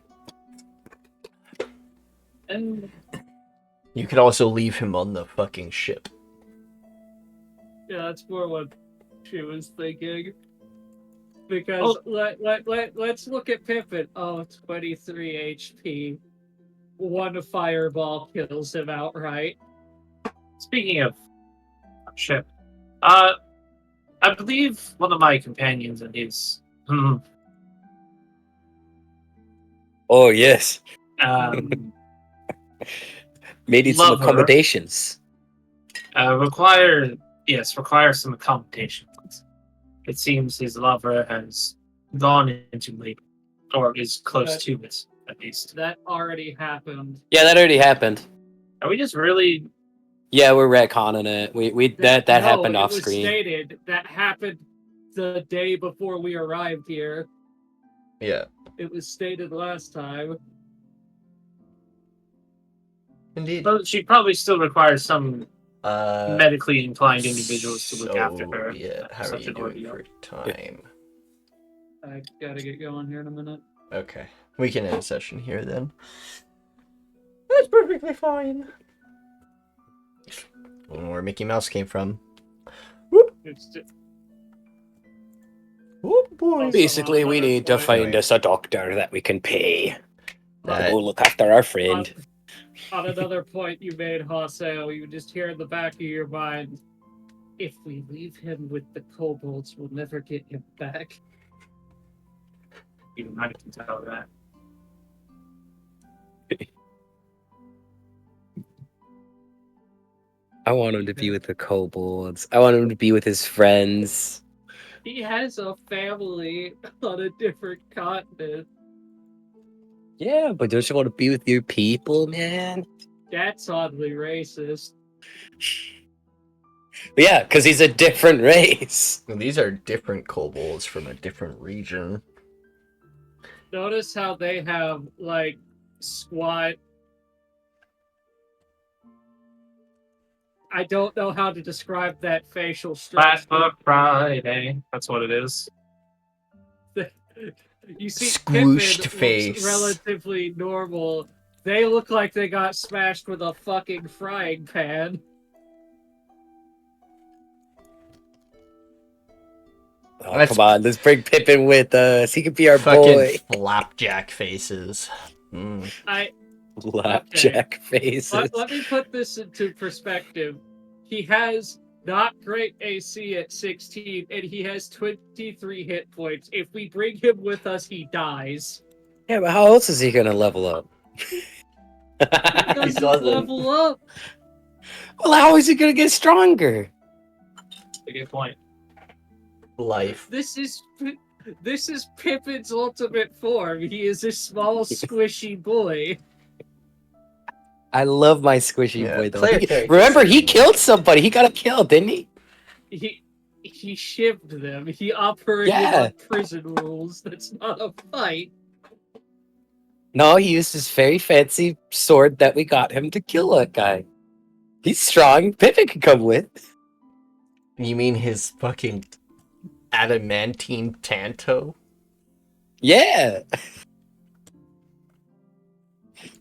And You could also leave him on the fucking ship. yeah, that's more what she was thinking. Because let's look at Pippin. Oh, 23 HP. One fireball kills him outright. Speaking of ship, I believe one of my companions and his Oh, yes. Made some Lover. accommodations. require some accommodations. It seems his lover has gone into labor, or is close to it, at least. That already happened. Yeah, that already happened. Are we just really? Yeah, we're retconning it. That No, happened it off was screen. stated that happened the day before we arrived here. Yeah. It was stated last time. Indeed. Well, she probably still requires some Uh, medically inclined individuals to look after her. Yeah, how are Such you an doing ordeal. for time? I gotta get going here in a minute. Okay. We can end session here then. That's perfectly fine. Where Mickey Mouse came from. It's just, Oh boy. Basically, we need to find Anyway. us a doctor that we can pay to That- go look after our friend. on another point you made, Haseo, you just hear in the back of your mind, if we leave him with the kobolds, we'll never get him back. Even I can tell that. I want him to be with the kobolds. I want him to be with his friends. He has a family on a different continent. Yeah, but don't you want to be with your people, man? That's oddly racist. But yeah, because he's a different race. Well, these are different kobolds from a different region. Notice how they have, like, squat. I don't know how to describe that facial Last structure. Book Friday. That's what it is. You see, Squished Pippin face. looks relatively normal. They look like they got smashed with a fucking frying pan. Oh, That's- come on, let's bring Pippin with us. He could be our Fucking boy. flapjack faces. Mm. Flapjack faces. Let me put this into perspective. He has not great AC at 16, and he has 23 hit points. If we bring him with us, he dies. Yeah, but how else is he gonna level up? He doesn't level up. Well, how is he gonna get stronger? A good point. Life. This is This is Pippin's ultimate form. He is a small, squishy boy. I love my squishy Yeah, boy though. player He- characters remember, are he cool. killed somebody. He got a kill, didn't he? He shipped them. He operated Yeah. on prison rules. That's not a fight. No, he used his very fancy sword that we got him to kill that guy. He's strong. Pippin could come with. You mean his fucking adamantine tanto? Yeah.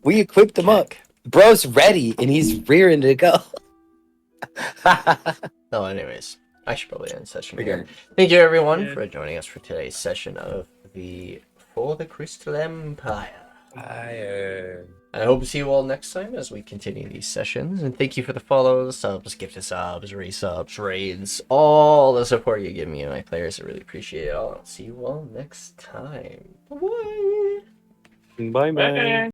We equipped him up. Bro's ready, and he's rearing to go. Oh, anyways, I should probably end session Okay. here. Thank you, everyone, Yeah. for joining us for today's session of the For the Crystal Empire. I hope to see you all next time as we continue these sessions. And thank you for the follows, subs, gifted subs, resubs, raids, all the support you give me and my players. I really appreciate it all. I'll see you all next time. Bye. Bye, Bye.